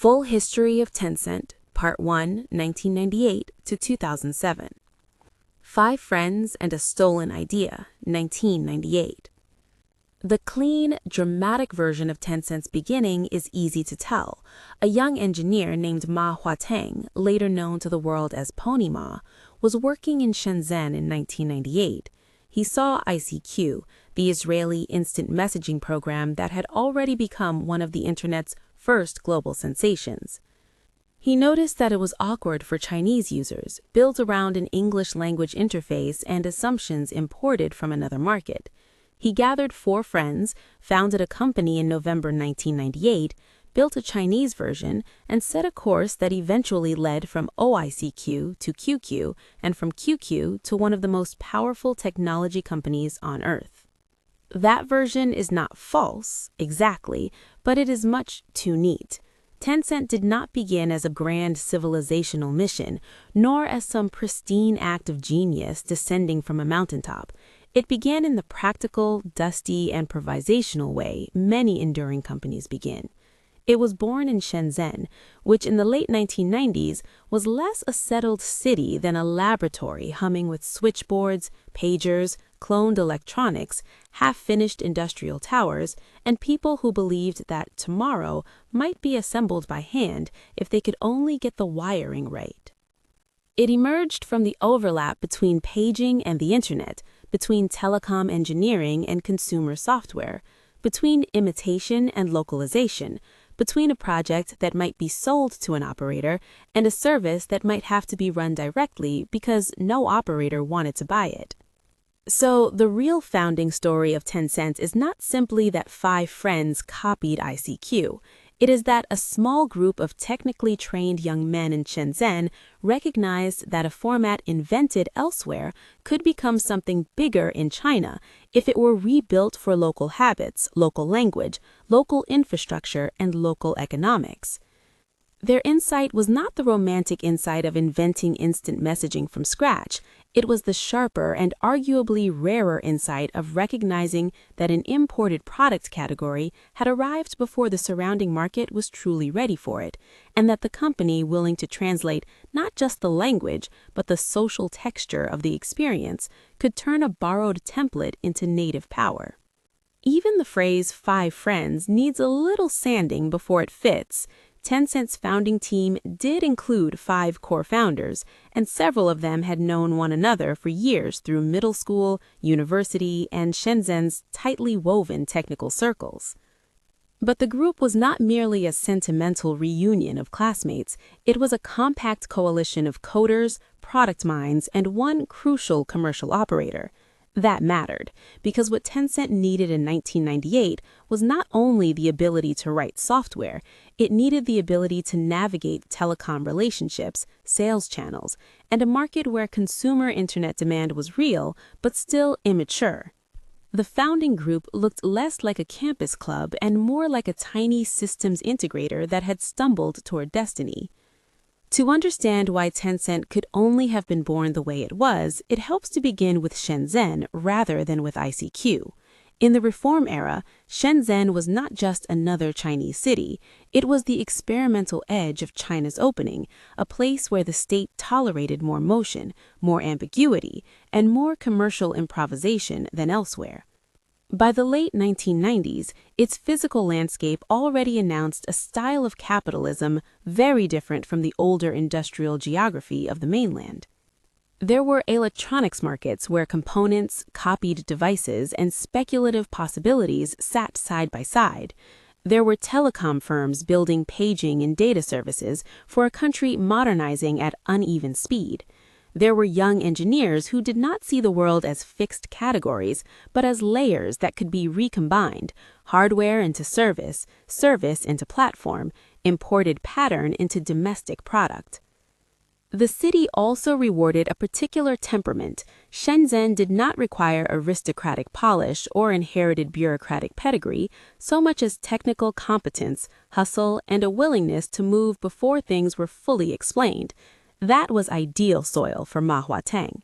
Full History of Tencent, Part 1, 1998 to 2007. 5 Friends and a Stolen Idea, 1998. The clean, dramatic version of Tencent's beginning is easy to tell. A young engineer named Ma Huateng, later known to the world as Pony Ma, was working in Shenzhen in 1998. He saw ICQ, the Israeli instant messaging program that had already become one of the internet's first global sensations. He noticed that it was awkward for Chinese users, built around an English language interface and assumptions imported from another market. He gathered 4 friends, founded a company in November 1998, built a Chinese version, and set a course that eventually led from OICQ to QQ and from QQ to one of the most powerful technology companies on Earth. That version is not false, exactly, but it is much too neat. Tencent did not begin as a grand civilizational mission, nor as some pristine act of genius descending from a mountaintop. It began in the practical, dusty, and improvisational way many enduring companies begin. It was born in Shenzhen, which in the late 1990s was less a settled city than a laboratory humming with switchboards, pagers, cloned electronics, half-finished industrial towers, and people who believed that tomorrow might be assembled by hand if they could only get the wiring right. It emerged from the overlap between paging and the internet, between telecom engineering and consumer software, between imitation and localization, between a project that might be sold to an operator and a service that might have to be run directly because no operator wanted to buy it. So, the real founding story of Tencent is not simply that 5 friends copied ICQ. It is that a small group of technically trained young men in Shenzhen recognized that a format invented elsewhere could become something bigger in China if it were rebuilt for local habits, local language, local infrastructure, and local economics. Their insight was not the romantic insight of inventing instant messaging from scratch. It was the sharper and arguably rarer insight of recognizing that an imported product category had arrived before the surrounding market was truly ready for it, and that the company willing to translate not just the language, but the social texture of the experience could turn a borrowed template into native power. Even the phrase 5 friends needs a little sanding before it fits. Tencent's founding team did include 5 core founders, and several of them had known one another for years through middle school, university, and Shenzhen's tightly woven technical circles. But the group was not merely a sentimental reunion of classmates. It was a compact coalition of coders, product minds, and one crucial commercial operator. That mattered, because what Tencent needed in 1998 was not only the ability to write software, it needed the ability to navigate telecom relationships, sales channels, and a market where consumer internet demand was real, but still immature. The founding group looked less like a campus club and more like a tiny systems integrator that had stumbled toward destiny. To understand why Tencent could only have been born the way it was, it helps to begin with Shenzhen rather than with ICQ. In the reform era, Shenzhen was not just another Chinese city, it was the experimental edge of China's opening, a place where the state tolerated more motion, more ambiguity, and more commercial improvisation than elsewhere. By the late 1990s, its physical landscape already announced a style of capitalism very different from the older industrial geography of the mainland. There were electronics markets where components, copied devices, and speculative possibilities sat side by side. There were telecom firms building paging and data services for a country modernizing at uneven speed. There were young engineers who did not see the world as fixed categories, but as layers that could be recombined, hardware into service, service into platform, imported pattern into domestic product. The city also rewarded a particular temperament. Shenzhen did not require aristocratic polish or inherited bureaucratic pedigree, so much as technical competence, hustle, and a willingness to move before things were fully explained. That was ideal soil for Ma Huateng.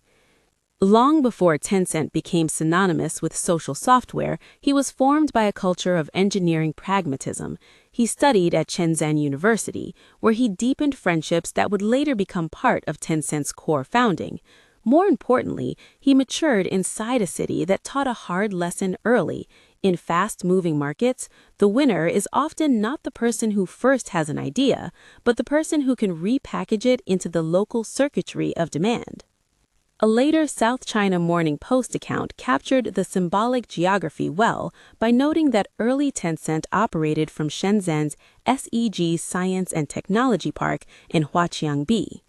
Long before Tencent became synonymous with social software, he was formed by a culture of engineering pragmatism. He studied at Shenzhen University, where he deepened friendships that would later become part of Tencent's core founding. More importantly, he matured inside a city that taught a hard lesson early. In fast-moving markets, the winner is often not the person who first has an idea, but the person who can repackage it into the local circuitry of demand. A later South China Morning Post account captured the symbolic geography well by noting that early Tencent operated from Shenzhen's SEG Science and Technology Park in Huaqiangbei.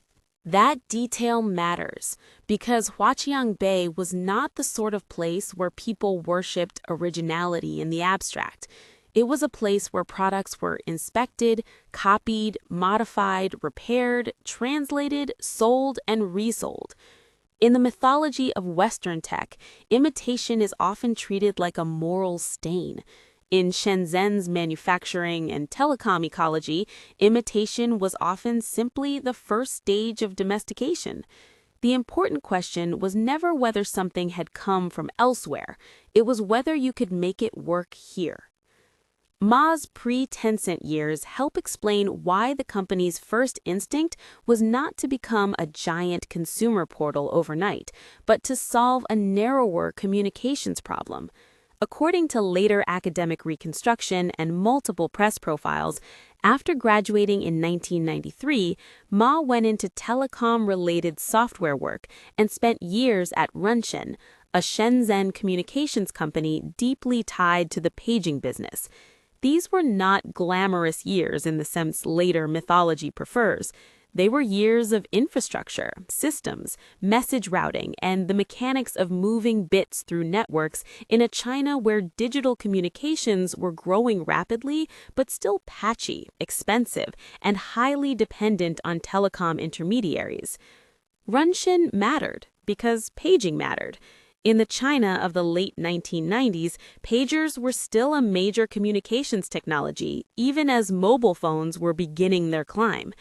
That detail matters because Huaqiangbei was not the sort of place where people worshipped originality in the abstract. It was a place where products were inspected, copied, modified, repaired, translated, sold, and resold. In the mythology of Western tech, imitation is often treated like a moral stain. In Shenzhen's manufacturing and telecom ecology, imitation was often simply the first stage of domestication. The important question was never whether something had come from elsewhere, it was whether you could make it work here. Ma's pre-Tencent years help explain why the company's first instinct was not to become a giant consumer portal overnight, but to solve a narrower communications problem. According to later academic reconstruction and multiple press profiles, after graduating in 1993, Ma went into telecom-related software work and spent years at Runshen, a Shenzhen communications company deeply tied to the paging business. These were not glamorous years in the sense later mythology prefers. They were years of infrastructure, systems, message routing, and the mechanics of moving bits through networks in a China where digital communications were growing rapidly but still patchy, expensive, and highly dependent on telecom intermediaries. Runshen mattered because paging mattered. In the China of the late 1990s, pagers were still a major communications technology, even as mobile phones were beginning their climb.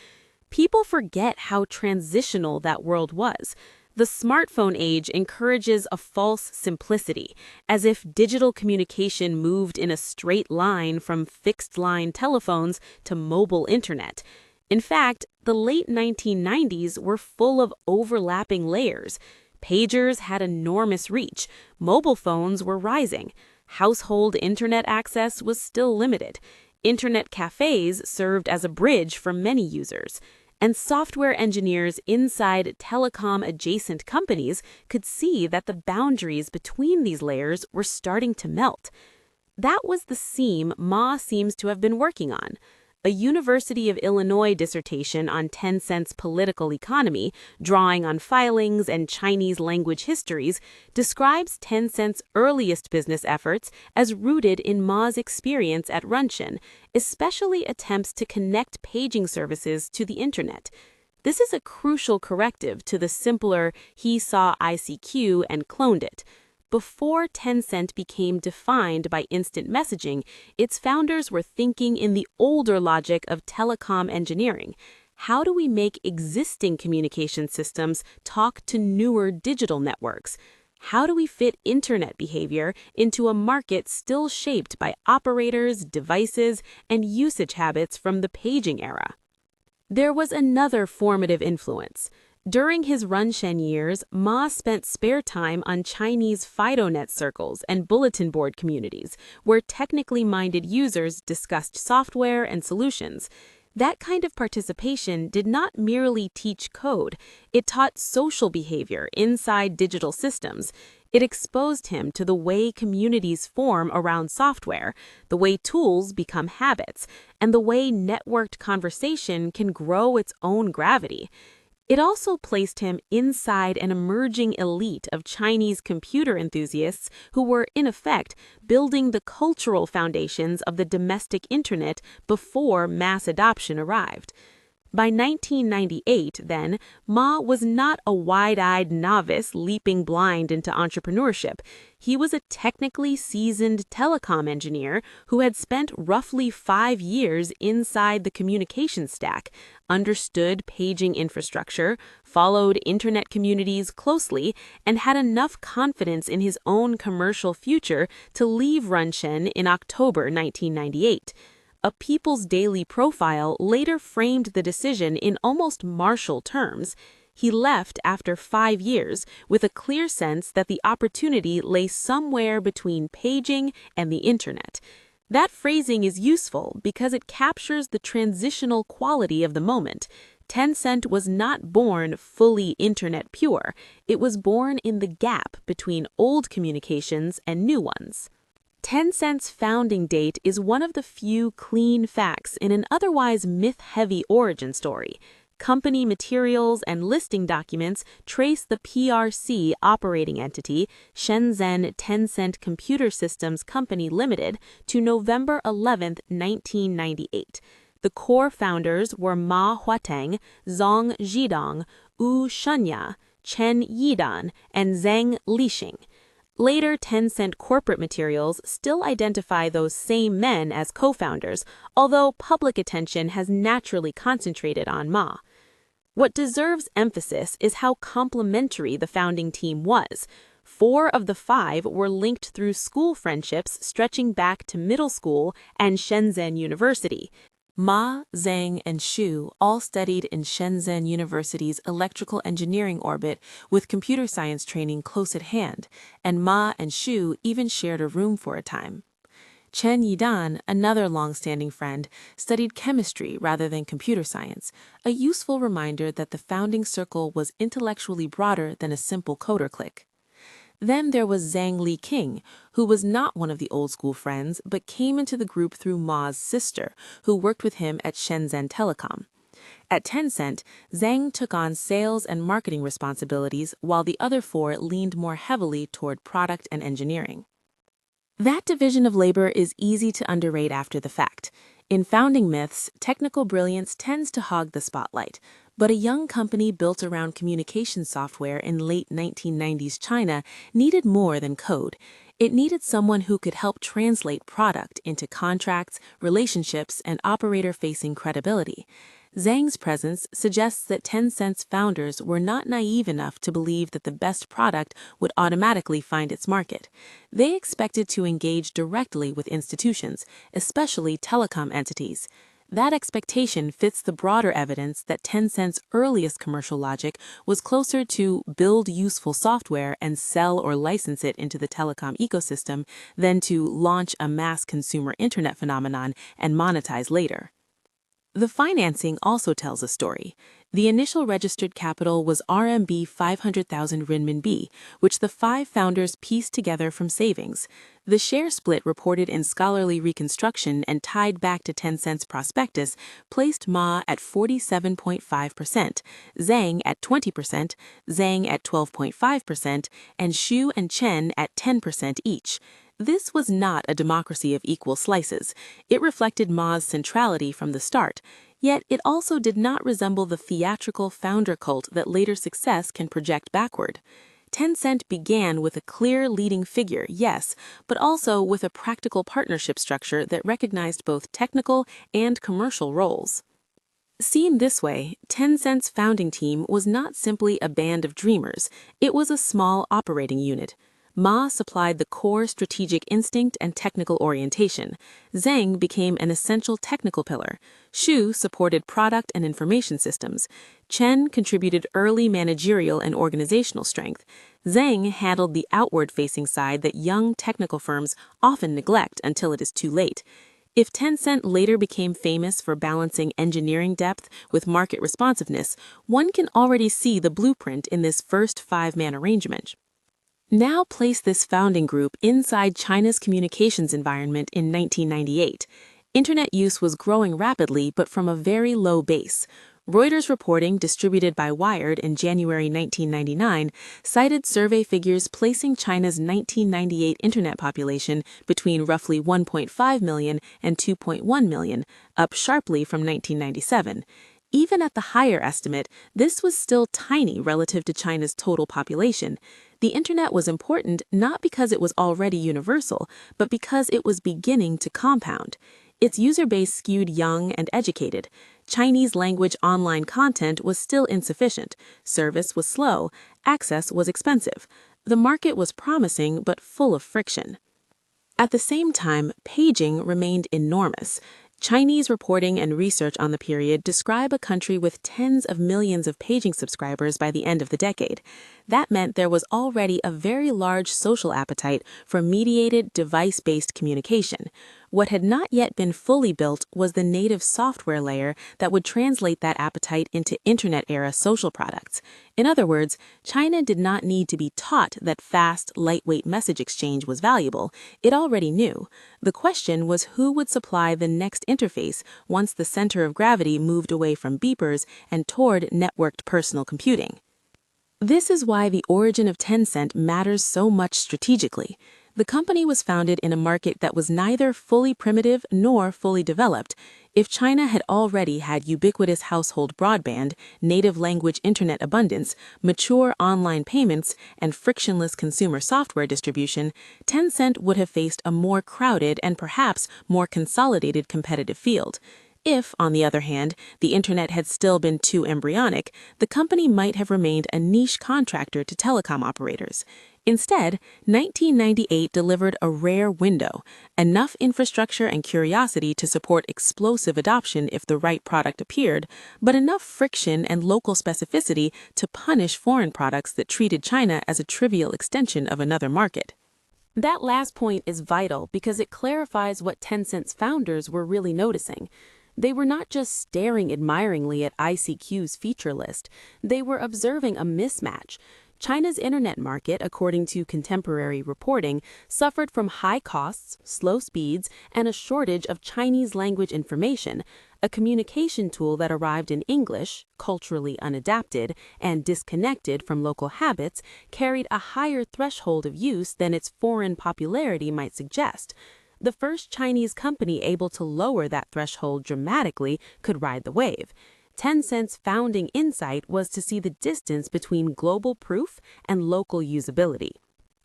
People forget how transitional that world was. The smartphone age encourages a false simplicity, as if digital communication moved in a straight line from fixed-line telephones to mobile internet. In fact, the late 1990s were full of overlapping layers. Pagers had enormous reach, mobile phones were rising, household internet access was still limited, internet cafes served as a bridge for many users, and software engineers inside telecom-adjacent companies could see that the boundaries between these layers were starting to melt. That was the seam Ma seems to have been working on. A University of Illinois dissertation on Tencent's political economy, drawing on filings and Chinese language histories, describes Tencent's earliest business efforts as rooted in Ma's experience at Runshen, especially attempts to connect paging services to the internet. This is a crucial corrective to the simpler he saw ICQ and cloned it. Before Tencent became defined by instant messaging, its founders were thinking in the older logic of telecom engineering. How do we make existing communication systems talk to newer digital networks? How do we fit internet behavior into a market still shaped by operators, devices, and usage habits from the paging era? There was another formative influence. During his Runshen years, Ma spent spare time on Chinese FidoNet circles and bulletin board communities, where technically minded users discussed software and solutions. That kind of participation did not merely teach code, it taught social behavior inside digital systems. It exposed him to the way communities form around software, the way tools become habits, and the way networked conversation can grow its own gravity. It also placed him inside an emerging elite of Chinese computer enthusiasts who were, in effect, building the cultural foundations of the domestic internet before mass adoption arrived. By 1998, then, Ma was not a wide-eyed novice leaping blind into entrepreneurship. He was a technically seasoned telecom engineer who had spent roughly 5 years inside the communication stack, understood paging infrastructure, followed internet communities closely, and had enough confidence in his own commercial future to leave Runchen in October 1998. A People's Daily profile later framed the decision in almost martial terms. He left after 5 years with a clear sense that the opportunity lay somewhere between paging and the internet. That phrasing is useful because it captures the transitional quality of the moment. Tencent was not born fully internet pure. It was born in the gap between old communications and new ones. Tencent's founding date is one of the few clean facts in an otherwise myth-heavy origin story. Company materials and listing documents trace the PRC operating entity, Shenzhen Tencent Computer Systems Company Limited, to November 11, 1998. The core founders were Ma Huateng, Zhong Zhidong, Wu Shunya, Chen Yidan, and Zhang Lixing. Later Tencent corporate materials still identify those same men as co-founders, although public attention has naturally concentrated on Ma. What deserves emphasis is how complementary the founding team was. 4 of the 5 were linked through school friendships stretching back to middle school and Shenzhen University. Ma, Zhang, and Xu all studied in Shenzhen University's electrical engineering orbit with computer science training close at hand, and Ma and Xu even shared a room for a time. Chen Yidan, another long-standing friend, studied chemistry rather than computer science, a useful reminder that the founding circle was intellectually broader than a simple coder clique. Then there was Zhang Liqing, who was not one of the old-school friends, but came into the group through Ma's sister, who worked with him at Shenzhen Telecom. At Tencent, Zhang took on sales and marketing responsibilities, while the other 4 leaned more heavily toward product and engineering. That division of labor is easy to underrate after the fact. In founding myths, technical brilliance tends to hog the spotlight, but a young company built around communication software in late 1990s China needed more than code. It needed someone who could help translate product into contracts, relationships, and operator-facing credibility. Zhang's presence suggests that Tencent's founders were not naive enough to believe that the best product would automatically find its market. They expected to engage directly with institutions, especially telecom entities. That expectation fits the broader evidence that Tencent's earliest commercial logic was closer to build useful software and sell or license it into the telecom ecosystem than to launch a mass consumer internet phenomenon and monetize later. The financing also tells a story. The initial registered capital was RMB 500,000 renminbi, which the 5 founders pieced together from savings. The share split reported in scholarly reconstruction and tied back to Tencent's prospectus placed Ma at 47.5%, Zhang at 20%, Zhang at 12.5%, and Xu and Chen at 10% each. This was not a democracy of equal slices. It reflected Ma's centrality from the start, yet it also did not resemble the theatrical founder cult that later success can project backward. Tencent began with a clear leading figure, yes, but also with a practical partnership structure that recognized both technical and commercial roles. Seen this way, Tencent's founding team was not simply a band of dreamers, it was a small operating unit. Ma supplied the core strategic instinct and technical orientation. Zhang became an essential technical pillar. Xu supported product and information systems. Chen contributed early managerial and organizational strength. Zhang handled the outward-facing side that young technical firms often neglect until it is too late. If Tencent later became famous for balancing engineering depth with market responsiveness, one can already see the blueprint in this first 5-man arrangement. Now place this founding group inside China's communications environment in 1998. Internet use was growing rapidly, but from a very low base. Reuters reporting, distributed by Wired in January 1999, cited survey figures placing China's 1998 internet population between roughly 1.5 million and 2.1 million, up sharply from 1997. Even at the higher estimate, this was still tiny relative to China's total population. The internet was important not because it was already universal, but because it was beginning to compound. Its user base skewed young and educated. Chinese language online content was still insufficient. Service was slow. Access was expensive. The market was promising but full of friction. At the same time, paging remained enormous. Chinese reporting and research on the period describe a country with tens of millions of paging subscribers by the end of the decade. That meant there was already a very large social appetite for mediated, device-based communication. What had not yet been fully built was the native software layer that would translate that appetite into internet-era social products. In other words, China did not need to be taught that fast, lightweight message exchange was valuable. It already knew. The question was who would supply the next interface once the center of gravity moved away from beepers and toward networked personal computing. This is why the origin of Tencent matters so much strategically. The company was founded in a market that was neither fully primitive nor fully developed. If China had already had ubiquitous household broadband, native language internet abundance, mature online payments, and frictionless consumer software distribution, Tencent would have faced a more crowded and perhaps more consolidated competitive field. If, on the other hand, the internet had still been too embryonic, the company might have remained a niche contractor to telecom operators. Instead, 1998 delivered a rare window, enough infrastructure and curiosity to support explosive adoption if the right product appeared, but enough friction and local specificity to punish foreign products that treated China as a trivial extension of another market. That last point is vital because it clarifies what Tencent's founders were really noticing. They were not just staring admiringly at ICQ's feature list, they were observing a mismatch. China's internet market, according to contemporary reporting, suffered from high costs, slow speeds, and a shortage of Chinese language information, a communication tool that arrived in English, culturally unadapted, and disconnected from local habits, carried a higher threshold of use than its foreign popularity might suggest. The first Chinese company able to lower that threshold dramatically could ride the wave. Tencent's founding insight was to see the distance between global proof and local usability.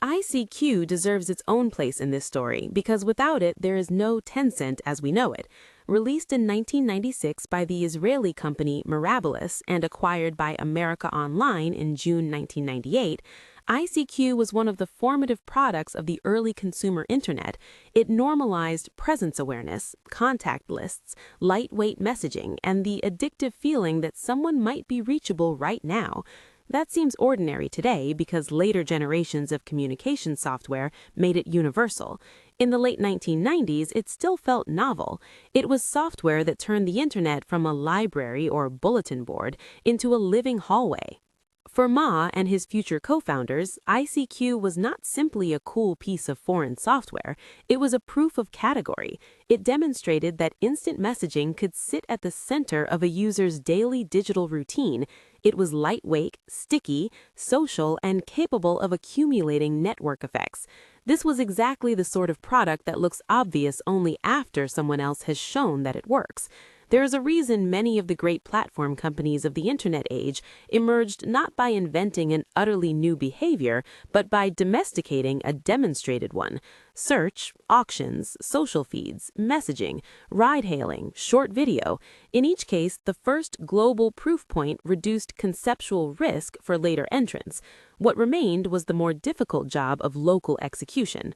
ICQ deserves its own place in this story because without it there is no Tencent as we know it. Released in 1996 by the Israeli company Mirabilis and acquired by America Online in June 1998, ICQ was one of the formative products of the early consumer internet. It normalized presence awareness, contact lists, lightweight messaging, and the addictive feeling that someone might be reachable right now. That seems ordinary today because later generations of communication software made it universal. In the late 1990s, it still felt novel. It was software that turned the internet from a library or bulletin board into a living hallway. For Ma and his future co-founders, ICQ was not simply a cool piece of foreign software, it was a proof of category. It demonstrated that instant messaging could sit at the center of a user's daily digital routine. It was lightweight, sticky, social, and capable of accumulating network effects. This was exactly the sort of product that looks obvious only after someone else has shown that it works. There is a reason many of the great platform companies of the internet age emerged not by inventing an utterly new behavior, but by domesticating a demonstrated one. Search, auctions, social feeds, messaging, ride-hailing, short video. In each case, the first global proof point reduced conceptual risk for later entrants. What remained was the more difficult job of local execution.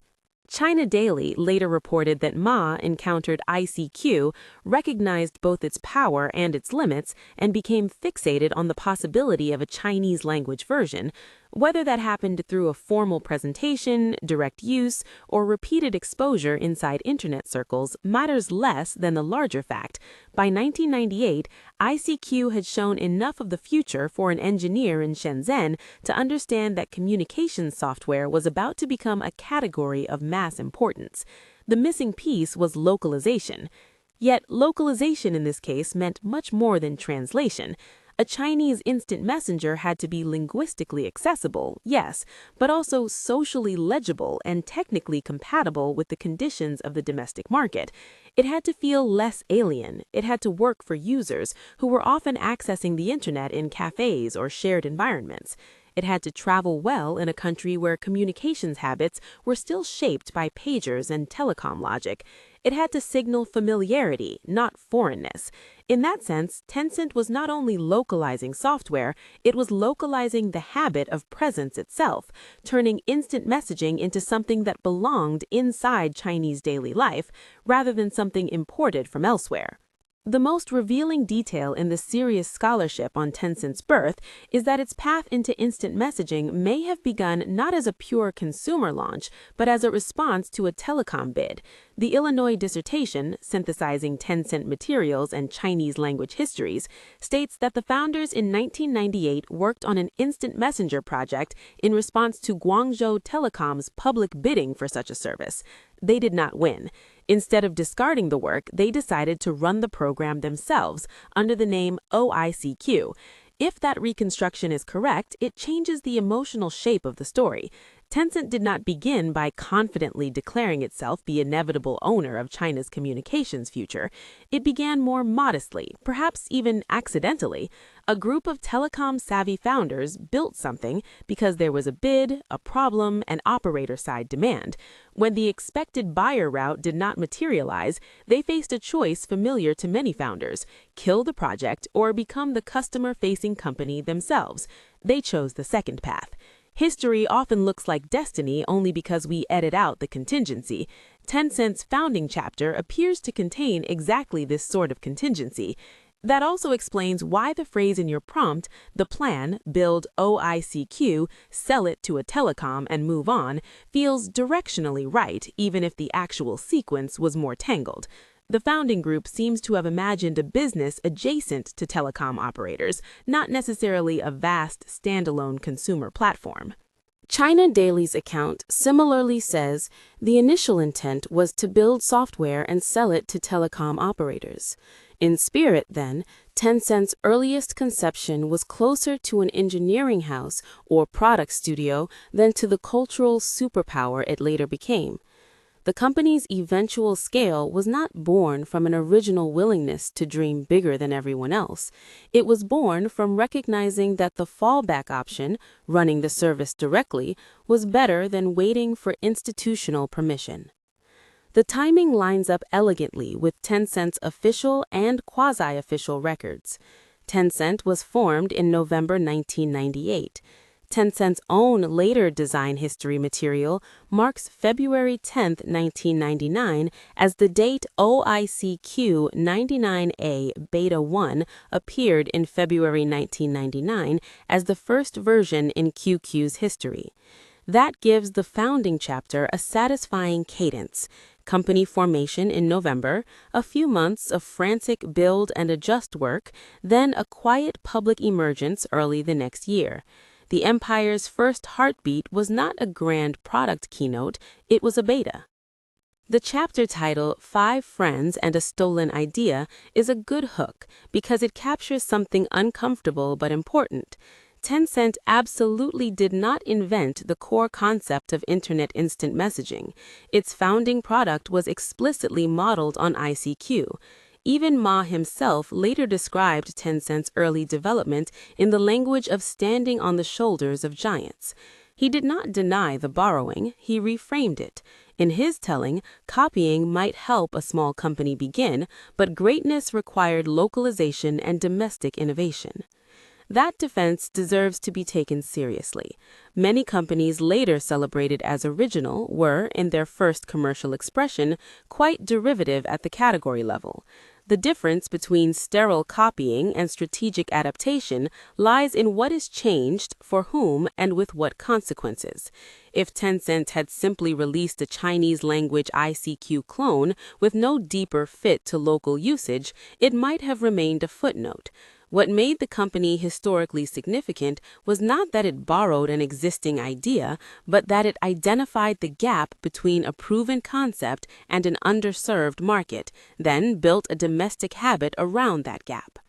China Daily later reported that Ma encountered ICQ, recognized both its power and its limits, and became fixated on the possibility of a Chinese language version. Whether that happened through a formal presentation, direct use, or repeated exposure inside internet circles matters less than the larger fact. By 1998, ICQ had shown enough of the future for an engineer in Shenzhen to understand that communication software was about to become a category of mass importance. The missing piece was localization. Yet localization in this case meant much more than translation. A Chinese instant messenger had to be linguistically accessible, yes, but also socially legible and technically compatible with the conditions of the domestic market. It had to feel less alien. It had to work for users who were often accessing the internet in cafes or shared environments. It had to travel well in a country where communications habits were still shaped by pagers and telecom logic. It had to signal familiarity, not foreignness. In that sense, Tencent was not only localizing software, it was localizing the habit of presence itself, turning instant messaging into something that belonged inside Chinese daily life, rather than something imported from elsewhere. The most revealing detail in the serious scholarship on Tencent's birth is that its path into instant messaging may have begun not as a pure consumer launch, but as a response to a telecom bid. The Illinois dissertation, Synthesizing Tencent Materials and Chinese Language Histories, states that the founders in 1998 worked on an instant messenger project in response to Guangzhou Telecom's public bidding for such a service. They did not win. Instead of discarding the work, they decided to run the program themselves under the name OICQ. If that reconstruction is correct, it changes the emotional shape of the story. Tencent did not begin by confidently declaring itself the inevitable owner of China's communications future. It began more modestly, perhaps even accidentally. A group of telecom-savvy founders built something because there was a bid, a problem, and operator-side demand. When the expected buyer route did not materialize, they faced a choice familiar to many founders: kill the project or become the customer-facing company themselves. They chose the second path. History often looks like destiny only because we edit out the contingency. Tencent's founding chapter appears to contain exactly this sort of contingency. That also explains why the phrase in your prompt, the plan, build OICQ, sell it to a telecom and move on, feels directionally right, even if the actual sequence was more tangled. The founding group seems to have imagined a business adjacent to telecom operators, not necessarily a vast, standalone consumer platform. China Daily's account similarly says the initial intent was to build software and sell it to telecom operators. In spirit, then, Tencent's earliest conception was closer to an engineering house or product studio than to the cultural superpower it later became. The company's eventual scale was not born from an original willingness to dream bigger than everyone else. It was born from recognizing that the fallback option, running the service directly, was better than waiting for institutional permission. The timing lines up elegantly with Tencent's official and quasi-official records. Tencent was formed in November 1998. Tencent's own later design history material marks February 10, 1999 as the date OICQ 99A Beta 1 appeared in February 1999 as the first version in QQ's history. That gives the founding chapter a satisfying cadence. Company formation in November, a few months of frantic build and adjust work, then a quiet public emergence early the next year. The empire's first heartbeat was not a grand product keynote, it was a beta. The chapter title, 5 Friends and a Stolen Idea, is a good hook because it captures something uncomfortable but important. Tencent absolutely did not invent the core concept of Internet instant messaging. Its founding product was explicitly modeled on ICQ. Even Ma himself later described Tencent's early development in the language of standing on the shoulders of giants. He did not deny the borrowing, he reframed it. In his telling, copying might help a small company begin, but greatness required localization and domestic innovation. That defense deserves to be taken seriously. Many companies later celebrated as original were, in their first commercial expression, quite derivative at the category level. The difference between sterile copying and strategic adaptation lies in what is changed, for whom, and with what consequences. If Tencent had simply released a Chinese language ICQ clone with no deeper fit to local usage, it might have remained a footnote. What made the company historically significant was not that it borrowed an existing idea, but that it identified the gap between a proven concept and an underserved market, then built a domestic habit around that gap.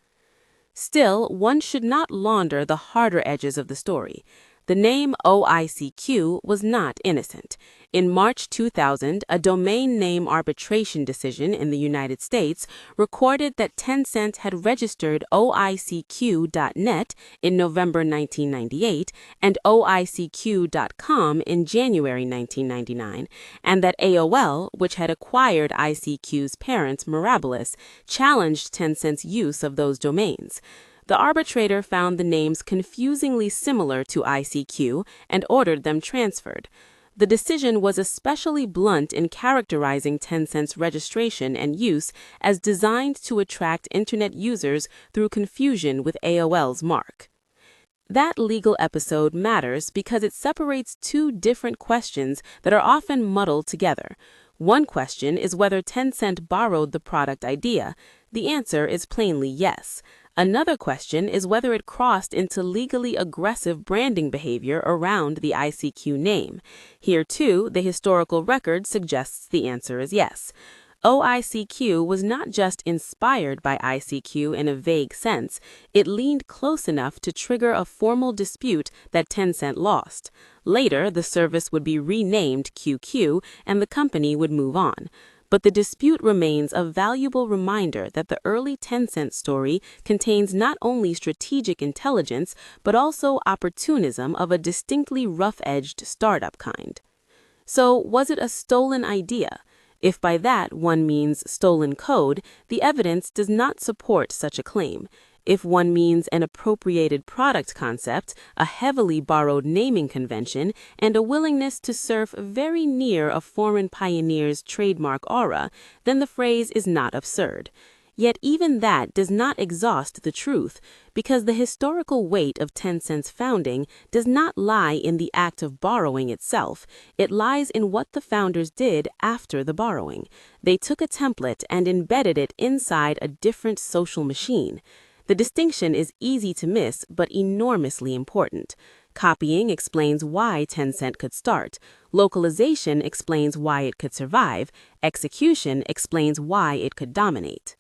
Still, one should not launder the harder edges of the story. The name OICQ was not innocent. In March 2000, a domain name arbitration decision in the United States recorded that Tencent had registered oicq.net in November 1998 and oicq.com in January 1999, and that AOL, which had acquired ICQ's parent Mirabilis, challenged Tencent's use of those domains. The arbitrator found the names confusingly similar to ICQ and ordered them transferred. The decision was especially blunt in characterizing Tencent's registration and use as designed to attract Internet users through confusion with AOL's mark. That legal episode matters because it separates two different questions that are often muddled together. One question is whether Tencent borrowed the product idea. The answer is plainly yes. Another question is whether it crossed into legally aggressive branding behavior around the ICQ name. Here, too, the historical record suggests the answer is yes. OICQ was not just inspired by ICQ in a vague sense, it leaned close enough to trigger a formal dispute that Tencent lost. Later, the service would be renamed QQ and the company would move on. But the dispute remains a valuable reminder that the early Tencent story contains not only strategic intelligence, but also opportunism of a distinctly rough-edged startup kind. So, was it a stolen idea? If by that one means stolen code, the evidence does not support such a claim. If one means an appropriated product concept, a heavily borrowed naming convention, and a willingness to surf very near a foreign pioneer's trademark aura, then the phrase is not absurd. Yet even that does not exhaust the truth, because the historical weight of Tencent's founding does not lie in the act of borrowing itself. It lies in what the founders did after the borrowing. They took a template and embedded it inside a different social machine. The distinction is easy to miss, but enormously important. Copying explains why Tencent could start. Localization explains why it could survive. Execution explains why it could dominate.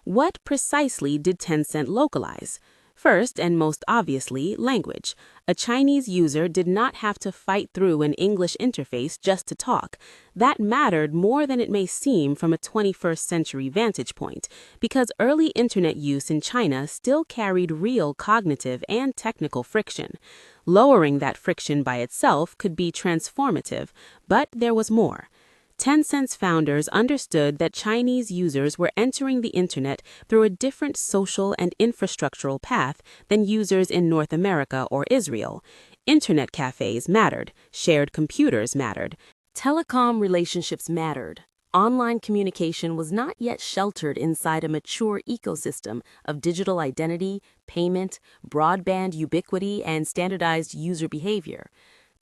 What precisely did Tencent localize? First, and most obviously, language. A Chinese user did not have to fight through an English interface just to talk. That mattered more than it may seem from a 21st century vantage point, because early internet use in China still carried real cognitive and technical friction. Lowering that friction by itself could be transformative, but there was more. Tencent's founders understood that Chinese users were entering the internet through a different social and infrastructural path than users in North America or Israel. Internet cafes mattered, shared computers mattered, telecom relationships mattered. Online communication was not yet sheltered inside a mature ecosystem of digital identity, payment, broadband ubiquity, and standardized user behavior.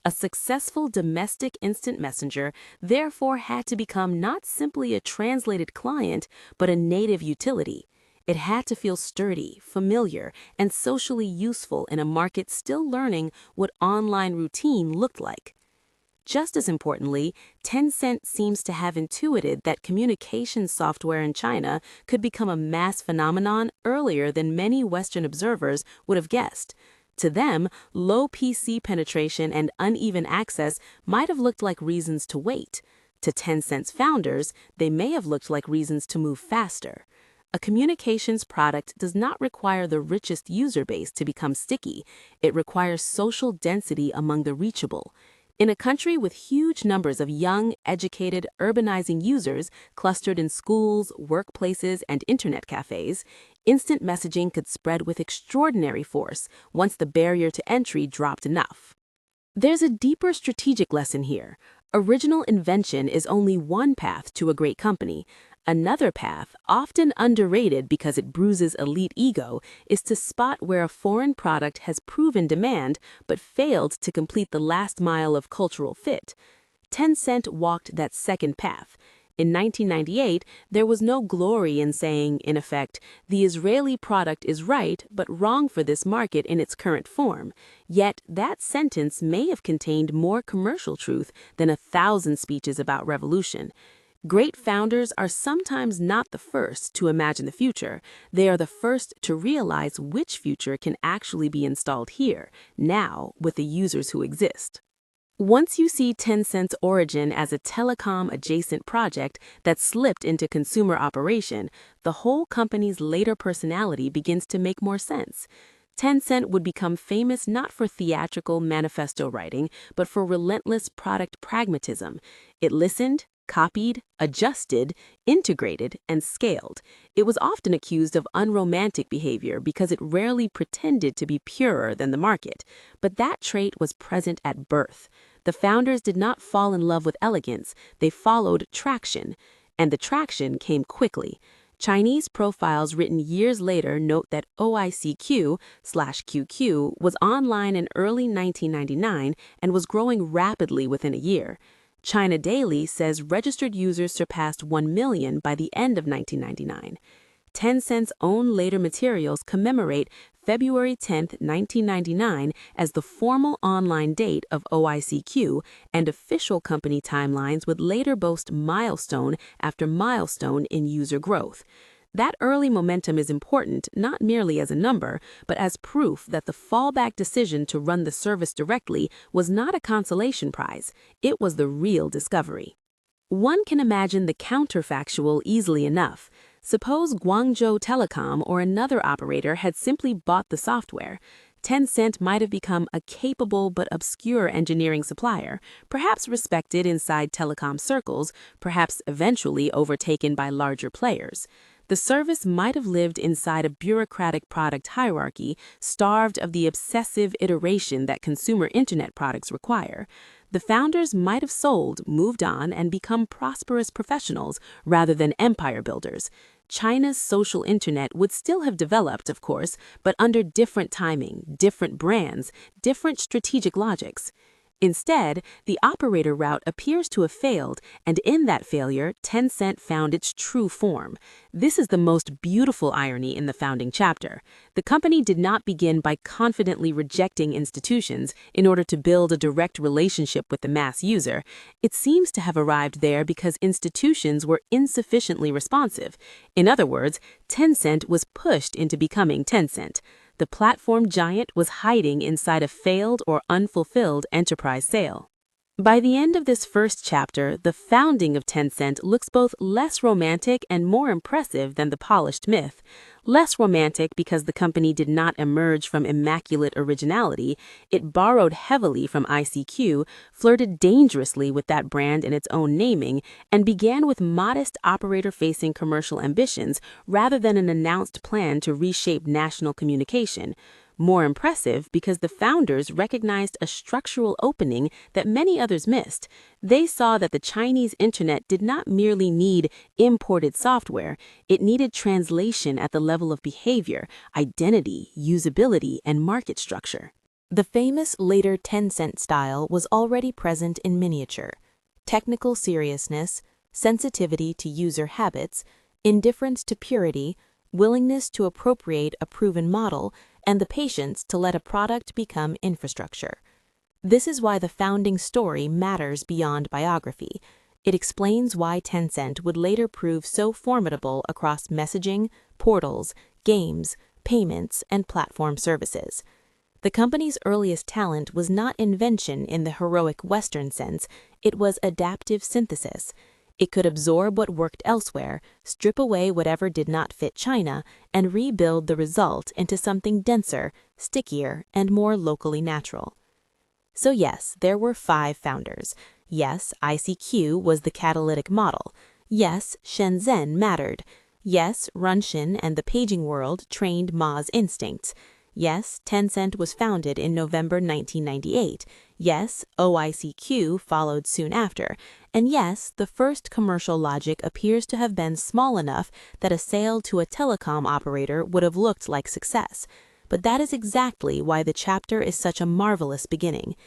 A successful domestic instant messenger therefore had to become not simply a translated client, but a native utility. It had to feel sturdy, familiar, and socially useful in a market still learning what online routine looked like. Just as importantly, Tencent seems to have intuited that communication software in China could become a mass phenomenon earlier than many Western observers would have guessed. To them, low PC penetration and uneven access might have looked like reasons to wait. To Tencent's founders, they may have looked like reasons to move faster. A communications product does not require the richest user base to become sticky. It requires social density among the reachable. In a country with huge numbers of young, educated, urbanizing users clustered in schools, workplaces, and internet cafes, instant messaging could spread with extraordinary force once the barrier to entry dropped enough. There's a deeper strategic lesson here. Original invention is only one path to a great company. Another path, often underrated because it bruises elite ego, is to spot where a foreign product has proven demand but failed to complete the last mile of cultural fit. Tencent walked that second path. In 1998, there was no glory in saying, in effect, the Israeli product is right but wrong for this market in its current form. Yet that sentence may have contained more commercial truth than 1,000 speeches about revolution. Great founders are sometimes not the first to imagine the future. They are the first to realize which future can actually be installed here, now, with the users who exist. Once you see Tencent's origin as a telecom-adjacent project that slipped into consumer operation, the whole company's later personality begins to make more sense. Tencent would become famous not for theatrical manifesto writing, but for relentless product pragmatism. It listened, copied, adjusted, integrated, and scaled. It was often accused of unromantic behavior because it rarely pretended to be purer than the market, but that trait was present at birth. The founders did not fall in love with elegance, they followed traction, and the traction came quickly. Chinese profiles written years later note that OICQ/QQ was online in early 1999 and was growing rapidly within a year. China Daily says registered users surpassed 1 million by the end of 1999. Tencent's own later materials commemorate February 10, 1999 as the formal online date of OICQ, and official company timelines would later boast milestone after milestone in user growth. That early momentum is important not merely as a number, but as proof that the fallback decision to run the service directly was not a consolation prize, it was the real discovery. One can imagine the counterfactual easily enough. Suppose Guangzhou Telecom or another operator had simply bought the software. Tencent might have become a capable but obscure engineering supplier, perhaps respected inside telecom circles, perhaps eventually overtaken by larger players. The service might have lived inside a bureaucratic product hierarchy, starved of the obsessive iteration that consumer internet products require. The founders might have sold, moved on, and become prosperous professionals rather than empire builders. China's social internet would still have developed, of course, but under different timing, different brands, different strategic logics. Instead, the operator route appears to have failed, and in that failure, Tencent found its true form. This is the most beautiful irony in the founding chapter. The company did not begin by confidently rejecting institutions in order to build a direct relationship with the mass user. It seems to have arrived there because institutions were insufficiently responsive. In other words, Tencent was pushed into becoming Tencent. The platform giant was hiding inside a failed or unfulfilled enterprise sale. By the end of this first chapter, the founding of Tencent looks both less romantic and more impressive than the polished myth. Less romantic because the company did not emerge from immaculate originality. It borrowed heavily from ICQ, flirted dangerously with that brand in its own naming, and began with modest operator-facing commercial ambitions rather than an announced plan to reshape national communication. More impressive because the founders recognized a structural opening that many others missed. They saw that the Chinese internet did not merely need imported software, it needed translation at the level of behavior, identity, usability, and market structure. The famous later Tencent style was already present in miniature. Technical seriousness, sensitivity to user habits, indifference to purity, willingness to appropriate a proven model, and the patience to let a product become infrastructure. This is why the founding story matters beyond biography. It explains why Tencent would later prove so formidable across messaging, portals, games, payments, and platform services. The company's earliest talent was not invention in the heroic Western sense, it was adaptive synthesis. It could absorb what worked elsewhere, strip away whatever did not fit China, and rebuild the result into something denser, stickier, and more locally natural. So yes, there were 5 founders. Yes, ICQ was the catalytic model. Yes, Shenzhen mattered. Yes, Runshin and the paging world trained Ma's instincts. Yes, Tencent was founded in November 1998. Yes, OICQ followed soon after. And yes, the first commercial logic appears to have been small enough that a sale to a telecom operator would have looked like success. But that is exactly why the chapter is such a marvelous beginning.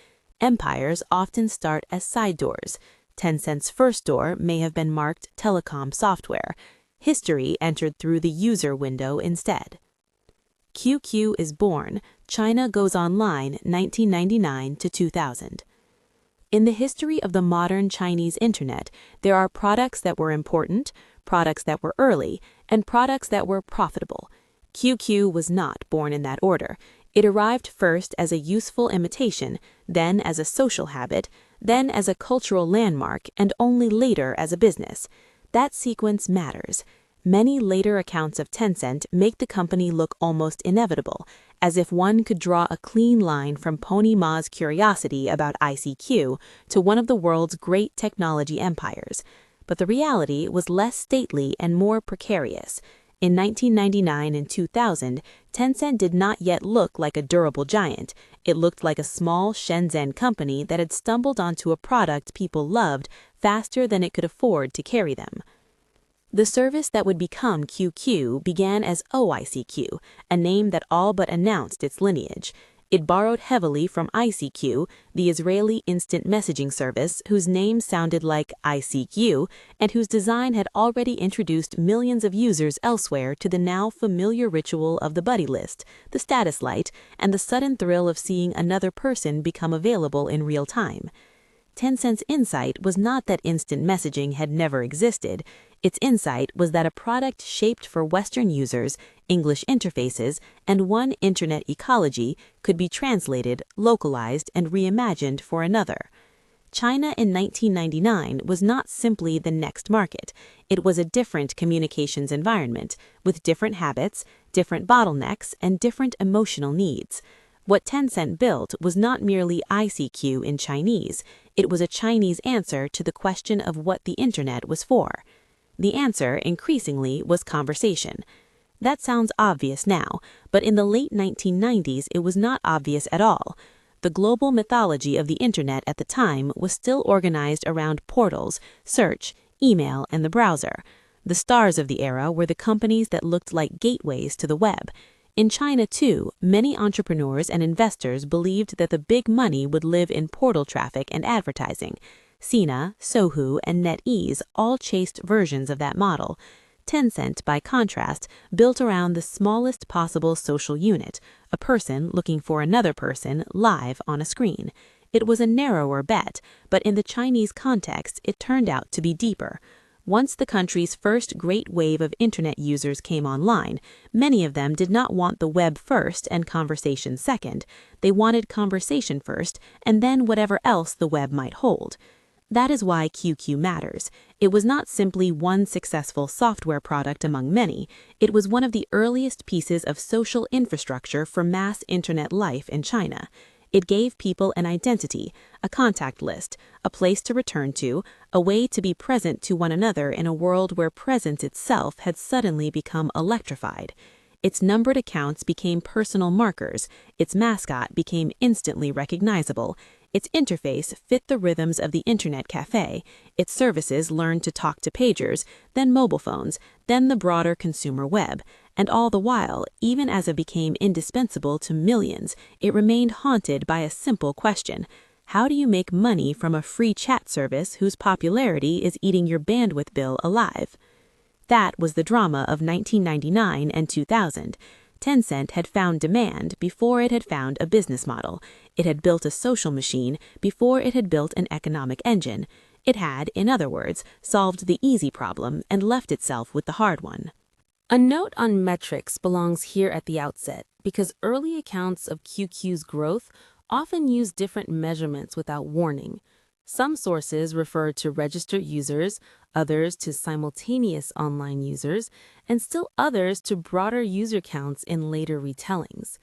Empires often start as side doors. Tencent's first door may have been marked telecom software. History entered through the user window instead. QQ is born, China goes online 1999 to 2000. In the history of the modern Chinese internet, there are products that were important, products that were early, and products that were profitable. QQ was not born in that order. It arrived first as a useful imitation, then as a social habit, then as a cultural landmark, and only later as a business. That sequence matters. Many later accounts of Tencent make the company look almost inevitable, as if one could draw a clean line from Pony Ma's curiosity about ICQ to one of the world's great technology empires. But the reality was less stately and more precarious. In 1999 and 2000, Tencent did not yet look like a durable giant. It looked like a small Shenzhen company that had stumbled onto a product people loved faster than it could afford to carry them. The service that would become QQ began as OICQ, a name that all but announced its lineage. It borrowed heavily from ICQ, the Israeli instant messaging service whose name sounded like I Seek You, and whose design had already introduced millions of users elsewhere to the now familiar ritual of the buddy list, the status light, and the sudden thrill of seeing another person become available in real time. Tencent's insight was not that instant messaging had never existed. Its insight was that a product shaped for Western users, English interfaces, and one internet ecology could be translated, localized, and reimagined for another. China in 1999 was not simply the next market. It was a different communications environment, with different habits, different bottlenecks, and different emotional needs. What Tencent built was not merely ICQ in Chinese, it was a Chinese answer to the question of what the internet was for. The answer, increasingly, was conversation. That sounds obvious now, but in the late 1990s it was not obvious at all. The global mythology of the internet at the time was still organized around portals, search, email, and the browser. The stars of the era were the companies that looked like gateways to the web. In China, too, many entrepreneurs and investors believed that the big money would live in portal traffic and advertising. Sina, Sohu, and NetEase all chased versions of that model. Tencent, by contrast, built around the smallest possible social unit, a person looking for another person live on a screen. It was a narrower bet, but in the Chinese context, it turned out to be deeper. Once the country's first great wave of internet users came online, many of them did not want the web first and conversation second. They wanted conversation first and then whatever else the web might hold. That is why QQ matters. It was not simply one successful software product among many. It was one of the earliest pieces of social infrastructure for mass internet life in China. It gave people an identity, a contact list, a place to return to, a way to be present to one another in a world where presence itself had suddenly become electrified. Its numbered accounts became personal markers, its mascot became instantly recognizable, its interface fit the rhythms of the internet cafe, its services learned to talk to pagers, then mobile phones, then the broader consumer web, and all the while, even as it became indispensable to millions, it remained haunted by a simple question. How do you make money from a free chat service whose popularity is eating your bandwidth bill alive? That was the drama of 1999 and 2000. Tencent had found demand before it had found a business model. It had built a social machine before it had built an economic engine. It had, in other words, solved the easy problem and left itself with the hard one. A note on metrics belongs here at the outset, because early accounts of QQ's growth often use different measurements without warning. Some sources refer to registered users, others to simultaneous online users, and still others to broader user counts in later retellings.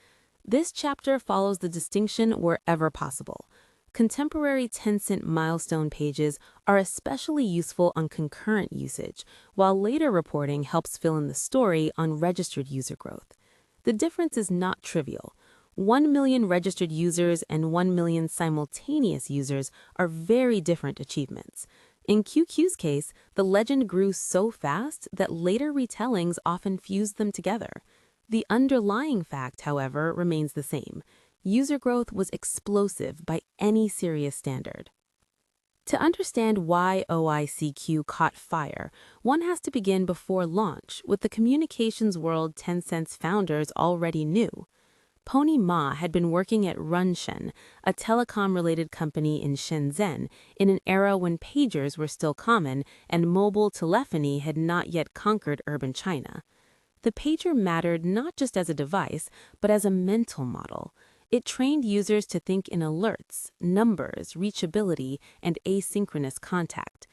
This chapter follows the distinction wherever possible. Contemporary Tencent milestone pages are especially useful on concurrent usage, while later reporting helps fill in the story on registered user growth. The difference is not trivial. 1 million registered users and 1 million simultaneous users are very different achievements. In QQ's case, the legend grew so fast that later retellings often fused them together. The underlying fact, however, remains the same. User growth was explosive by any serious standard. To understand why OICQ caught fire, one has to begin before launch with the communications world Tencent's founders already knew. Pony Ma had been working at Runshen, a telecom-related company in Shenzhen, in an era when pagers were still common and mobile telephony had not yet conquered urban China. The pager mattered not just as a device, but as a mental model. It trained users to think in alerts, numbers, reachability, and asynchronous contact.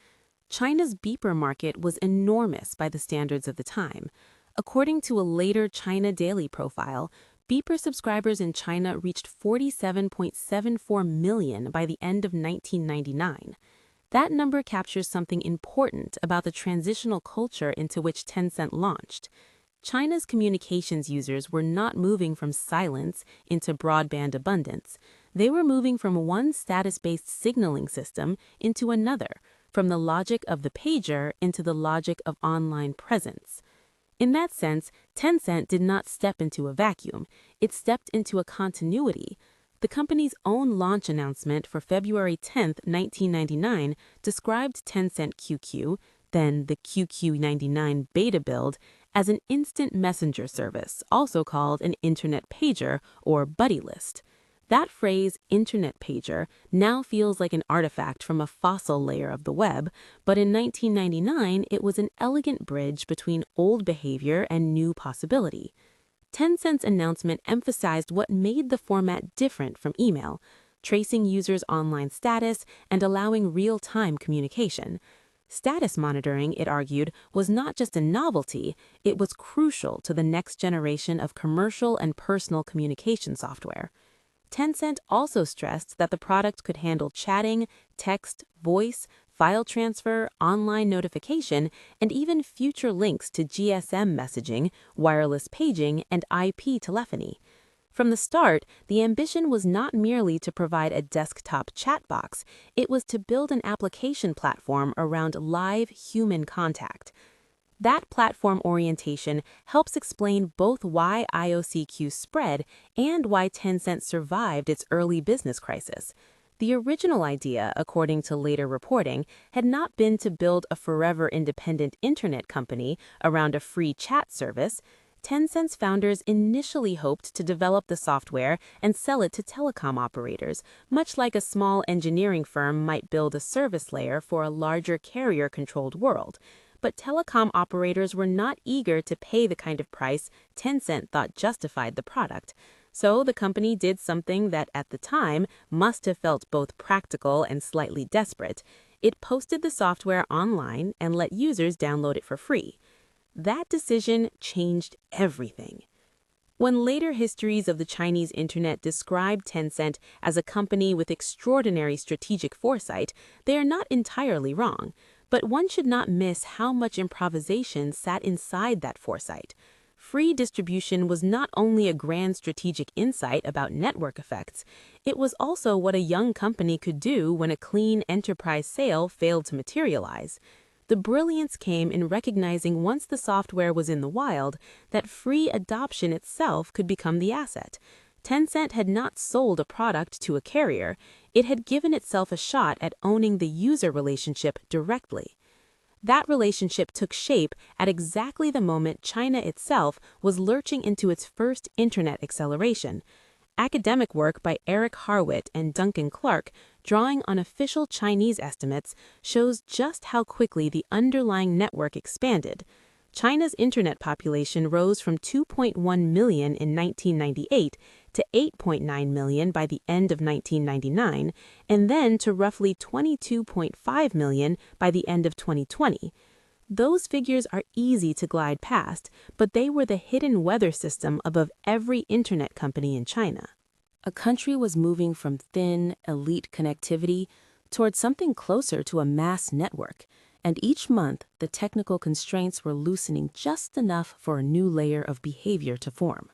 China's beeper market was enormous by the standards of the time. According to a later China Daily profile, beeper subscribers in China reached 47.74 million by the end of 1999. That number captures something important about the transitional culture into which Tencent launched. China's communications users were not moving from silence into broadband abundance. They were moving from one status-based signaling system into another, from the logic of the pager into the logic of online presence. In that sense, Tencent did not step into a vacuum. It stepped into a continuity. The company's own launch announcement for February 10, 1999, described Tencent QQ, then the QQ99 beta build, as an instant messenger service, also called an internet pager or buddy list. That phrase, internet pager, now feels like an artifact from a fossil layer of the web, but in 1999 it was an elegant bridge between old behavior and new possibility. Tencent's announcement emphasized what made the format different from email, tracing users' online status and allowing real-time communication. Status monitoring, it argued, was not just a novelty, it was crucial to the next generation of commercial and personal communication software. Tencent also stressed that the product could handle chatting, text, voice, file transfer, online notification, and even future links to GSM messaging, wireless paging, and IP telephony. From the start, the ambition was not merely to provide a desktop chat box, it was to build an application platform around live human contact. That platform orientation helps explain both why IOCQ spread and why Tencent survived its early business crisis. The original idea, according to later reporting, had not been to build a forever independent internet company around a free chat service. Tencent's founders initially hoped to develop the software and sell it to telecom operators, much like a small engineering firm might build a service layer for a larger carrier-controlled world. But telecom operators were not eager to pay the kind of price Tencent thought justified the product. So the company did something that at the time must have felt both practical and slightly desperate. It posted the software online and let users download it for free. That decision changed everything. When later histories of the Chinese internet describe Tencent as a company with extraordinary strategic foresight, they are not entirely wrong. But one should not miss how much improvisation sat inside that foresight. Free distribution was not only a grand strategic insight about network effects, it was also what a young company could do when a clean enterprise sale failed to materialize. The brilliance came in recognizing once the software was in the wild, that free adoption itself could become the asset. Tencent had not sold a product to a carrier, it had given itself a shot at owning the user relationship directly. That relationship took shape at exactly the moment China itself was lurching into its first internet acceleration. Academic work by Eric Harwit and Duncan Clark, drawing on official Chinese estimates, shows just how quickly the underlying network expanded. China's internet population rose from 2.1 million in 1998 to 8.9 million by the end of 1999, and then to roughly 22.5 million by the end of 2020. Those figures are easy to glide past, but they were the hidden weather system above every internet company in China. A country was moving from thin, elite connectivity towards something closer to a mass network, and each month the technical constraints were loosening just enough for a new layer of behavior to form.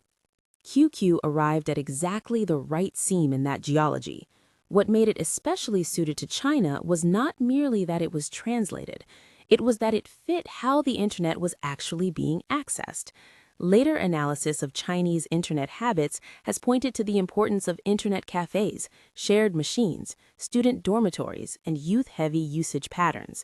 QQ arrived at exactly the right seam in that geology. What made it especially suited to China was not merely that it was translated, it was that it fit how the internet was actually being accessed. Later analysis of Chinese internet habits has pointed to the importance of internet cafes, shared machines, student dormitories, and youth-heavy usage patterns.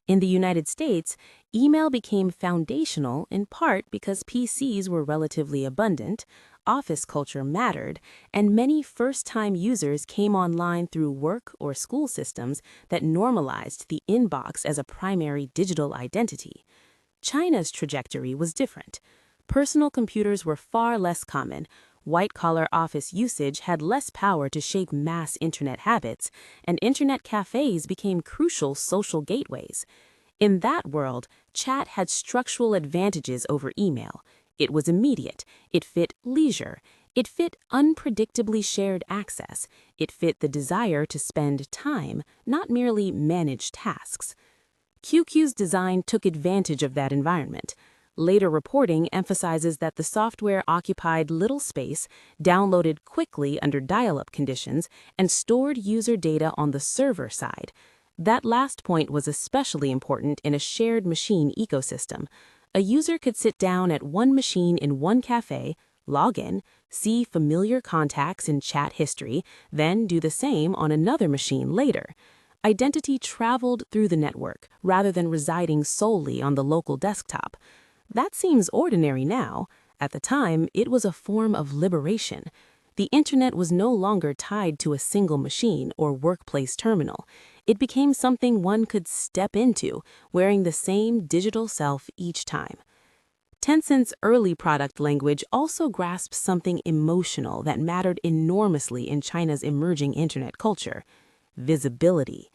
In the United States, email became foundational in part because PCs were relatively abundant, office culture mattered, and many first-time users came online through work or school systems that normalized the inbox as a primary digital identity. China's trajectory was different. Personal computers were far less common. White-collar office usage had less power to shape mass internet habits, and internet cafes became crucial social gateways. In that world, chat had structural advantages over email. It was immediate. It fit leisure. It fit unpredictably shared access. It fit the desire to spend time, not merely manage tasks. QQ's design took advantage of that environment. Later reporting emphasizes that the software occupied little space, downloaded quickly under dial-up conditions, and stored user data on the server side. That last point was especially important in a shared machine ecosystem. A user could sit down at one machine in one cafe, log in, see familiar contacts in chat history, then do the same on another machine later. Identity traveled through the network rather than residing solely on the local desktop. That seems ordinary now. At the time, it was a form of liberation. The internet was no longer tied to a single machine or workplace terminal. It became something one could step into, wearing the same digital self each time. Tencent's early product language also grasped something emotional that mattered enormously in China's emerging internet culture: visibility.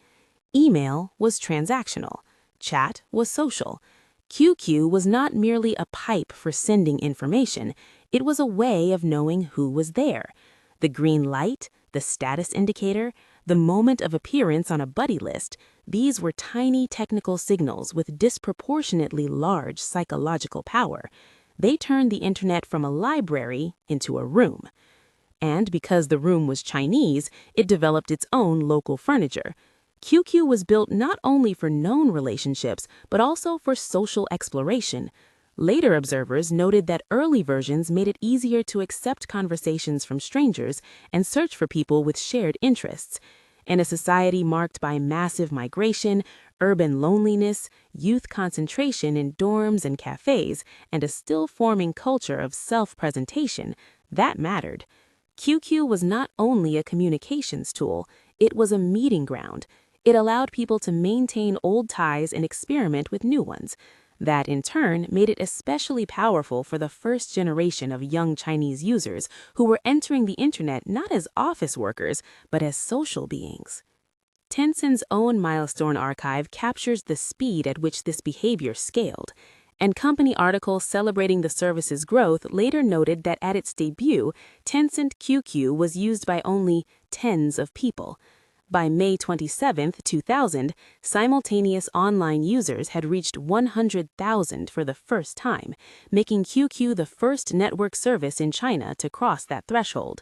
Email was transactional. Chat was social. QQ was not merely a pipe for sending information, it was a way of knowing who was there. The green light, the status indicator, the moment of appearance on a buddy list, these were tiny technical signals with disproportionately large psychological power. They turned the internet from a library into a room. And because the room was Chinese, it developed its own local furniture. QQ was built not only for known relationships, but also for social exploration. Later observers noted that early versions made it easier to accept conversations from strangers and search for people with shared interests. In a society marked by massive migration, urban loneliness, youth concentration in dorms and cafes, and a still-forming culture of self-presentation, that mattered. QQ was not only a communications tool, it was a meeting ground. It allowed people to maintain old ties and experiment with new ones. That, in turn, made it especially powerful for the first generation of young Chinese users who were entering the internet not as office workers, but as social beings. Tencent's own milestone archive captures the speed at which this behavior scaled, and company articles celebrating the service's growth later noted that at its debut, Tencent QQ was used by only tens of people. By May 27, 2000, simultaneous online users had reached 100,000 for the first time, making QQ the first network service in China to cross that threshold.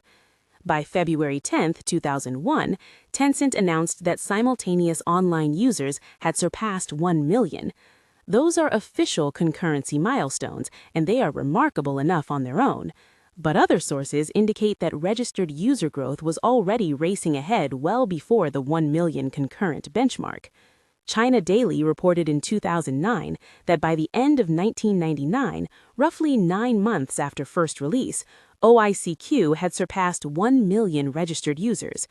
By February 10, 2001, Tencent announced that simultaneous online users had surpassed 1 million. Those are official concurrency milestones, and they are remarkable enough on their own. But other sources indicate that registered user growth was already racing ahead well before the 1 million concurrent benchmark. China Daily reported in 2009 that by the end of 1999, roughly 9 months after first release, OICQ had surpassed 1 million registered users.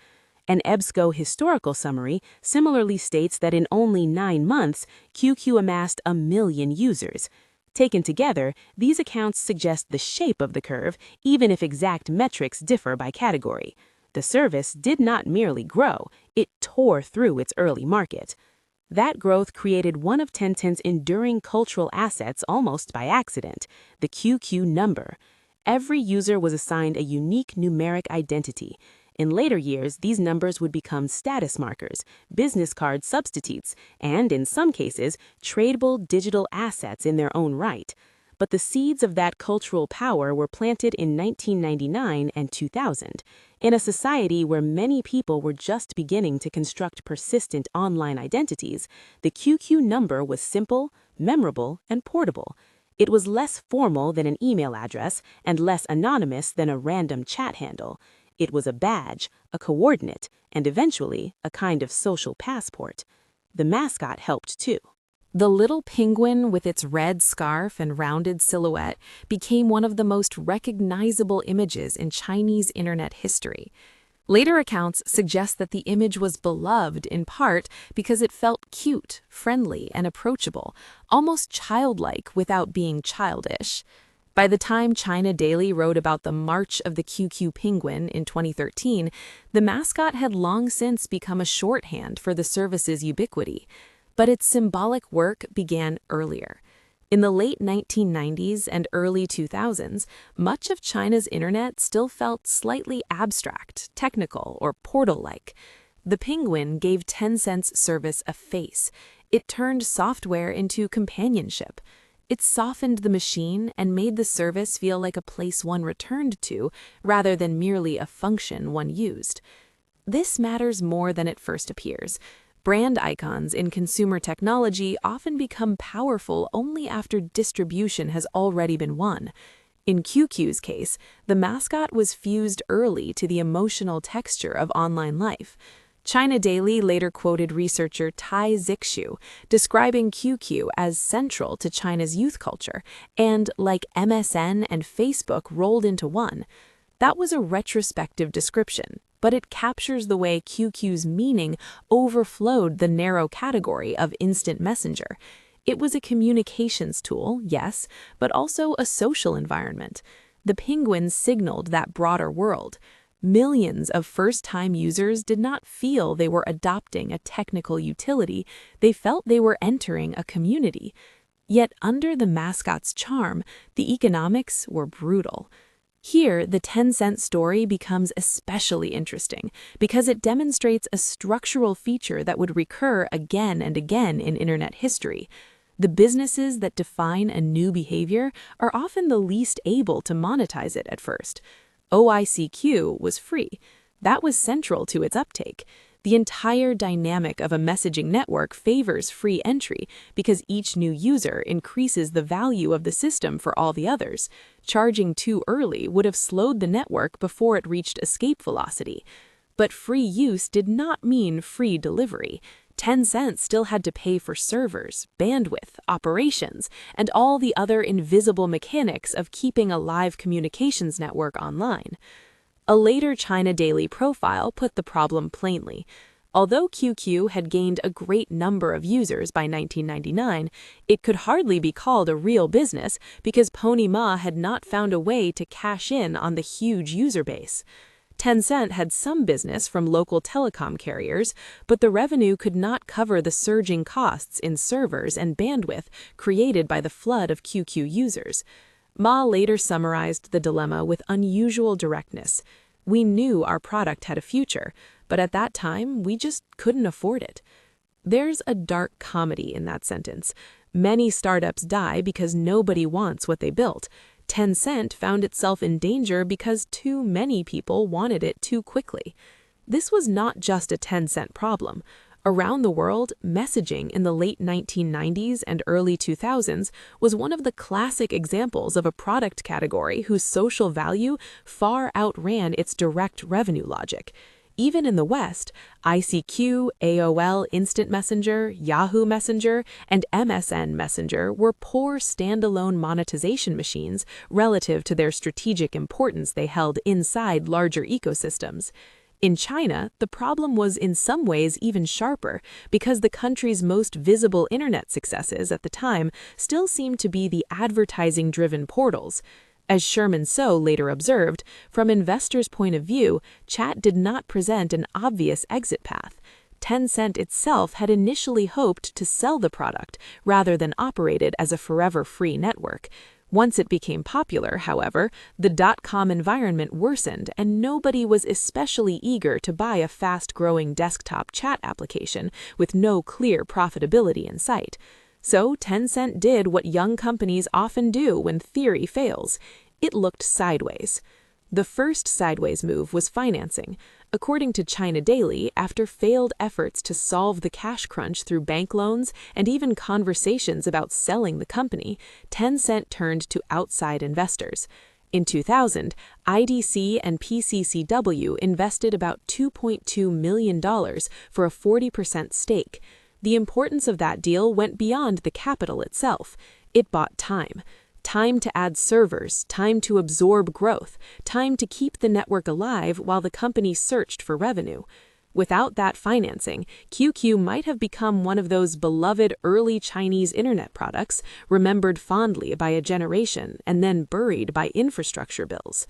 An EBSCO historical summary similarly states that in only 9 months, QQ amassed 1 million users. Taken together, these accounts suggest the shape of the curve, even if exact metrics differ by category. The service did not merely grow, it tore through its early market. That growth created one of Tencent's enduring cultural assets almost by accident: the QQ number. Every user was assigned a unique numeric identity. In later years, these numbers would become status markers, business card substitutes, and, in some cases, tradable digital assets in their own right. But the seeds of that cultural power were planted in 1999 and 2000, in a society where many people were just beginning to construct persistent online identities. The QQ number was simple, memorable, and portable. It was less formal than an email address and less anonymous than a random chat handle. It was a badge, a coordinate, and eventually a kind of social passport. The mascot helped too. The little penguin with its red scarf and rounded silhouette became one of the most recognizable images in Chinese internet history. Later accounts suggest that the image was beloved in part because it felt cute, friendly, and approachable, almost childlike without being childish. By the time China Daily wrote about the March of the QQ Penguin in 2013, the mascot had long since become a shorthand for the service's ubiquity. But its symbolic work began earlier. In the late 1990s and early 2000s, much of China's internet still felt slightly abstract, technical, or portal-like. The penguin gave Tencent's service a face. It turned software into companionship. It softened the machine and made the service feel like a place one returned to, rather than merely a function one used. This matters more than it first appears. Brand icons in consumer technology often become powerful only after distribution has already been won. In QQ's case, the mascot was fused early to the emotional texture of online life. China Daily later quoted researcher Tai Zixu, describing QQ as central to China's youth culture and like MSN and Facebook rolled into one. That was a retrospective description, but it captures the way QQ's meaning overflowed the narrow category of instant messenger. It was a communications tool, yes, but also a social environment. The penguin signaled that broader world. Millions of first-time users did not feel they were adopting a technical utility, they felt they were entering a community. Yet under the mascot's charm, the economics were brutal. Here, the Tencent story becomes especially interesting because it demonstrates a structural feature that would recur again and again in internet history. The businesses that define a new behavior are often the least able to monetize it at first. OICQ was free. That was central to its uptake. The entire dynamic of a messaging network favors free entry because each new user increases the value of the system for all the others. Charging too early would have slowed the network before it reached escape velocity. But free use did not mean free delivery. Tencent still had to pay for servers, bandwidth, operations, and all the other invisible mechanics of keeping a live communications network online. A later China Daily profile put the problem plainly. Although QQ had gained a great number of users by 1999, it could hardly be called a real business because Pony Ma had not found a way to cash in on the huge user base. Tencent had some business from local telecom carriers, but the revenue could not cover the surging costs in servers and bandwidth created by the flood of QQ users. Ma later summarized the dilemma with unusual directness. We knew our product had a future, but at that time, we just couldn't afford it. There's a dark comedy in that sentence. Many startups die because nobody wants what they built. Tencent found itself in danger because too many people wanted it too quickly. This was not just a Tencent problem. Around the world, messaging in the late 1990s and early 2000s was one of the classic examples of a product category whose social value far outran its direct revenue logic. Even in the West, ICQ, AOL Instant Messenger, Yahoo Messenger, and MSN Messenger were poor standalone monetization machines relative to their strategic importance they held inside larger ecosystems. In China, the problem was in some ways even sharper because the country's most visible internet successes at the time still seemed to be the advertising-driven portals. As Sherman So later observed, from investors' point of view, chat did not present an obvious exit path. Tencent itself had initially hoped to sell the product rather than operate it as a forever free network. Once it became popular, however, the dot-com environment worsened and nobody was especially eager to buy a fast-growing desktop chat application with no clear profitability in sight. So Tencent did what young companies often do when theory fails. It looked sideways. The first sideways move was financing. According to China Daily, after failed efforts to solve the cash crunch through bank loans and even conversations about selling the company, Tencent turned to outside investors. In 2000, IDC and PCCW invested about $2.2 million for a 40% stake. The importance of that deal went beyond the capital itself. It bought time. Time to add servers, time to absorb growth, time to keep the network alive while the company searched for revenue. Without that financing, QQ might have become one of those beloved early Chinese internet products, remembered fondly by a generation and then buried by infrastructure bills.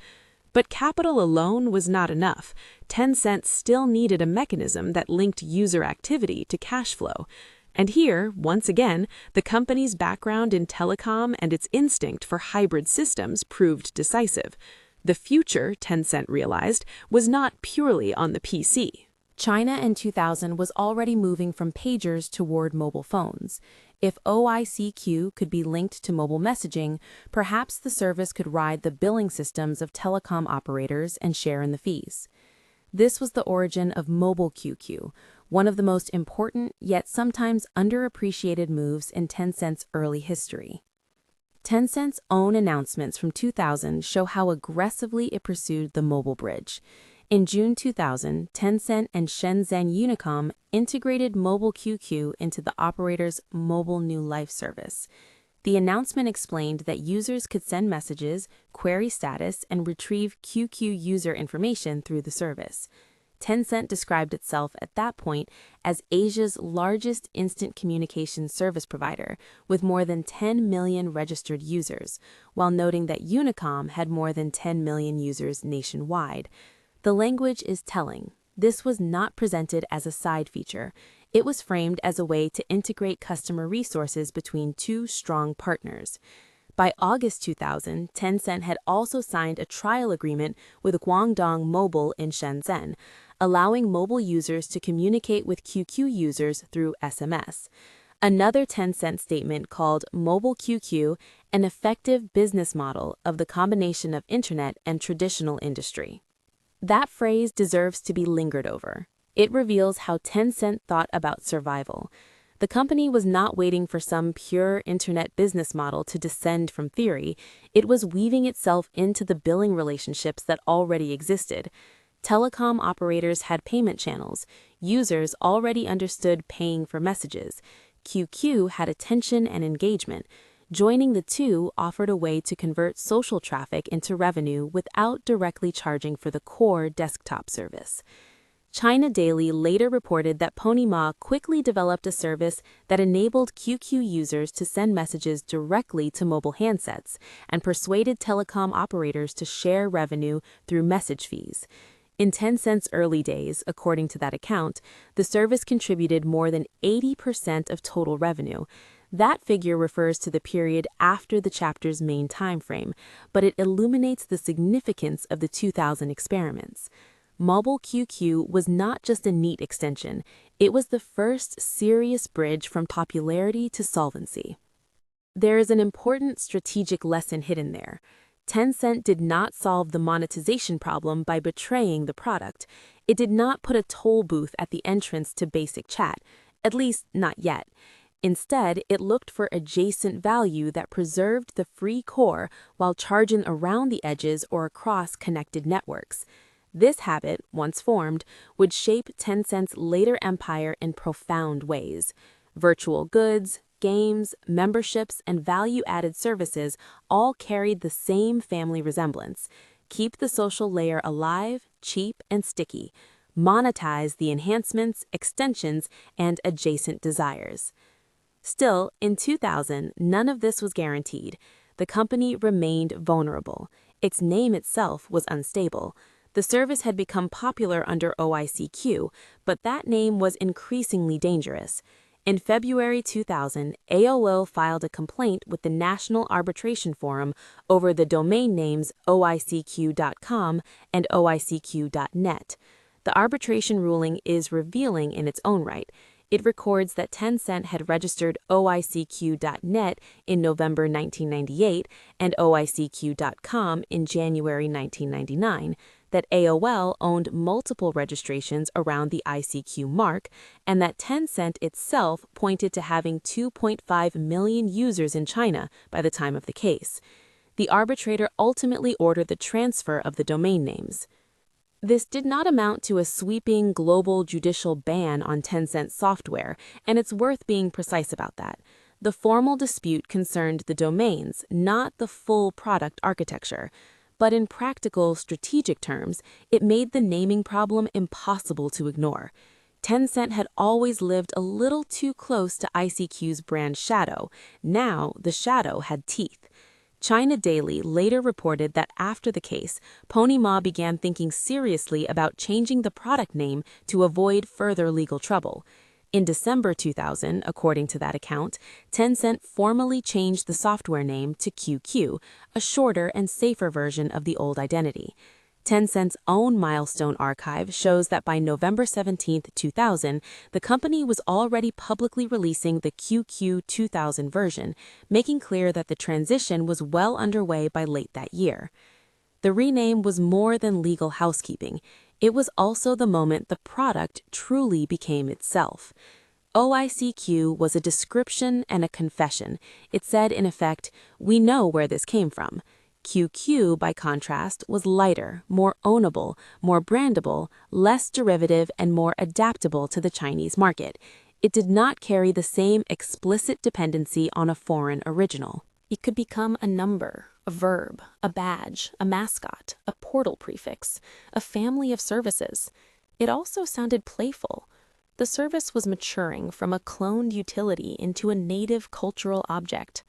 But capital alone was not enough. Tencent still needed a mechanism that linked user activity to cash flow. And here, once again, the company's background in telecom and its instinct for hybrid systems proved decisive. The future, Tencent realized, was not purely on the PC. China in 2000 was already moving from pagers toward mobile phones. If OICQ could be linked to mobile messaging, perhaps the service could ride the billing systems of telecom operators and share in the fees. This was the origin of Mobile QQ, one of the most important yet sometimes underappreciated moves in Tencent's early history. Tencent's own announcements from 2000 show how aggressively it pursued the mobile bridge. In June 2000, Tencent and Shenzhen Unicom integrated Mobile QQ into the operator's Mobile New Life service. The announcement explained that users could send messages, query status, and retrieve QQ user information through the service. Tencent described itself at that point as Asia's largest instant communication service provider, with more than 10 million registered users, while noting that Unicom had more than 10 million users nationwide. The language is telling. This was not presented as a side feature. It was framed as a way to integrate customer resources between two strong partners. By August 2000, Tencent had also signed a trial agreement with Guangdong Mobile in Shenzhen, allowing mobile users to communicate with QQ users through SMS. Another Tencent statement called Mobile QQ an effective business model of the combination of internet and traditional industry. That phrase deserves to be lingered over. It reveals how Tencent thought about survival. The company was not waiting for some pure internet business model to descend from theory. It was weaving itself into the billing relationships that already existed. Telecom operators had payment channels. Users already understood paying for messages. QQ had attention and engagement. Joining the two offered a way to convert social traffic into revenue without directly charging for the core desktop service. China Daily later reported that Ponyma quickly developed a service that enabled QQ users to send messages directly to mobile handsets and persuaded telecom operators to share revenue through message fees. In Tencent's early days, according to that account, the service contributed more than 80% of total revenue. That figure refers to the period after the chapter's main time frame, but it illuminates the significance of the 2000 experiments. Mobile QQ was not just a neat extension, it was the first serious bridge from popularity to solvency. There is an important strategic lesson hidden there. Tencent did not solve the monetization problem by betraying the product. It did not put a toll booth at the entrance to basic chat, at least not yet. Instead, it looked for adjacent value that preserved the free core while charging around the edges or across connected networks. This habit, once formed, would shape Tencent's later empire in profound ways. Virtual goods, games, memberships, and value-added services all carried the same family resemblance. Keep the social layer alive, cheap, and sticky. Monetize the enhancements, extensions, and adjacent desires. Still, in 2000, none of this was guaranteed. The company remained vulnerable. Its name itself was unstable. The service had become popular under OICQ, but that name was increasingly dangerous. In February 2000, AOL filed a complaint with the National Arbitration Forum over the domain names oicq.com and oicq.net. The arbitration ruling is revealing in its own right. It records that Tencent had registered oicq.net in November 1998 and oicq.com in January 1999, that AOL owned multiple registrations around the ICQ mark, and that Tencent itself pointed to having 2.5 million users in China by the time of the case. The arbitrator ultimately ordered the transfer of the domain names. This did not amount to a sweeping global judicial ban on Tencent software, and it's worth being precise about that. The formal dispute concerned the domains, not the full product architecture. But in practical, strategic terms, it made the naming problem impossible to ignore. Tencent had always lived a little too close to ICQ's brand shadow. Now, the shadow had teeth. China Daily later reported that after the case, Pony Ma began thinking seriously about changing the product name to avoid further legal trouble. In December 2000, according to that account, Tencent formally changed the software name to QQ, a shorter and safer version of the old identity. Tencent's own milestone archive shows that by November 17, 2000, the company was already publicly releasing the QQ 2000 version, making clear that the transition was well underway by late that year. The rename was more than legal housekeeping. It was also the moment the product truly became itself. OICQ was a description and a confession. It said, in effect, "We know where this came from." QQ, by contrast, was lighter, more ownable, more brandable, less derivative, and more adaptable to the Chinese market. It did not carry the same explicit dependency on a foreign original. It could become a number, a verb, a badge, a mascot, a portal prefix, a family of services. It also sounded playful. The service was maturing from a cloned utility into a native cultural object.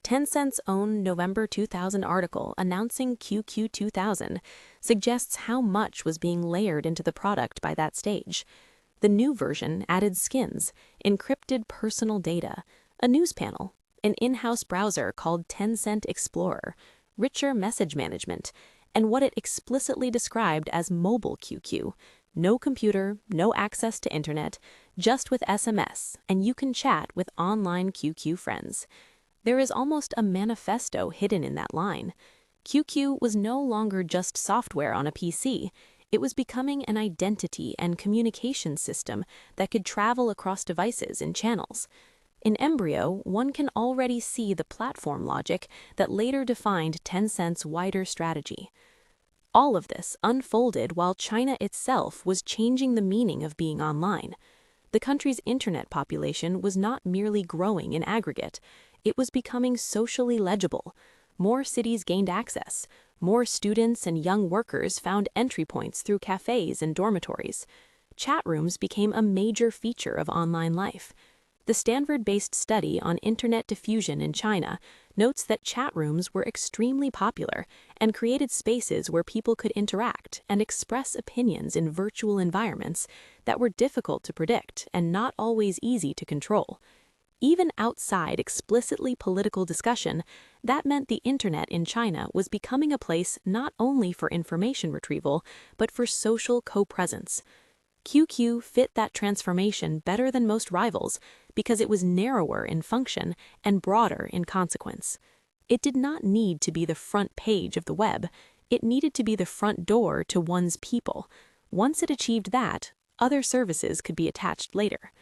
Tencent's own November 2000 article announcing QQ 2000 suggests how much was being layered into the product by that stage. The new version added skins, encrypted personal data, a news panel, an in-house browser called Tencent Explorer, richer message management, and what it explicitly described as mobile QQ. No computer, no access to internet, just with SMS, and you can chat with online QQ friends. There is almost a manifesto hidden in that line. QQ was no longer just software on a PC. It was becoming an identity and communication system that could travel across devices and channels. In embryo, one can already see the platform logic that later defined Tencent's wider strategy. All of this unfolded while China itself was changing the meaning of being online. The country's internet population was not merely growing in aggregate. It was becoming socially legible. More cities gained access. More students and young workers found entry points through cafes and dormitories. Chat rooms became a major feature of online life. The Stanford-based study on internet diffusion in China notes that chat rooms were extremely popular and created spaces where people could interact and express opinions in virtual environments that were difficult to predict and not always easy to control. Even outside explicitly political discussion, that meant the internet in China was becoming a place not only for information retrieval, but for social co-presence. QQ fit that transformation better than most rivals because it was narrower in function and broader in consequence. It did not need to be the front page of the web. It needed to be the front door to one's people. Once it achieved that, other services could be attached later.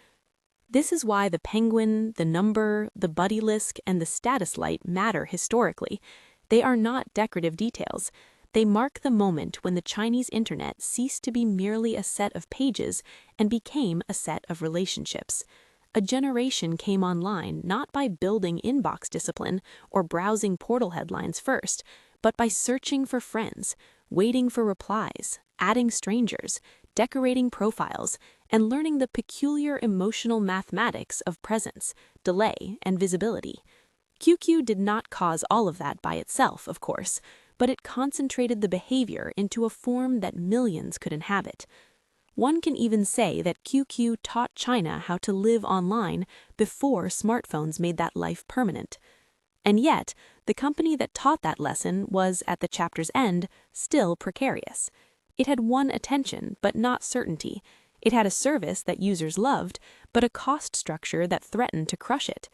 This is why the penguin, the number, the buddy list, and the status light matter historically. They are not decorative details. They mark the moment when the Chinese internet ceased to be merely a set of pages and became a set of relationships. A generation came online not by building inbox discipline or browsing portal headlines first, but by searching for friends, waiting for replies, adding strangers, decorating profiles, and learning the peculiar emotional mathematics of presence, delay, and visibility. QQ did not cause all of that by itself, of course, but it concentrated the behavior into a form that millions could inhabit. One can even say that QQ taught China how to live online before smartphones made that life permanent. And yet, the company that taught that lesson was, at the chapter's end, still precarious. It had won attention, but not certainty. It had a service that users loved, but a cost structure that threatened to crush it.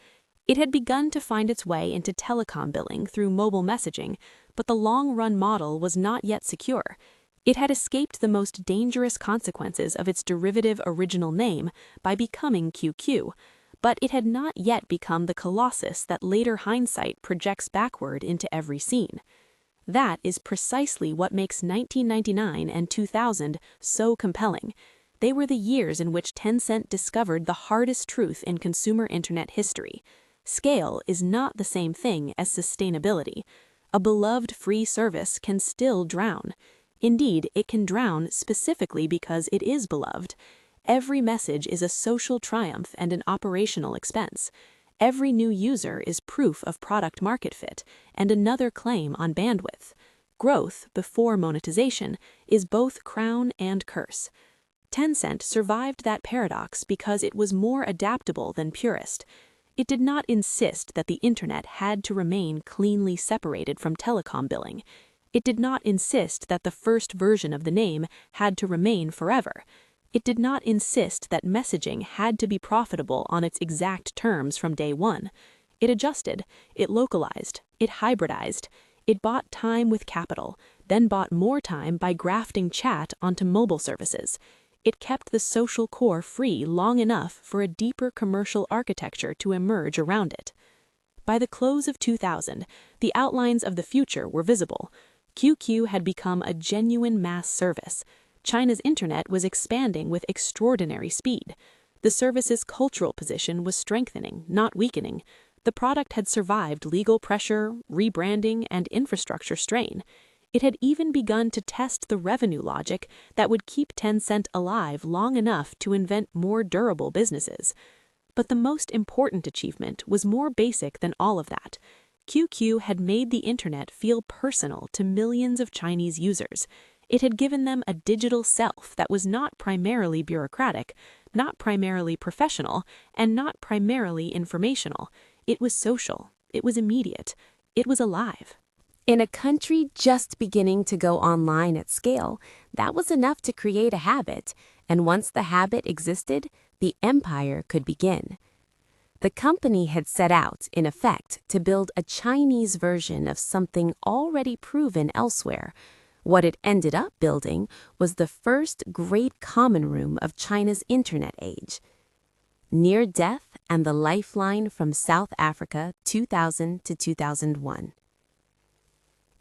It had begun to find its way into telecom billing through mobile messaging, but the long-run model was not yet secure. It had escaped the most dangerous consequences of its derivative original name by becoming QQ, but it had not yet become the colossus that later hindsight projects backward into every scene. That is precisely what makes 1999 and 2000 so compelling. They were the years in which Tencent discovered the hardest truth in consumer internet history. Scale is not the same thing as sustainability. A beloved free service can still drown. Indeed, it can drown specifically because it is beloved. Every message is a social triumph and an operational expense. Every new user is proof of product-market fit and another claim on bandwidth. Growth, before monetization, is both crown and curse. Tencent survived that paradox because it was more adaptable than purist. It did not insist that the internet had to remain cleanly separated from telecom billing. It did not insist that the first version of the name had to remain forever. It did not insist that messaging had to be profitable on its exact terms from day one. It adjusted, it localized, it hybridized. It bought time with capital, then bought more time by grafting chat onto mobile services. It kept the social core free long enough for a deeper commercial architecture to emerge around it. By the close of 2000, the outlines of the future were visible. QQ had become a genuine mass service. China's internet was expanding with extraordinary speed. The service's cultural position was strengthening, not weakening. The product had survived legal pressure, rebranding, and infrastructure strain. It had even begun to test the revenue logic that would keep Tencent alive long enough to invent more durable businesses. But the most important achievement was more basic than all of that. QQ had made the internet feel personal to millions of Chinese users. It had given them a digital self that was not primarily bureaucratic, not primarily professional, and not primarily informational. It was social. It was immediate. It was alive. In a country just beginning to go online at scale, that was enough to create a habit, and once the habit existed, the empire could begin. The company had set out, in effect, to build a Chinese version of something already proven elsewhere. What it ended up building was the first great common room of China's internet age. Near Death and the Lifeline from South Africa, 2000 to 2001.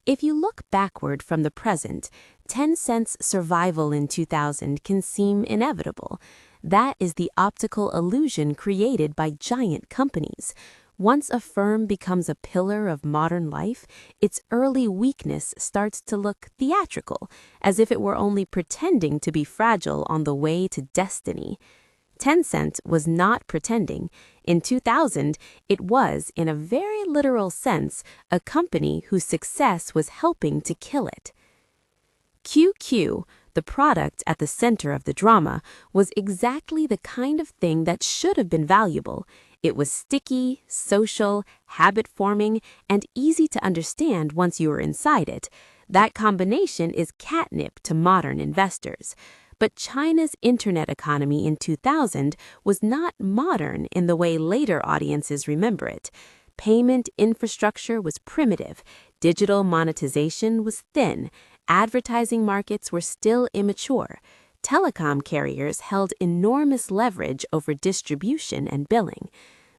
If you look backward from the present, Tencent's survival in 2000 can seem inevitable. That is the optical illusion created by giant companies. Once a firm becomes a pillar of modern life, its early weakness starts to look theatrical, as if it were only pretending to be fragile on the way to destiny. Tencent was not pretending. In 2000, it was, in a very literal sense, a company whose success was helping to kill it. QQ, the product at the center of the drama, was exactly the kind of thing that should have been valuable. It was sticky, social, habit-forming, and easy to understand once you were inside it. That combination is catnip to modern investors. But China's internet economy in 2000 was not modern in the way later audiences remember it. Payment infrastructure was primitive, digital monetization was thin, advertising markets were still immature. Telecom carriers held enormous leverage over distribution and billing.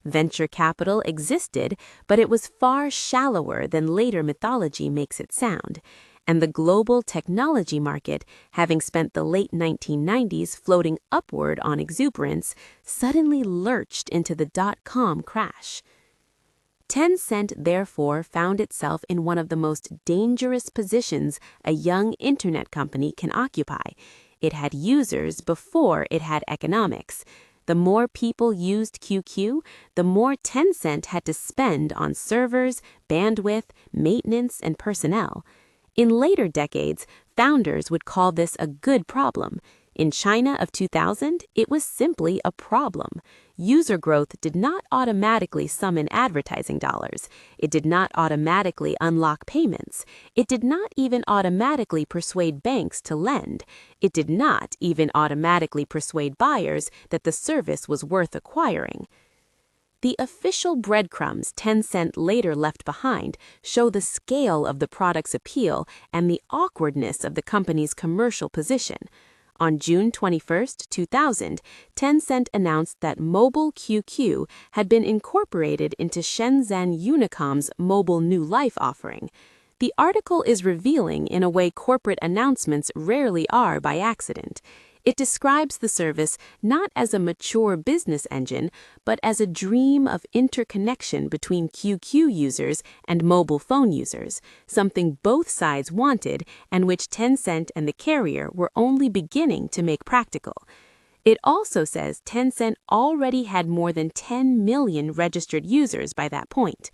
Venture capital existed, but it was far shallower than later mythology makes it sound. And the global technology market, having spent the late 1990s floating upward on exuberance, suddenly lurched into the dot-com crash. Tencent therefore found itself in one of the most dangerous positions a young internet company can occupy. It had users before it had economics. The more people used QQ, the more Tencent had to spend on servers, bandwidth, maintenance, and personnel. In later decades, founders would call this a good problem. In China of 2000, it was simply a problem. User growth did not automatically summon advertising dollars. It did not automatically unlock payments. It did not even automatically persuade banks to lend. It did not even automatically persuade buyers that the service was worth acquiring. The official breadcrumbs Tencent later left behind show the scale of the product's appeal and the awkwardness of the company's commercial position. On June 21, 2000, Tencent announced that Mobile QQ had been incorporated into Shenzhen Unicom's Mobile New Life offering. The article is revealing in a way corporate announcements rarely are by accident. It describes the service not as a mature business engine, but as a dream of interconnection between QQ users and mobile phone users, something both sides wanted and which Tencent and the carrier were only beginning to make practical. It also says Tencent already had more than 10 million registered users by that point.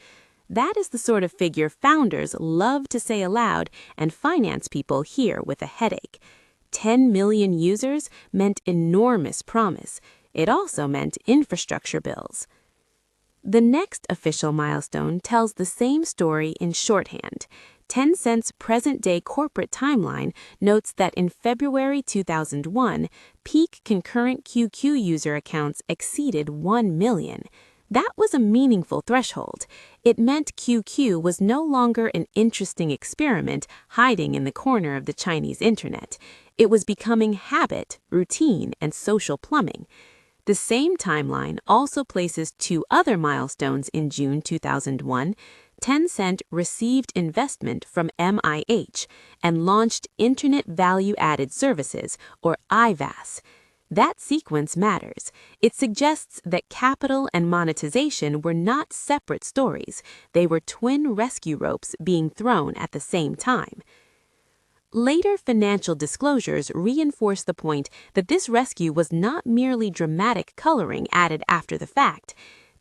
That is the sort of figure founders love to say aloud and finance people hear with a headache. 10 million users meant enormous promise. It also meant infrastructure bills. The next official milestone tells the same story in shorthand. Tencent's present-day corporate timeline notes that in February 2001, peak concurrent QQ user accounts exceeded 1 million. That was a meaningful threshold. It meant QQ was no longer an interesting experiment hiding in the corner of the Chinese internet. It was becoming habit, routine, and social plumbing. The same timeline also places two other milestones in June 2001. Tencent received investment from MIH and launched Internet Value-Added Services, or IVAS. That sequence matters. It suggests that capital and monetization were not separate stories. They were twin rescue ropes being thrown at the same time. Later financial disclosures reinforce the point that this rescue was not merely dramatic coloring added after the fact.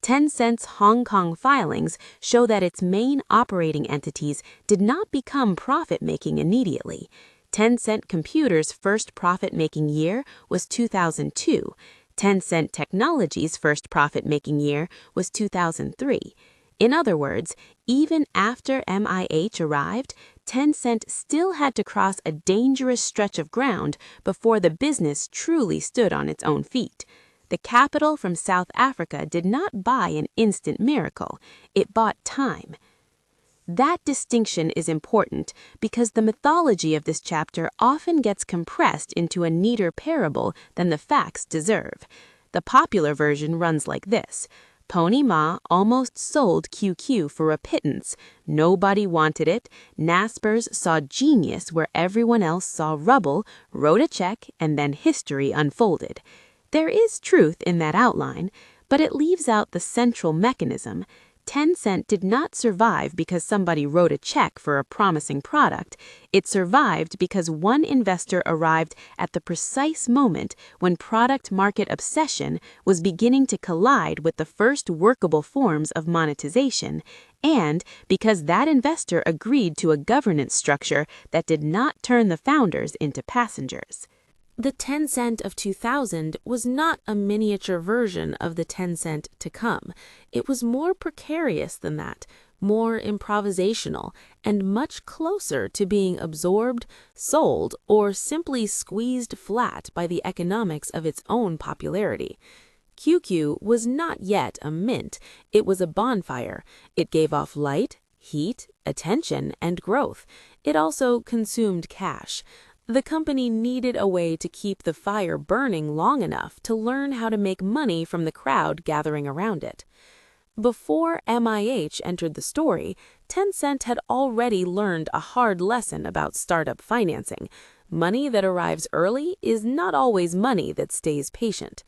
Tencent's Hong Kong filings show that its main operating entities did not become profit-making immediately. Tencent Computer's first profit-making year was 2002. Tencent Technology's first profit-making year was 2003. In other words, even after MIH arrived, Tencent still had to cross a dangerous stretch of ground before the business truly stood on its own feet. The capital from South Africa did not buy an instant miracle. It bought time. That distinction is important because the mythology of this chapter often gets compressed into a neater parable than the facts deserve. The popular version runs like this. Pony Ma almost sold QQ for a pittance. Nobody wanted it. Naspers saw genius where everyone else saw rubble, wrote a check, and then history unfolded. There is truth in that outline, but it leaves out the central mechanism. Tencent did not survive because somebody wrote a check for a promising product. It survived because one investor arrived at the precise moment when product-market obsession was beginning to collide with the first workable forms of monetization, and because that investor agreed to a governance structure that did not turn the founders into passengers. The Tencent of 2000 was not a miniature version of the Tencent to come. It was more precarious than that, more improvisational, and much closer to being absorbed, sold, or simply squeezed flat by the economics of its own popularity. QQ was not yet a mint. It was a bonfire. It gave off light, heat, attention, and growth. It also consumed cash. The company needed a way to keep the fire burning long enough to learn how to make money from the crowd gathering around it. Before MIH entered the story, Tencent had already learned a hard lesson about startup financing. Money that arrives early is not always money that stays patient.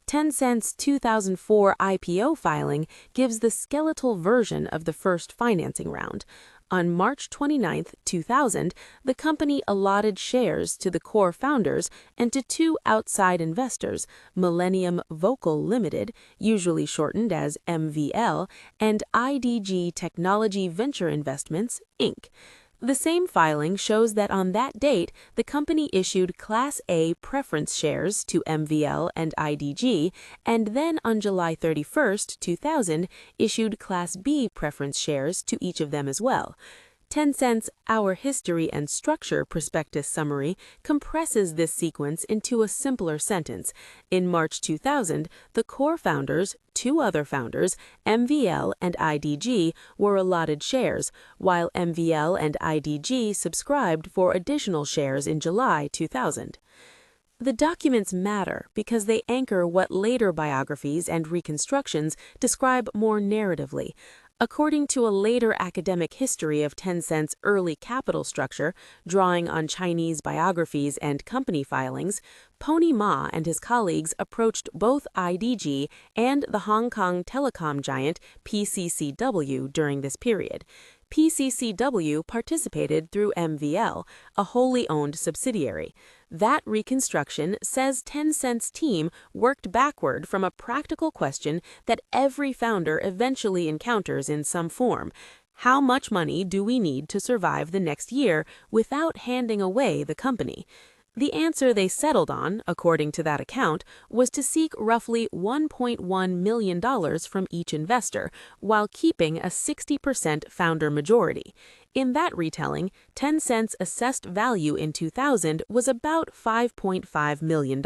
Tencent's 2004 IPO filing gives the skeletal version of the first financing round. On March 29, 2000, the company allotted shares to the core founders and to two outside investors, Millennium Vocal Limited, usually shortened as MVL, and IDG Technology Venture Investments, Inc. The same filing shows that on that date, the company issued Class A preference shares to MVL and IDG, and then on July 31, 2000, issued Class B preference shares to each of them as well. Tencent's Our History and Structure prospectus summary compresses this sequence into a simpler sentence. In March 2000, the core founders, two other founders, MVL and IDG, were allotted shares, while MVL and IDG subscribed for additional shares in July 2000. The documents matter because they anchor what later biographies and reconstructions describe more narratively. According to a later academic history of Tencent's early capital structure, drawing on Chinese biographies and company filings, Pony Ma and his colleagues approached both IDG and the Hong Kong telecom giant PCCW during this period. PCCW participated through MVL, a wholly owned subsidiary. That reconstruction says Tencent's team worked backward from a practical question that every founder eventually encounters in some form. How much money do we need to survive the next year without handing away the company? The answer they settled on, according to that account, was to seek roughly $1.1 million from each investor, while keeping a 60% founder majority. In that retelling, Tencent's assessed value in 2000 was about $5.5 million.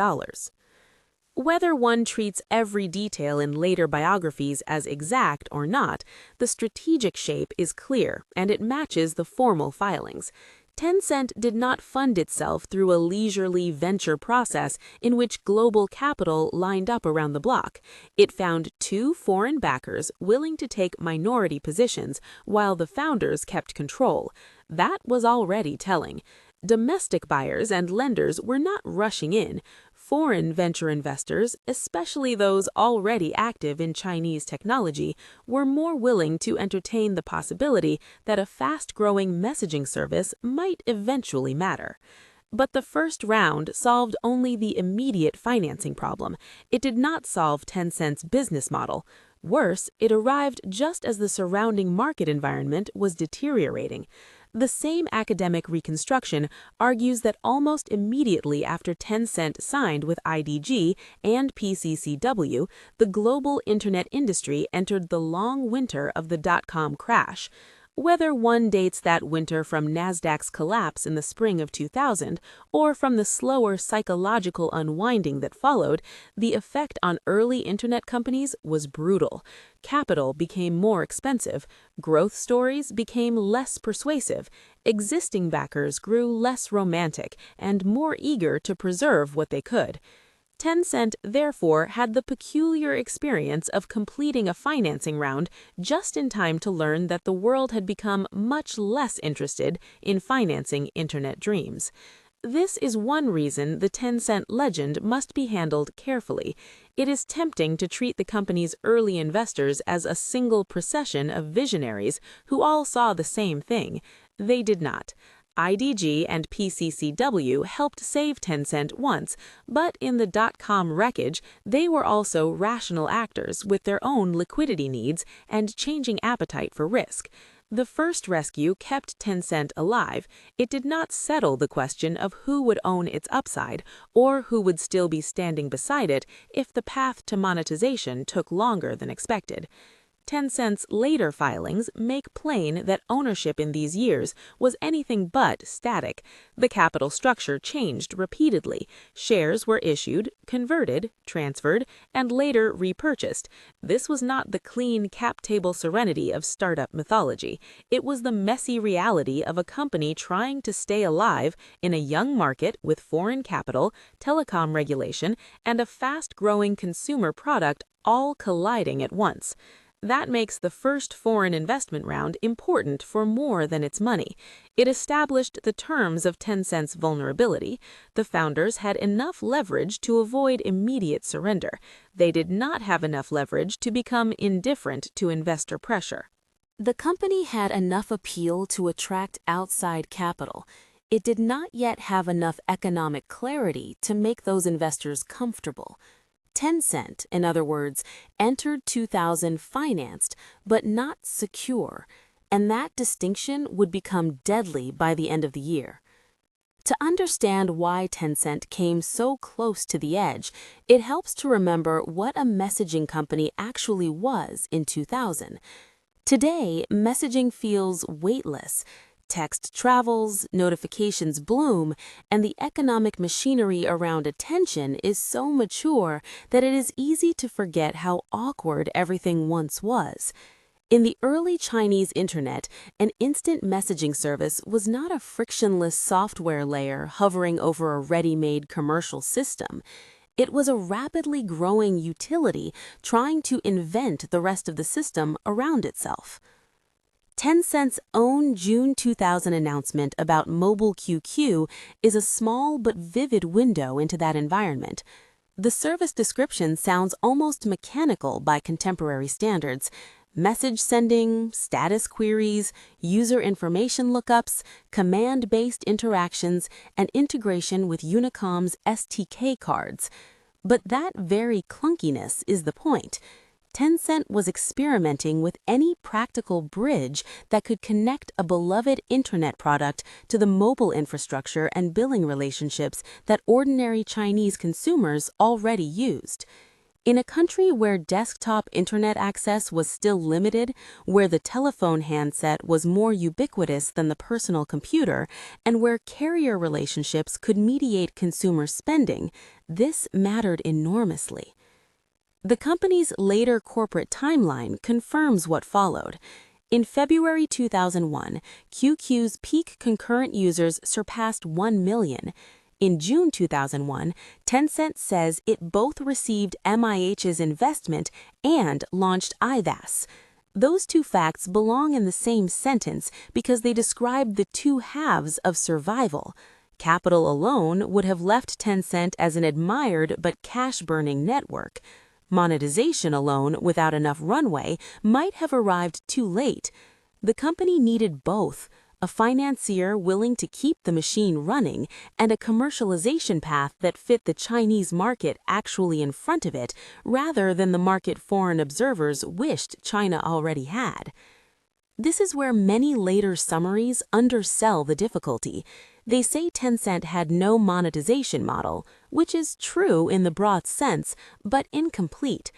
Whether one treats every detail in later biographies as exact or not, the strategic shape is clear and it matches the formal filings. Tencent did not fund itself through a leisurely venture process in which global capital lined up around the block. It found two foreign backers willing to take minority positions while the founders kept control. That was already telling. Domestic buyers and lenders were not rushing in. Foreign venture investors, especially those already active in Chinese technology, were more willing to entertain the possibility that a fast-growing messaging service might eventually matter. But the first round solved only the immediate financing problem. It did not solve Tencent's business model. Worse, it arrived just as the surrounding market environment was deteriorating. The same academic reconstruction argues that almost immediately after Tencent signed with IDG and PCCW, the global internet industry entered the long winter of the dot-com crash. Whether one dates that winter from Nasdaq's collapse in the spring of 2000 or from the slower psychological unwinding that followed, the effect on early internet companies was brutal. Capital became more expensive, growth stories became less persuasive, existing backers grew less romantic and more eager to preserve what they could. Tencent, therefore, had the peculiar experience of completing a financing round just in time to learn that the world had become much less interested in financing internet dreams. This is one reason the Tencent legend must be handled carefully. It is tempting to treat the company's early investors as a single procession of visionaries who all saw the same thing. They did not. IDG and PCCW helped save Tencent once, but in the dot-com wreckage, they were also rational actors with their own liquidity needs and changing appetite for risk. The first rescue kept Tencent alive. It did not settle the question of who would own its upside or who would still be standing beside it if the path to monetization took longer than expected. Tencent's later filings make plain that ownership in these years was anything but static. The capital structure changed repeatedly. Shares were issued, converted, transferred, and later repurchased. This was not the clean cap table serenity of startup mythology. It was the messy reality of a company trying to stay alive in a young market with foreign capital, telecom regulation, and a fast-growing consumer product all colliding at once. That makes the first foreign investment round important for more than its money. It established the terms of Tencent's vulnerability. The founders had enough leverage to avoid immediate surrender. They did not have enough leverage to become indifferent to investor pressure. The company had enough appeal to attract outside capital. It did not yet have enough economic clarity to make those investors comfortable. Tencent, in other words, entered 2000 financed, but not secure, and that distinction would become deadly by the end of the year. To understand why Tencent came so close to the edge, it helps to remember what a messaging company actually was in 2000. Today, messaging feels weightless. Text travels, notifications bloom, and the economic machinery around attention is so mature that it is easy to forget how awkward everything once was. In the early Chinese internet, an instant messaging service was not a frictionless software layer hovering over a ready-made commercial system. It was a rapidly growing utility trying to invent the rest of the system around itself. Tencent's own June 2000 announcement about Mobile QQ is a small but vivid window into that environment. The service description sounds almost mechanical by contemporary standards. Message sending, status queries, user information lookups, command-based interactions, and integration with Unicom's STK cards. But that very clunkiness is the point. Tencent was experimenting with any practical bridge that could connect a beloved internet product to the mobile infrastructure and billing relationships that ordinary Chinese consumers already used. In a country where desktop internet access was still limited, where the telephone handset was more ubiquitous than the personal computer, and where carrier relationships could mediate consumer spending, this mattered enormously. The company's later corporate timeline confirms what followed. In February 2001, QQ's peak concurrent users surpassed 1 million. In June 2001, Tencent says it both received MIH's investment and launched iVAS. Those two facts belong in the same sentence because they describe the two halves of survival. Capital alone would have left Tencent as an admired but cash-burning network. Monetization alone, without enough runway, might have arrived too late. The company needed both, a financier willing to keep the machine running and a commercialization path that fit the Chinese market actually in front of it, rather than the market foreign observers wished China already had. This is where many later summaries undersell the difficulty. They say Tencent had no monetization model, which is true in the broad sense, but incomplete.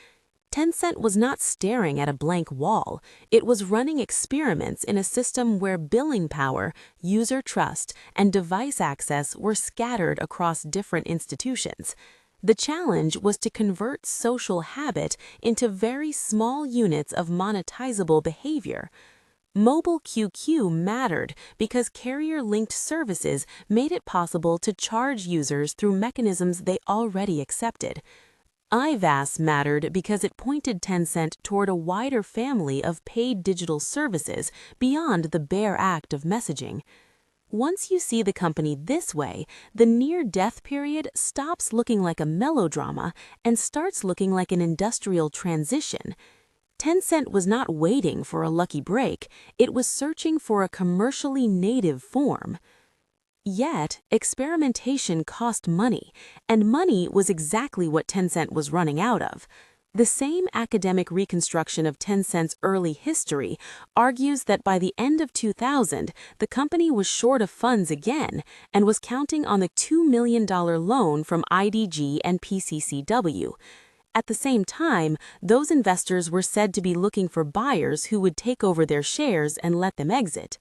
Tencent was not staring at a blank wall. It was running experiments in a system where billing power, user trust, and device access were scattered across different institutions. The challenge was to convert social habit into very small units of monetizable behavior. Mobile QQ mattered because carrier-linked services made it possible to charge users through mechanisms they already accepted. iVAS mattered because it pointed Tencent toward a wider family of paid digital services beyond the bare act of messaging. Once you see the company this way, the near-death period stops looking like a melodrama and starts looking like an industrial transition. Tencent was not waiting for a lucky break, it was searching for a commercially native form. Yet, experimentation cost money, and money was exactly what Tencent was running out of. The same academic reconstruction of Tencent's early history argues that by the end of 2000, the company was short of funds again and was counting on the $2 million loan from IDG and PCCW. At the same time, those investors were said to be looking for buyers who would take over their shares and let them exit.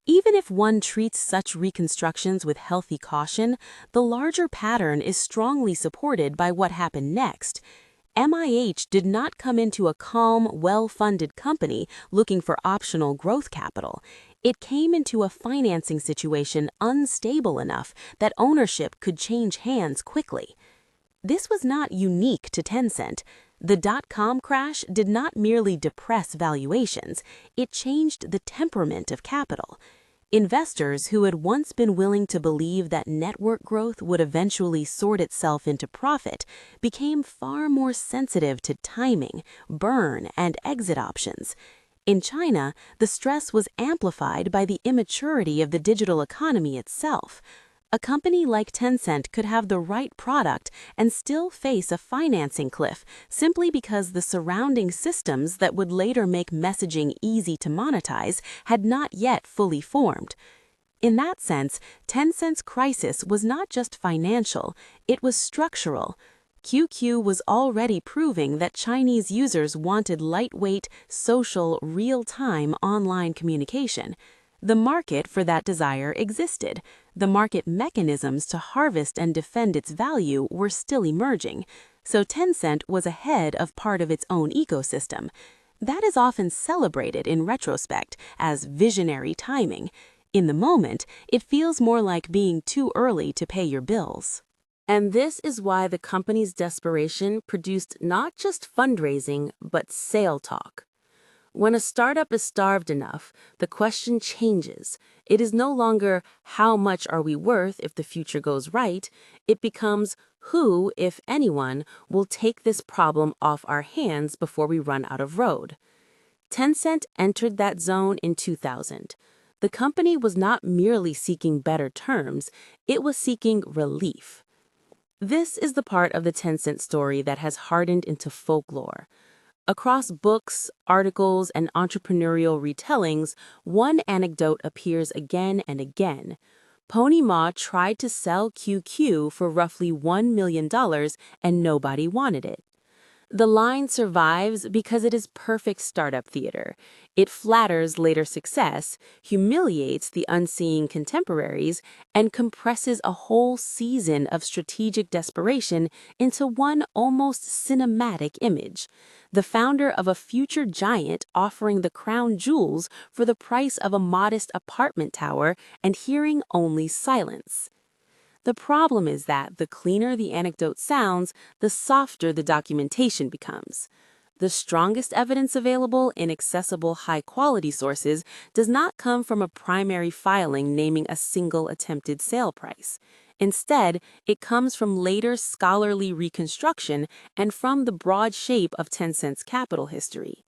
Even if one treats such reconstructions with healthy caution, the larger pattern is strongly supported by what happened next. MIH did not come into a calm, well-funded company looking for optional growth capital. It came into a financing situation unstable enough that ownership could change hands quickly. This was not unique to Tencent. The dot-com crash did not merely depress valuations, it changed the temperament of capital. Investors who had once been willing to believe that network growth would eventually sort itself into profit became far more sensitive to timing, burn, and exit options. In China, the stress was amplified by the immaturity of the digital economy itself. A company like Tencent could have the right product and still face a financing cliff simply because the surrounding systems that would later make messaging easy to monetize had not yet fully formed. In that sense, Tencent's crisis was not just financial, it was structural. QQ was already proving that Chinese users wanted lightweight, social, real-time online communication. The market for that desire existed. The market mechanisms to harvest and defend its value were still emerging, so Tencent was ahead of part of its own ecosystem. That is often celebrated in retrospect as visionary timing. In the moment, it feels more like being too early to pay your bills. And this is why the company's desperation produced not just fundraising, but sale talk. When a startup is starved enough, the question changes. It is no longer how much are we worth if the future goes right. It becomes who, if anyone, will take this problem off our hands before we run out of road. Tencent entered that zone in 2000. The company was not merely seeking better terms, it was seeking relief. This is the part of the Tencent story that has hardened into folklore. Across books, articles, and entrepreneurial retellings, one anecdote appears again and again. Pony Ma tried to sell QQ for roughly $1 million and nobody wanted it. The line survives because it is perfect startup theater. It flatters later success, humiliates the unseeing contemporaries, and compresses a whole season of strategic desperation into one almost cinematic image. The founder of a future giant offering the crown jewels for the price of a modest apartment tower and hearing only silence. The problem is that the cleaner the anecdote sounds, the softer the documentation becomes. The strongest evidence available in accessible high-quality sources does not come from a primary filing naming a single attempted sale price. Instead, it comes from later scholarly reconstruction and from the broad shape of Tencent's capital history.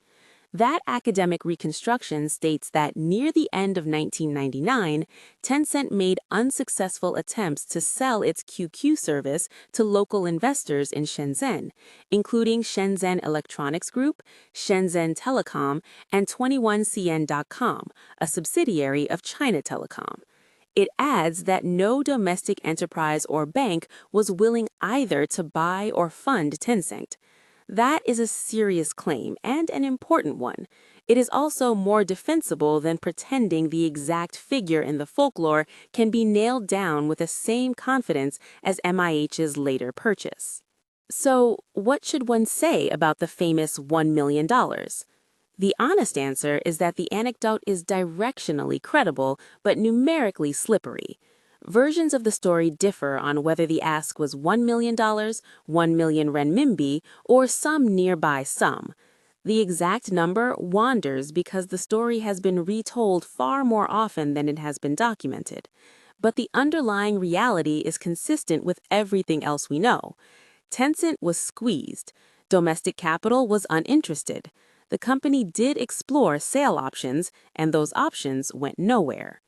That academic reconstruction states that near the end of 1999, Tencent made unsuccessful attempts to sell its QQ service to local investors in Shenzhen, including Shenzhen Electronics Group, Shenzhen Telecom, and 21CN.com, a subsidiary of China Telecom. It adds that no domestic enterprise or bank was willing either to buy or fund Tencent. That is a serious claim and an important one. It is also more defensible than pretending the exact figure in the folklore can be nailed down with the same confidence as MIH's later purchase. So, what should one say about the famous $1 million? The honest answer is that the anecdote is directionally credible but numerically slippery. Versions of the story differ on whether the ask was $1 million, 1 million renminbi, or some nearby sum. The exact number wanders because the story has been retold far more often than it has been documented. But the underlying reality is consistent with everything else we know. Tencent was squeezed. Domestic capital was uninterested. The company did explore sale options, and those options went nowhere.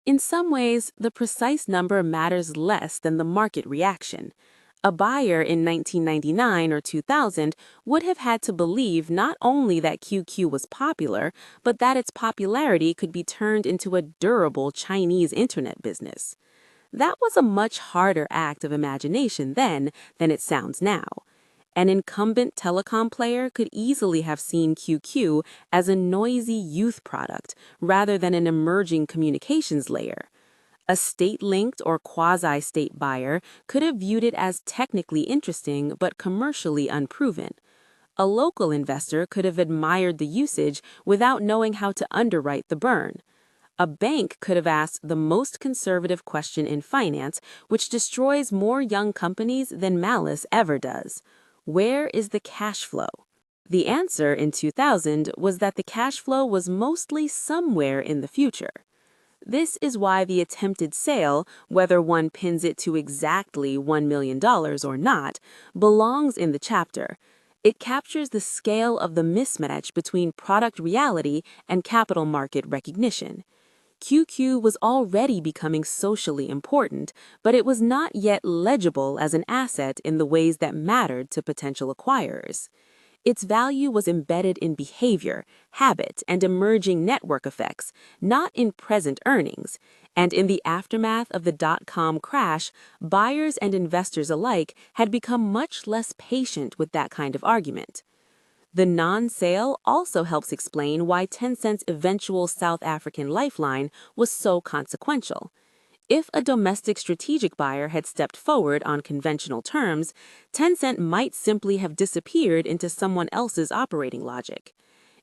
In some ways, the precise number matters less than the market reaction. A buyer in 1999 or 2000 would have had to believe not only that QQ was popular, but that its popularity could be turned into a durable Chinese internet business. That was a much harder act of imagination then than it sounds now. An incumbent telecom player could easily have seen QQ as a noisy youth product rather than an emerging communications layer. A state-linked or quasi-state buyer could have viewed it as technically interesting but commercially unproven. A local investor could have admired the usage without knowing how to underwrite the burn. A bank could have asked the most conservative question in finance, which destroys more young companies than malice ever does. Where is the cash flow? The answer in 2000 was that the cash flow was mostly somewhere in the future. This is why the attempted sale, whether one pins it to exactly $1 million or not, belongs in the chapter. It captures the scale of the mismatch between product reality and capital market recognition. QQ was already becoming socially important, but it was not yet legible as an asset in the ways that mattered to potential acquirers. Its value was embedded in behavior, habit, and emerging network effects, not in present earnings. And in the aftermath of the dot-com crash, buyers and investors alike had become much less patient with that kind of argument. The non-sale also helps explain why Tencent's eventual South African Lifeline was so consequential. If a domestic strategic buyer had stepped forward on conventional terms, Tencent might simply have disappeared into someone else's operating logic.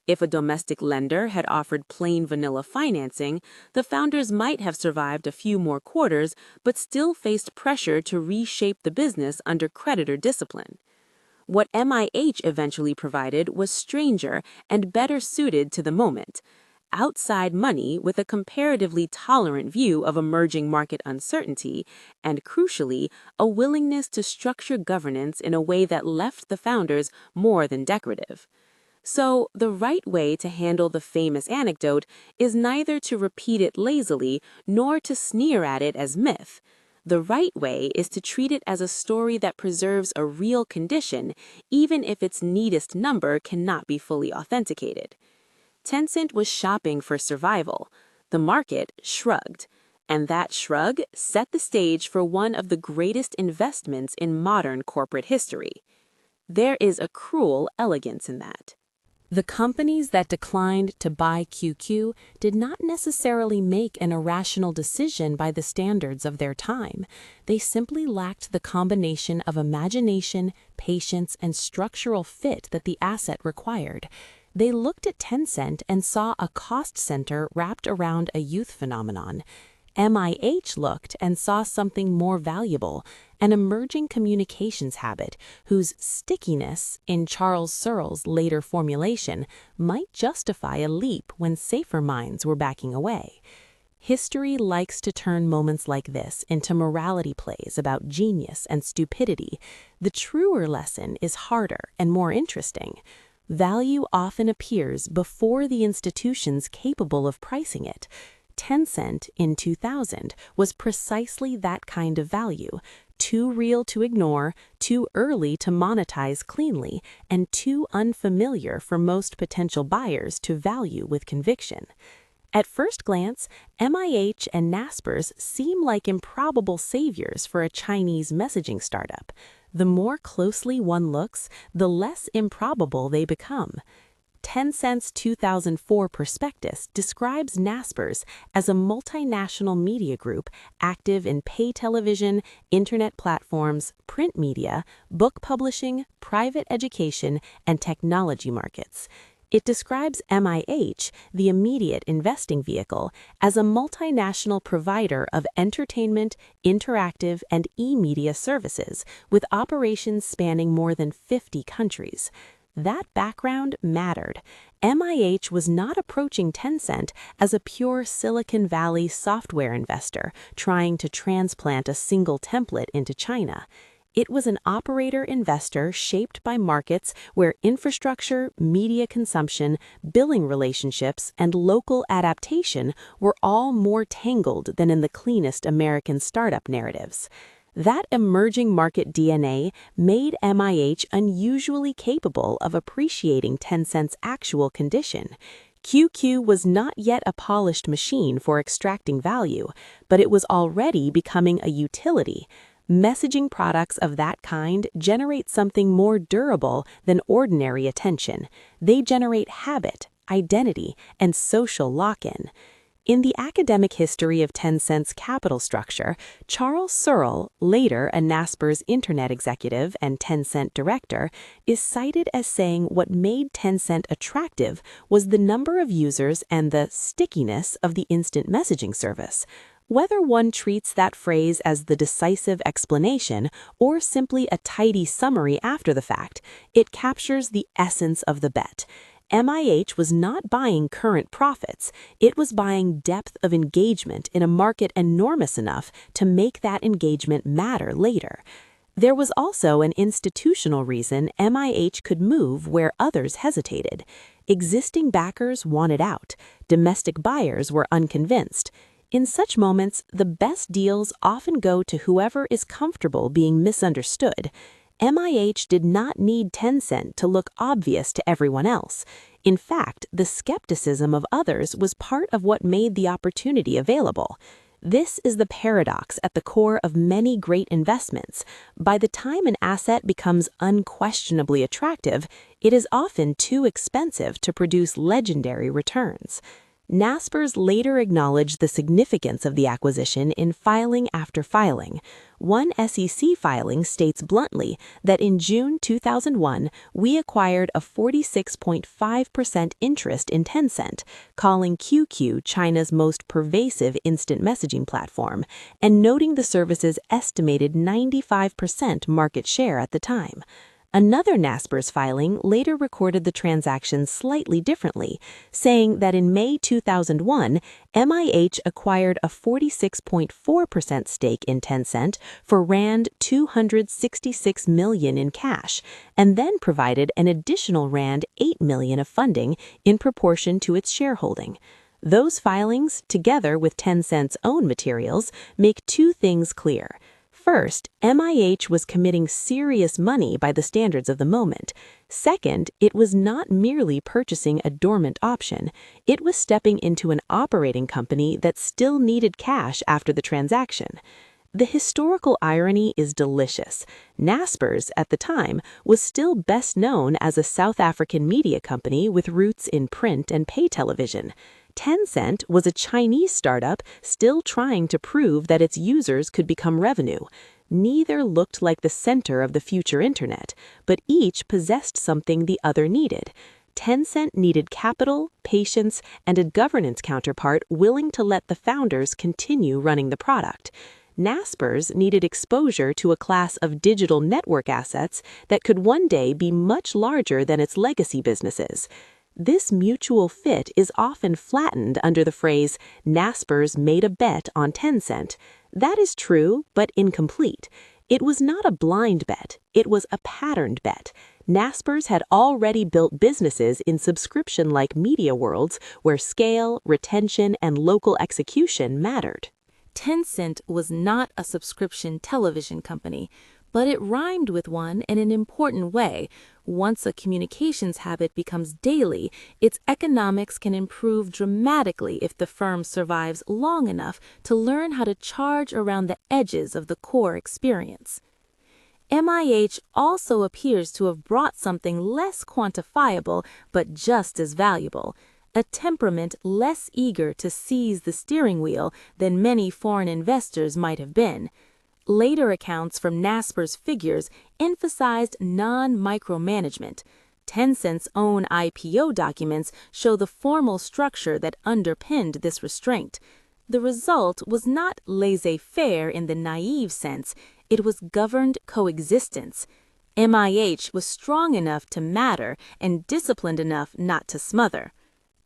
If a domestic lender had offered plain vanilla financing, the founders might have survived a few more quarters but still faced pressure to reshape the business under creditor discipline. What MIH eventually provided was stranger and better suited to the moment: outside money with a comparatively tolerant view of emerging market uncertainty, and crucially, a willingness to structure governance in a way that left the founders more than decorative. So, the right way to handle the famous anecdote is neither to repeat it lazily nor to sneer at it as myth. The right way is to treat it as a story that preserves a real condition, even if its neatest number cannot be fully authenticated. Tencent was shopping for survival. The market shrugged. And that shrug set the stage for one of the greatest investments in modern corporate history. There is a cruel elegance in that. The companies that declined to buy QQ did not necessarily make an irrational decision by the standards of their time. They simply lacked the combination of imagination, patience, and structural fit that the asset required. They looked at Tencent and saw a cost center wrapped around a youth phenomenon. MIH looked and saw something more valuable, an emerging communications habit whose stickiness, in Charles Searle's later formulation, might justify a leap when safer minds were backing away. History likes to turn moments like this into morality plays about genius and stupidity. The truer lesson is harder and more interesting. Value often appears before the institutions capable of pricing it. Tencent, in 2000, was precisely that kind of value: too real to ignore, too early to monetize cleanly, and too unfamiliar for most potential buyers to value with conviction. At first glance, MIH and Naspers seem like improbable saviors for a Chinese messaging startup. The more closely one looks, the less improbable they become. Tencent's 2004 prospectus describes Naspers as a multinational media group active in pay television, internet platforms, print media, book publishing, private education, and technology markets. It describes MIH, the immediate investing vehicle, as a multinational provider of entertainment, interactive, and e-media services, with operations spanning more than 50 countries. That background mattered. MIH was not approaching Tencent as a pure Silicon Valley software investor trying to transplant a single template into China. It was an operator-investor shaped by markets where infrastructure, media consumption, billing relationships, and local adaptation were all more tangled than in the cleanest American startup narratives. That emerging market DNA made MIH unusually capable of appreciating Tencent's actual condition. QQ was not yet a polished machine for extracting value, but it was already becoming a utility. Messaging products of that kind generate something more durable than ordinary attention. They generate habit, identity, and social lock-in. In the academic history of Tencent's capital structure, Charles Searle, later a Naspers internet executive and Tencent director, is cited as saying what made Tencent attractive was the number of users and the stickiness of the instant messaging service. Whether one treats that phrase as the decisive explanation or simply a tidy summary after the fact, it captures the essence of the bet. MIH was not buying current profits, it was buying depth of engagement in a market enormous enough to make that engagement matter later. There was also an institutional reason MIH could move where others hesitated. Existing backers wanted out, domestic buyers were unconvinced. In such moments, the best deals often go to whoever is comfortable being misunderstood. MIH did not need Tencent to look obvious to everyone else. In fact, the skepticism of others was part of what made the opportunity available. This is the paradox at the core of many great investments. By the time an asset becomes unquestionably attractive, it is often too expensive to produce legendary returns. Naspers later acknowledged the significance of the acquisition in filing after filing. One SEC filing states bluntly that in June 2001, we acquired a 46.5% interest in Tencent, calling QQ China's most pervasive instant messaging platform, and noting the service's estimated 95% market share at the time. Another Naspers filing later recorded the transaction slightly differently, saying that in May 2001, MIH acquired a 46.4% stake in Tencent for Rand 266 million in cash, and then provided an additional Rand 8 million of funding in proportion to its shareholding. Those filings, together with Tencent's own materials, make two things clear. First, MIH was committing serious money by the standards of the moment. Second, it was not merely purchasing a dormant option. It was stepping into an operating company that still needed cash after the transaction. The historical irony is delicious. Naspers, at the time, was still best known as a South African media company with roots in print and pay television. Tencent was a Chinese startup still trying to prove that its users could become revenue. Neither looked like the center of the future internet, but each possessed something the other needed. Tencent needed capital, patience, and a governance counterpart willing to let the founders continue running the product. Naspers needed exposure to a class of digital network assets that could one day be much larger than its legacy businesses. This mutual fit is often flattened under the phrase, Naspers made a bet on Tencent. That is true, but incomplete. It was not a blind bet, it was a patterned bet. Naspers had already built businesses in subscription-like media worlds where scale, retention, and local execution mattered. Tencent was not a subscription television company, but it rhymed with one in an important way. Once a communications habit becomes daily, its economics can improve dramatically if the firm survives long enough to learn how to charge around the edges of the core experience. MIH also appears to have brought something less quantifiable but just as valuable, a temperament less eager to seize the steering wheel than many foreign investors might have been. Later accounts from Naspers figures emphasized non-micromanagement. Tencent's own IPO documents show the formal structure that underpinned this restraint. The result was not laissez-faire in the naive sense, it was governed coexistence. MIH was strong enough to matter and disciplined enough not to smother.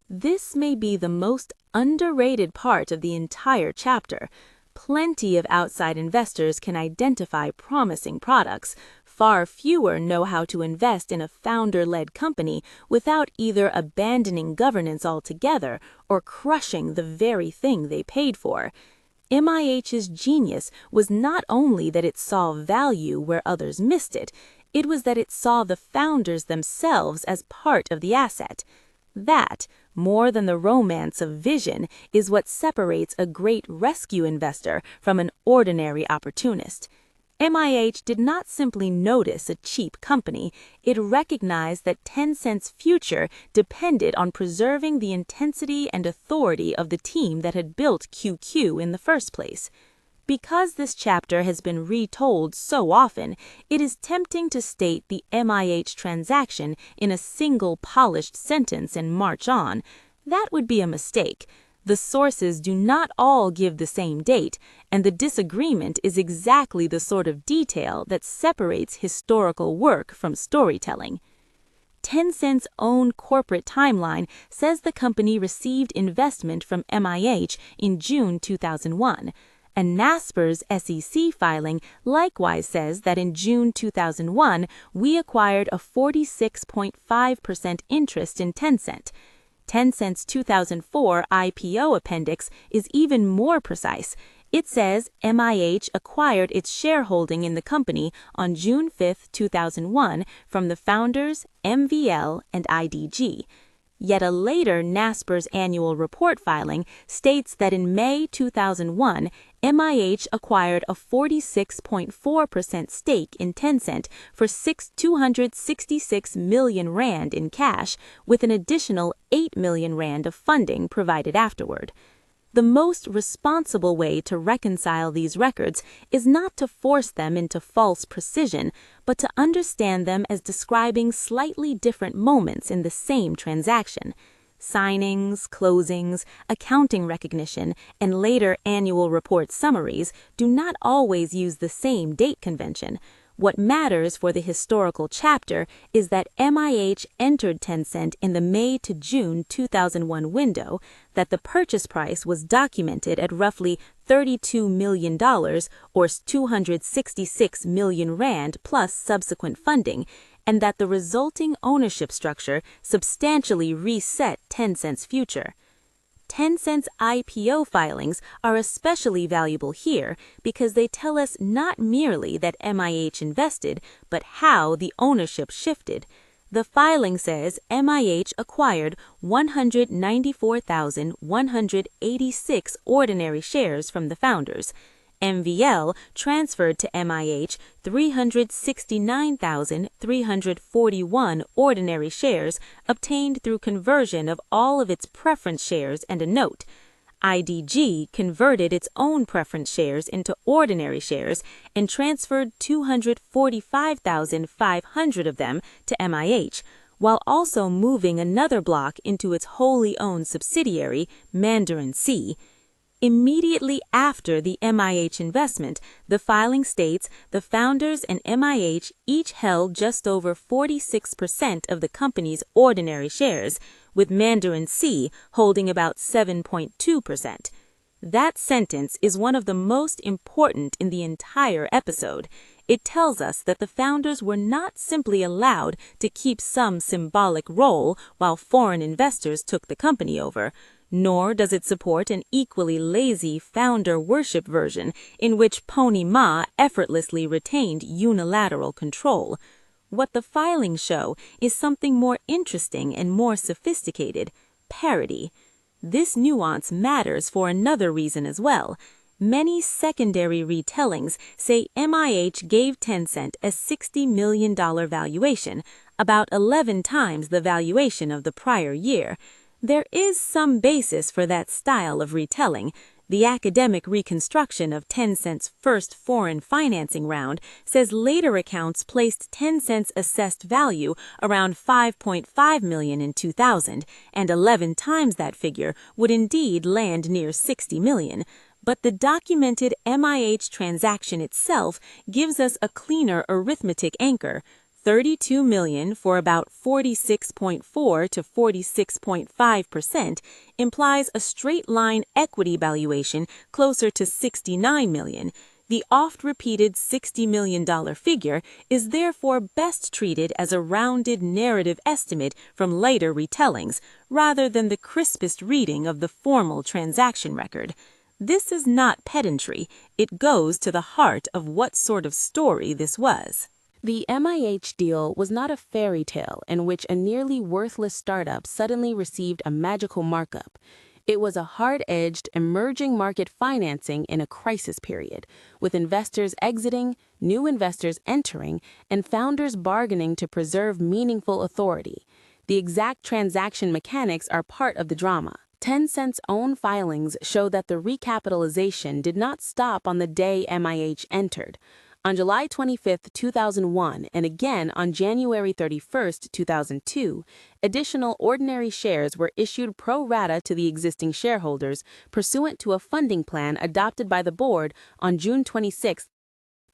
This may be the most underrated part of the entire chapter. Plenty of outside investors can identify promising products. Far fewer know how to invest in a founder-led company without either abandoning governance altogether or crushing the very thing they paid for. MIH's genius was not only that it saw value where others missed it, it was that it saw the founders themselves as part of the asset. That, more than the romance of vision, is what separates a great rescue investor from an ordinary opportunist. MIH did not simply notice a cheap company, it recognized that Tencent's future depended on preserving the intensity and authority of the team that had built QQ in the first place. Because this chapter has been retold so often, it is tempting to state the MIH transaction in a single polished sentence and march on. That would be a mistake. The sources do not all give the same date, and the disagreement is exactly the sort of detail that separates historical work from storytelling. Tencent's own corporate timeline says the company received investment from MIH in June 2001. And Naspers' SEC filing likewise says that in June 2001, we acquired a 46.5% interest in Tencent. Tencent's 2004 IPO appendix is even more precise. It says MIH acquired its shareholding in the company on June 5, 2001 from the founders MVL and IDG. Yet a later Naspers annual report filing states that in May 2001, MIH acquired a 46.4% stake in Tencent for 266 million rand in cash, with an additional 8 million rand of funding provided afterward. The most responsible way to reconcile these records is not to force them into false precision, but to understand them as describing slightly different moments in the same transaction. Signings, closings, accounting recognition, and later annual report summaries do not always use the same date convention. What matters for the historical chapter is that MIH entered Tencent in the May to June 2001 window, that the purchase price was documented at roughly $32 million or 266 million rand plus subsequent funding, and that the resulting ownership structure substantially reset Tencent's future. Tencent's IPO filings are especially valuable here because they tell us not merely that MIH invested, but how the ownership shifted. The filing says MIH acquired 194,186 ordinary shares from the founders. MVL transferred to MIH 369,341 ordinary shares obtained through conversion of all of its preference shares and a note. IDG converted its own preference shares into ordinary shares and transferred 245,500 of them to MIH, while also moving another block into its wholly owned subsidiary, Mandarin C. Immediately after the MIH investment, the filing states the founders and MIH each held just over 46% of the company's ordinary shares, with Mandarin C holding about 7.2%. That sentence is one of the most important in the entire episode. It tells us that the founders were not simply allowed to keep some symbolic role while foreign investors took the company over, nor does it support an equally lazy founder worship version in which Pony Ma effortlessly retained unilateral control. What the filings show is something more interesting and more sophisticated: parity. This nuance matters for another reason as well. Many secondary retellings say MIH gave Tencent a $60 million valuation, about 11 times the valuation of the prior year. There is some basis for that style of retelling. The academic reconstruction of Tencent's first foreign financing round says later accounts placed Tencent's assessed value around 5.5 million in 2000, and 11 times that figure would indeed land near 60 million. But the documented MIH transaction itself gives us a cleaner arithmetic anchor. 32 million for about 46.4 to 46.5% implies a straight-line equity valuation closer to 69 million. The oft-repeated $60 million figure is therefore best treated as a rounded narrative estimate from later retellings, rather than the crispest reading of the formal transaction record. This is not pedantry. It goes to the heart of what sort of story this was. The MIH deal was not a fairy tale in which a nearly worthless startup suddenly received a magical markup. It was a hard-edged, emerging market financing in a crisis period, with investors exiting, new investors entering, and founders bargaining to preserve meaningful authority. The exact transaction mechanics are part of the drama. Tencent's own filings show that the recapitalization did not stop on the day MIH entered. On July 25, 2001, and again on January 31, 2002, additional ordinary shares were issued pro rata to the existing shareholders pursuant to a funding plan adopted by the board on June 26.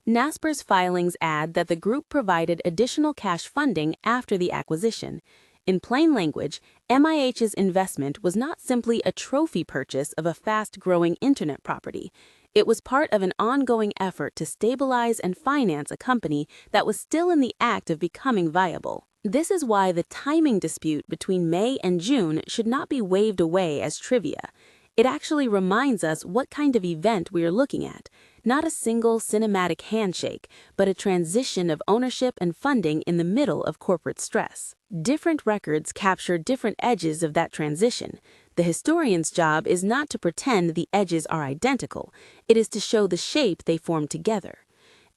Nasper's filings add that the group provided additional cash funding after the acquisition. In plain language, MIH's investment was not simply a trophy purchase of a fast-growing internet property. It was part of an ongoing effort to stabilize and finance a company that was still in the act of becoming viable. This is why the timing dispute between May and June should not be waved away as trivia. It actually reminds us what kind of event we are looking at. Not a single cinematic handshake, but a transition of ownership and funding in the middle of corporate stress. Different records capture different edges of that transition. The historian's job is not to pretend the edges are identical, it is to show the shape they form together.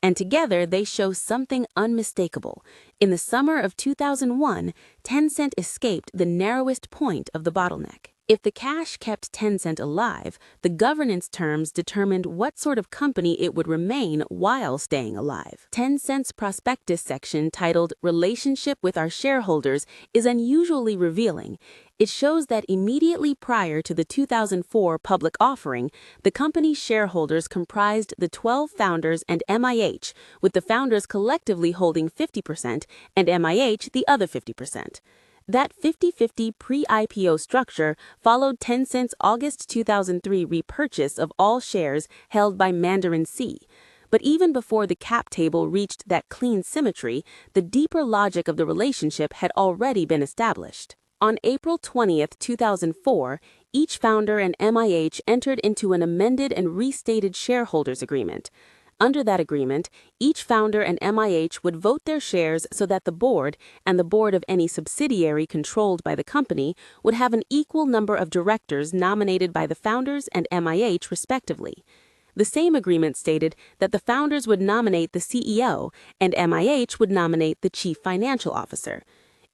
And together they show something unmistakable. In the summer of 2001, Tencent escaped the narrowest point of the bottleneck. If the cash kept Tencent alive, the governance terms determined what sort of company it would remain while staying alive. Tencent's prospectus section titled "Relationship with Our Shareholders" is unusually revealing. It shows that immediately prior to the 2004 public offering, the company's shareholders comprised the 12 founders and MIH, with the founders collectively holding 50% and MIH the other 50%. That 50-50 pre-IPO structure followed Tencent's August 2003 repurchase of all shares held by Mandarin C. But even before the cap table reached that clean symmetry, the deeper logic of the relationship had already been established. On April 20, 2004, each founder and MIH entered into an amended and restated shareholders agreement. Under that agreement, each founder and MIH would vote their shares so that the board and the board of any subsidiary controlled by the company would have an equal number of directors nominated by the founders and MIH respectively. The same agreement stated that the founders would nominate the CEO and MIH would nominate the chief financial officer.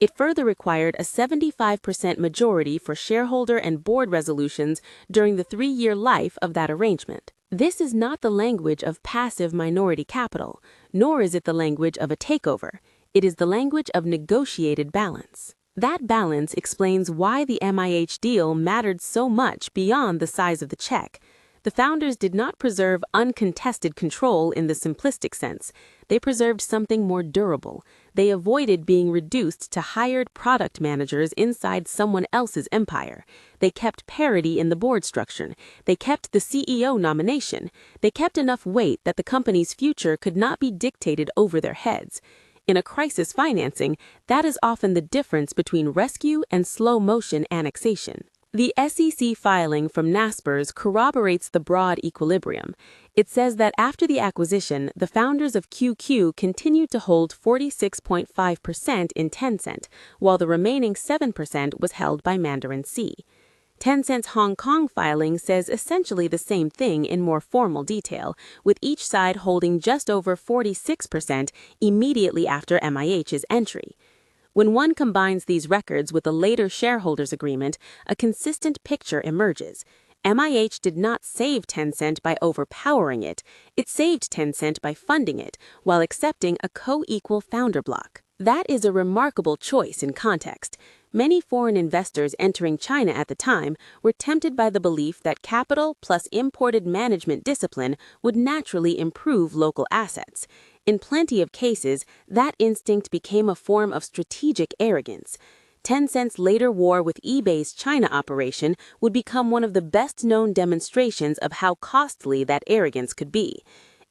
It further required a 75% majority for shareholder and board resolutions during the 3-year life of that arrangement. This is not the language of passive minority capital, nor is it the language of a takeover. It is the language of negotiated balance. That balance explains why the MIH deal mattered so much beyond the size of the check. The founders did not preserve uncontested control in the simplistic sense. They preserved something more durable. They avoided being reduced to hired product managers inside someone else's empire. They kept parity in the board structure. They kept the CEO nomination. They kept enough weight that the company's future could not be dictated over their heads. In a crisis financing, that is often the difference between rescue and slow-motion annexation. The SEC filing from Naspers corroborates the broad equilibrium. It says that after the acquisition, the founders of QQ continued to hold 46.5% in Tencent, while the remaining 7% was held by Mandarin C. Tencent's Hong Kong filing says essentially the same thing in more formal detail, with each side holding just over 46% immediately after MIH's entry. When one combines these records with a later shareholders agreement, a consistent picture emerges. MIH did not save Tencent by overpowering it. It saved Tencent by funding it, while accepting a co-equal founder block. That is a remarkable choice in context. Many foreign investors entering China at the time were tempted by the belief that capital plus imported management discipline would naturally improve local assets. In plenty of cases, that instinct became a form of strategic arrogance. Tencent's later war with eBay's China operation would become one of the best-known demonstrations of how costly that arrogance could be.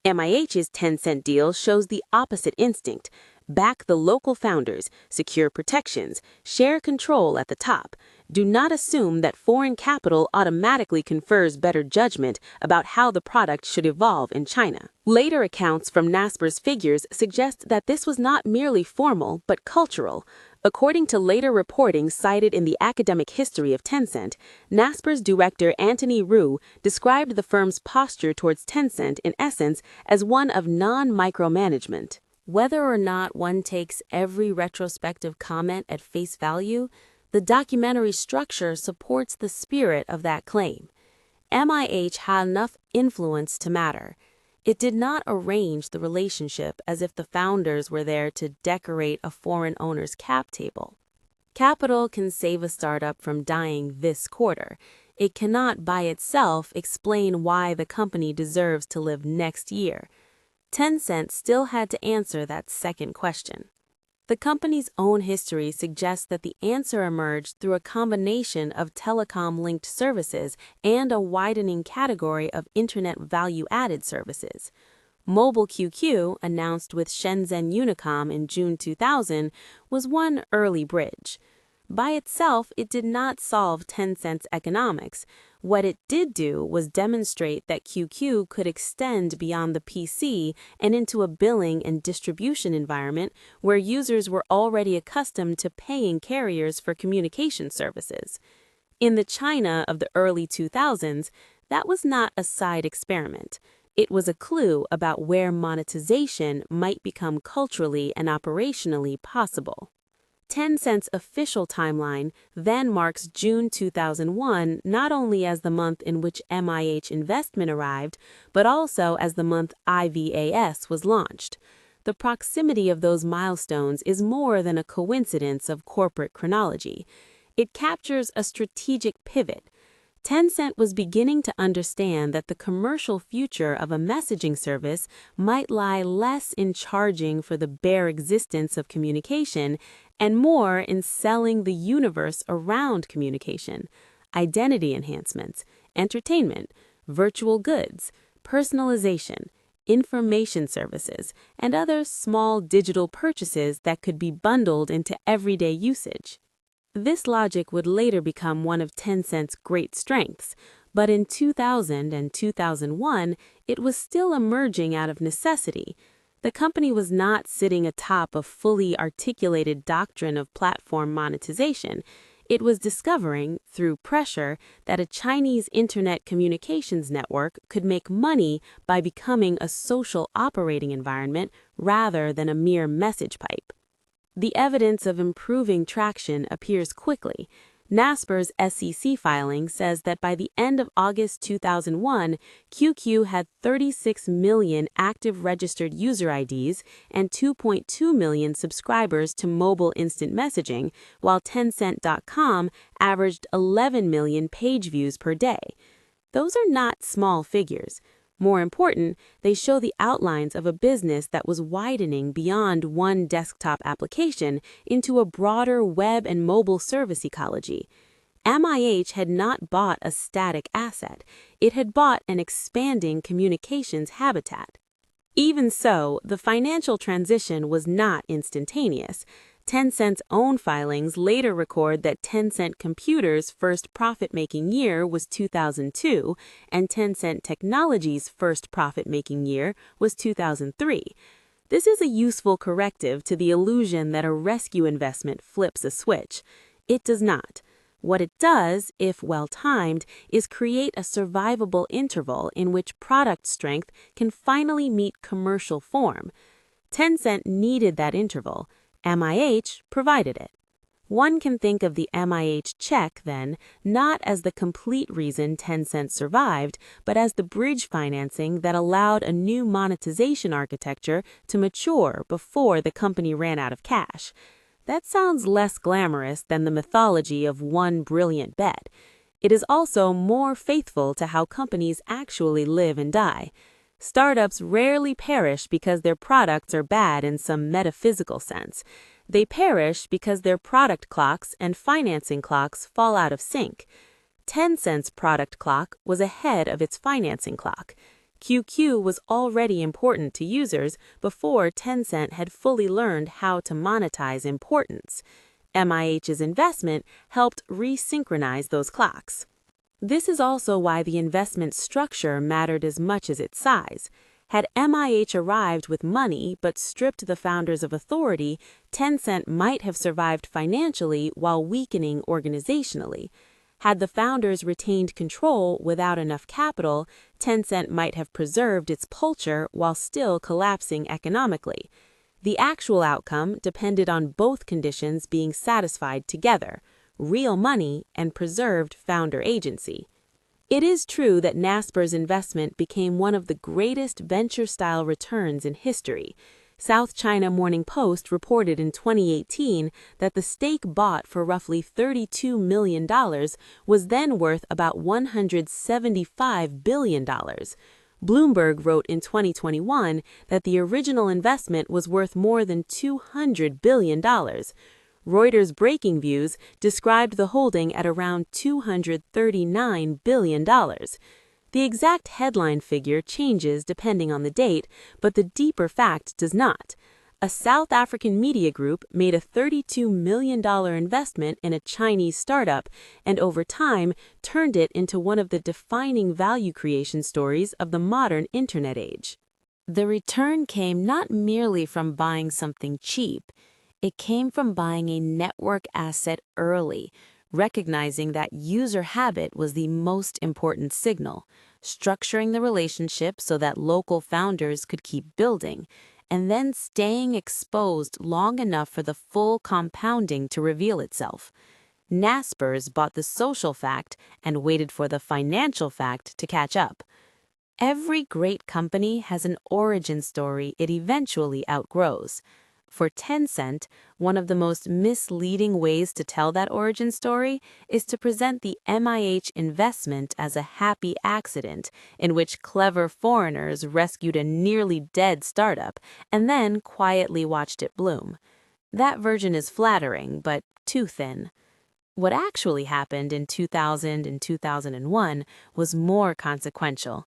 MIH's Tencent deal shows the opposite instinct. Back the local founders, secure protections, share control at the top. Do not assume that foreign capital automatically confers better judgment about how the product should evolve in China. Later accounts from Naspers figures suggest that this was not merely formal, but cultural. According to later reporting cited in the academic history of Tencent, Naspers director Anthony Ru described the firm's posture towards Tencent in essence as one of non-micromanagement. Whether or not one takes every retrospective comment at face value, the documentary structure supports the spirit of that claim. MIH had enough influence to matter. It did not arrange the relationship as if the founders were there to decorate a foreign owner's cap table. Capital can save a startup from dying this quarter. It cannot by itself explain why the company deserves to live next year. Tencent still had to answer that second question. The company's own history suggests that the answer emerged through a combination of telecom-linked services and a widening category of internet value-added services. Mobile QQ, announced with Shenzhen Unicom in June 2000, was one early bridge. By itself, it did not solve Tencent's economics. What it did do was demonstrate that QQ could extend beyond the PC and into a billing and distribution environment where users were already accustomed to paying carriers for communication services. In the China of the early 2000s, that was not a side experiment. It was a clue about where monetization might become culturally and operationally possible. Tencent's official timeline then marks June 2001 not only as the month in which MIH investment arrived, but also as the month IVAS was launched. The proximity of those milestones is more than a coincidence of corporate chronology. It captures a strategic pivot. Tencent was beginning to understand that the commercial future of a messaging service might lie less in charging for the bare existence of communication and more in selling the universe around communication, identity enhancements, entertainment, virtual goods, personalization, information services, and other small digital purchases that could be bundled into everyday usage. This logic would later become one of Tencent's great strengths, but in 2000 and 2001, it was still emerging out of necessity. The company was not sitting atop a fully articulated doctrine of platform monetization. It was discovering, through pressure, that a Chinese internet communications network could make money by becoming a social operating environment rather than a mere message pipe. The evidence of improving traction appears quickly. Naspers' SEC filing says that by the end of August 2001, QQ had 36 million active registered user IDs and 2.2 million subscribers to mobile instant messaging, while Tencent.com averaged 11 million page views per day. Those are not small figures. More important, they show the outlines of a business that was widening beyond one desktop application into a broader web and mobile service ecology. MIH had not bought a static asset. It had bought an expanding communications habitat. Even so, the financial transition was not instantaneous. Tencent's own filings later record that Tencent Computer's first profit-making year was 2002, and Tencent Technology's first profit-making year was 2003. This is a useful corrective to the illusion that a rescue investment flips a switch. It does not. What it does, if well-timed, is create a survivable interval in which product strength can finally meet commercial form. Tencent needed that interval. MIH provided it. One can think of the MIH check, then, not as the complete reason Tencent survived, but as the bridge financing that allowed a new monetization architecture to mature before the company ran out of cash. That sounds less glamorous than the mythology of one brilliant bet. It is also more faithful to how companies actually live and die. Startups rarely perish because their products are bad in some metaphysical sense. They perish because their product clocks and financing clocks fall out of sync. Tencent's product clock was ahead of its financing clock. QQ was already important to users before Tencent had fully learned how to monetize importance. MIH's investment helped resynchronize those clocks. This is also why the investment structure mattered as much as its size. Had MIH arrived with money but stripped the founders of authority, Tencent might have survived financially while weakening organizationally. Had the founders retained control without enough capital, Tencent might have preserved its culture while still collapsing economically. The actual outcome depended on both conditions being satisfied together: real money and preserved founder agency. It is true that Naspers' investment became one of the greatest venture-style returns in history. South China Morning Post reported in 2018 that the stake bought for roughly $32 million was then worth about $175 billion. Bloomberg wrote in 2021 that the original investment was worth more than $200 billion. Reuters Breakingviews described the holding at around $239 billion. The exact headline figure changes depending on the date, but the deeper fact does not. A South African media group made a $32 million investment in a Chinese startup and over time turned it into one of the defining value creation stories of the modern internet age. The return came not merely from buying something cheap. It came from buying a network asset early, recognizing that user habit was the most important signal, structuring the relationship so that local founders could keep building, and then staying exposed long enough for the full compounding to reveal itself. Naspers bought the social fact and waited for the financial fact to catch up. Every great company has an origin story it eventually outgrows. For Tencent, one of the most misleading ways to tell that origin story is to present the MIH investment as a happy accident in which clever foreigners rescued a nearly dead startup and then quietly watched it bloom. That version is flattering, but too thin. What actually happened in 2000 and 2001 was more consequential.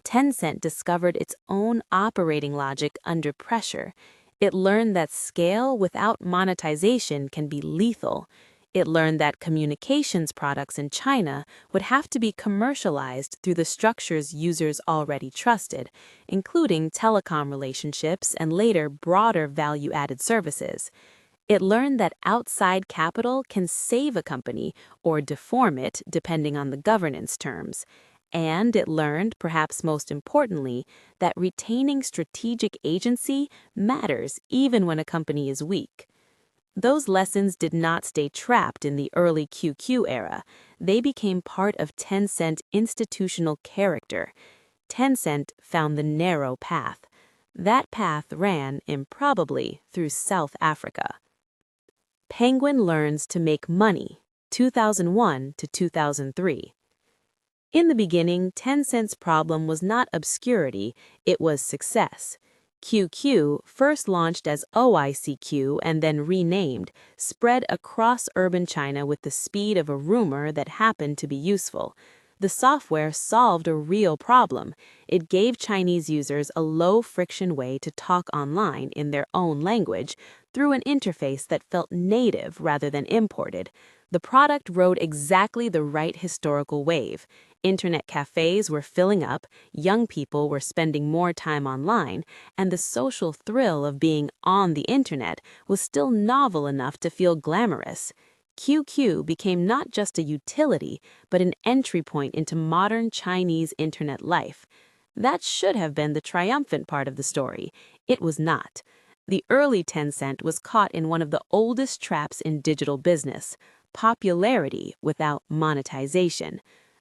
Tencent discovered its own operating logic under pressure. It learned that scale without monetization can be lethal. It learned that communications products in China would have to be commercialized through the structures users already trusted, including telecom relationships and later broader value-added services. It learned that outside capital can save a company or deform it depending on the governance terms. And it learned, perhaps most importantly, that retaining strategic agency matters even when a company is weak. Those lessons did not stay trapped in the early QQ era. They became part of Tencent institutional character. Tencent found the narrow path. That path ran, improbably, through South Africa. Penguin learns to make money, 2001 to 2003. In the beginning, Tencent's problem was not obscurity, it was success. QQ, first launched as OICQ and then renamed, spread across urban China with the speed of a rumor that happened to be useful. The software solved a real problem. It gave Chinese users a low-friction way to talk online in their own language through an interface that felt native rather than imported. The product rode exactly the right historical wave. Internet cafes were filling up, young people were spending more time online, and the social thrill of being on the internet was still novel enough to feel glamorous. QQ became not just a utility, but an entry point into modern Chinese internet life. That should have been the triumphant part of the story. It was not. The early Tencent was caught in one of the oldest traps in digital business: popularity without monetization.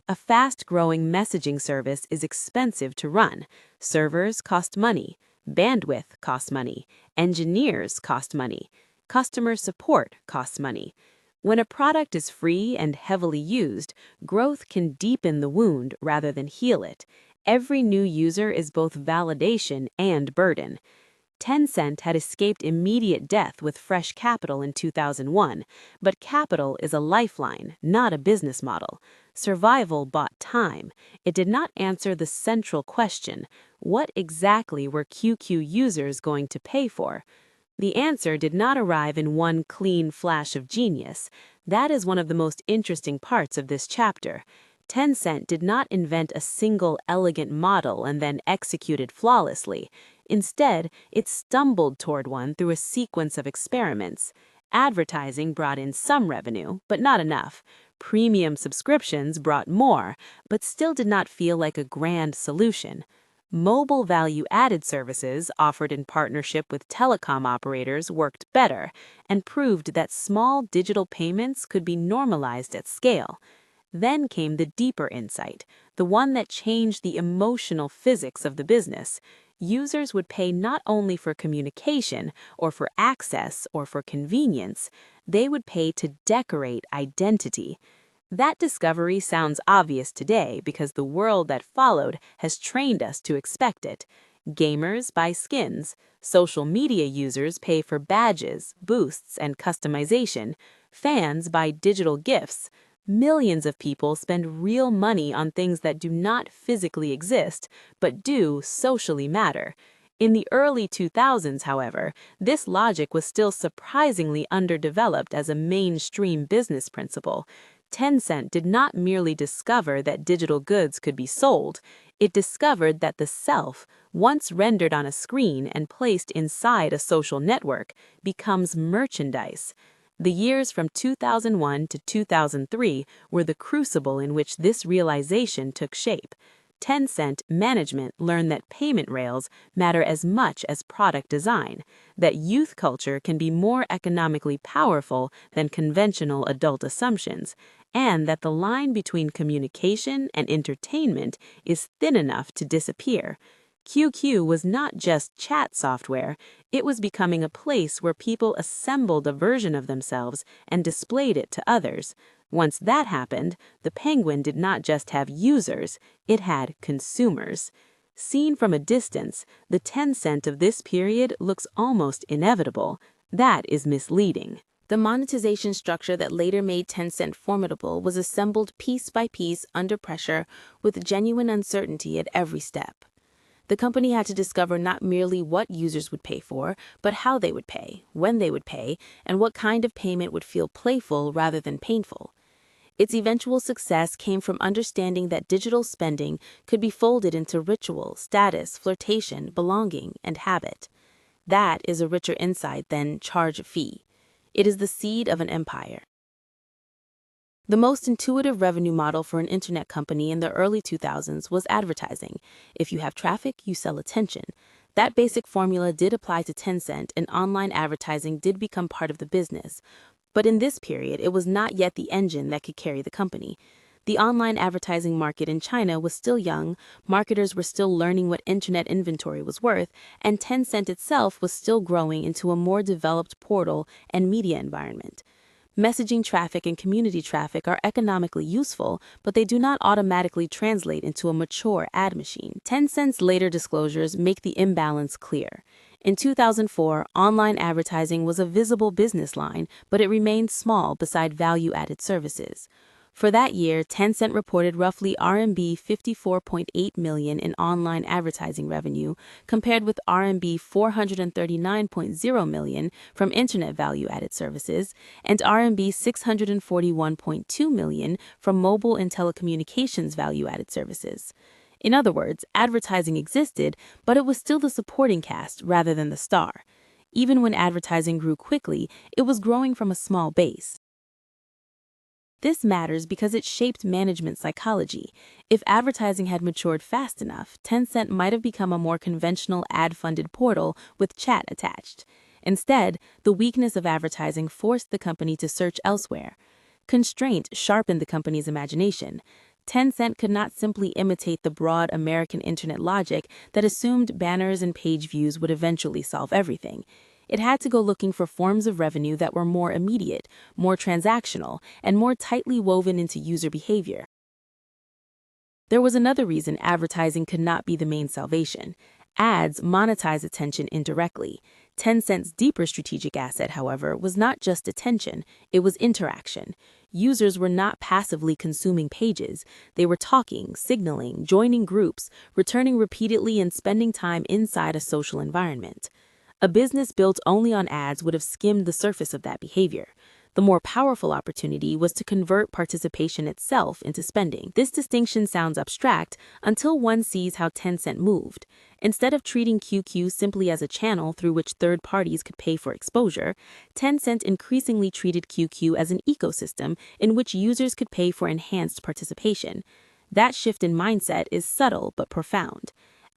A fast-growing messaging service is expensive to run. Servers cost money. Bandwidth costs money. Engineers cost money. Customer support costs money. When a product is free and heavily used, growth can deepen the wound rather than heal it. Every new user is both validation and burden. Tencent had escaped immediate death with fresh capital in 2001, but capital is a lifeline, not a business model. Survival bought time. It did not answer the central question: what exactly were QQ users going to pay for? The answer did not arrive in one clean flash of genius. That is one of the most interesting parts of this chapter. Tencent did not invent a single elegant model and then execute it flawlessly. Instead, it stumbled toward one through a sequence of experiments. Advertising brought in some revenue, but not enough. Premium subscriptions brought more, but still did not feel like a grand solution. Mobile value-added services offered in partnership with telecom operators worked better and proved that small digital payments could be normalized at scale. Then came the deeper insight, the one that changed the emotional physics of the business. Users would pay not only for communication or for access or for convenience, they would pay to decorate identity. That discovery sounds obvious today because the world that followed has trained us to expect it. Gamers buy skins, social media users pay for badges, boosts, and customization, fans buy digital gifts. Millions of people spend real money on things that do not physically exist, but do socially matter. In the early 2000s, however, this logic was still surprisingly underdeveloped as a mainstream business principle. Tencent did not merely discover that digital goods could be sold, it discovered that the self, once rendered on a screen and placed inside a social network, becomes merchandise. The years from 2001 to 2003 were the crucible in which this realization took shape. Tencent management learned that payment rails matter as much as product design, that youth culture can be more economically powerful than conventional adult assumptions, and that the line between communication and entertainment is thin enough to disappear. QQ was not just chat software, it was becoming a place where people assembled a version of themselves and displayed it to others. Once that happened, the Penguin did not just have users, it had consumers. Seen from a distance, the Tencent of this period looks almost inevitable. That is misleading. The monetization structure that later made Tencent formidable was assembled piece by piece under pressure with genuine uncertainty at every step. The company had to discover not merely what users would pay for, but how they would pay, when they would pay, and what kind of payment would feel playful rather than painful. Its eventual success came from understanding that digital spending could be folded into ritual, status, flirtation, belonging, and habit. That is a richer insight than charge a fee. It is the seed of an empire. The most intuitive revenue model for an internet company in the early 2000s was advertising. If you have traffic, you sell attention. That basic formula did apply to Tencent, and online advertising did become part of the business. But in this period, it was not yet the engine that could carry the company. The online advertising market in China was still young, marketers were still learning what internet inventory was worth, and Tencent itself was still growing into a more developed portal and media environment. Messaging traffic and community traffic are economically useful, but they do not automatically translate into a mature ad machine. Tencent's later disclosures make the imbalance clear. In 2004, online advertising was a visible business line, but it remained small beside value-added services. For that year, Tencent reported roughly RMB 54.8 million in online advertising revenue, compared with RMB 439.0 million from internet value-added services and RMB 641.2 million from mobile and telecommunications value-added services. In other words, advertising existed, but it was still the supporting cast rather than the star. Even when advertising grew quickly, it was growing from a small base. This matters because it shaped management psychology. If advertising had matured fast enough, Tencent might have become a more conventional ad-funded portal with chat attached. Instead, the weakness of advertising forced the company to search elsewhere. Constraint sharpened the company's imagination. Tencent could not simply imitate the broad American internet logic that assumed banners and page views would eventually solve everything. It had to go looking for forms of revenue that were more immediate, more transactional, and more tightly woven into user behavior. There was another reason advertising could not be the main salvation. Ads monetize attention indirectly. Tencent's deeper strategic asset, however, was not just attention, it was interaction. Users were not passively consuming pages. They were talking, signaling, joining groups, returning repeatedly, and spending time inside a social environment. A business built only on ads would have skimmed the surface of that behavior. The more powerful opportunity was to convert participation itself into spending. This distinction sounds abstract until one sees how Tencent moved. Instead of treating QQ simply as a channel through which third parties could pay for exposure, Tencent increasingly treated QQ as an ecosystem in which users could pay for enhanced participation. That shift in mindset is subtle but profound.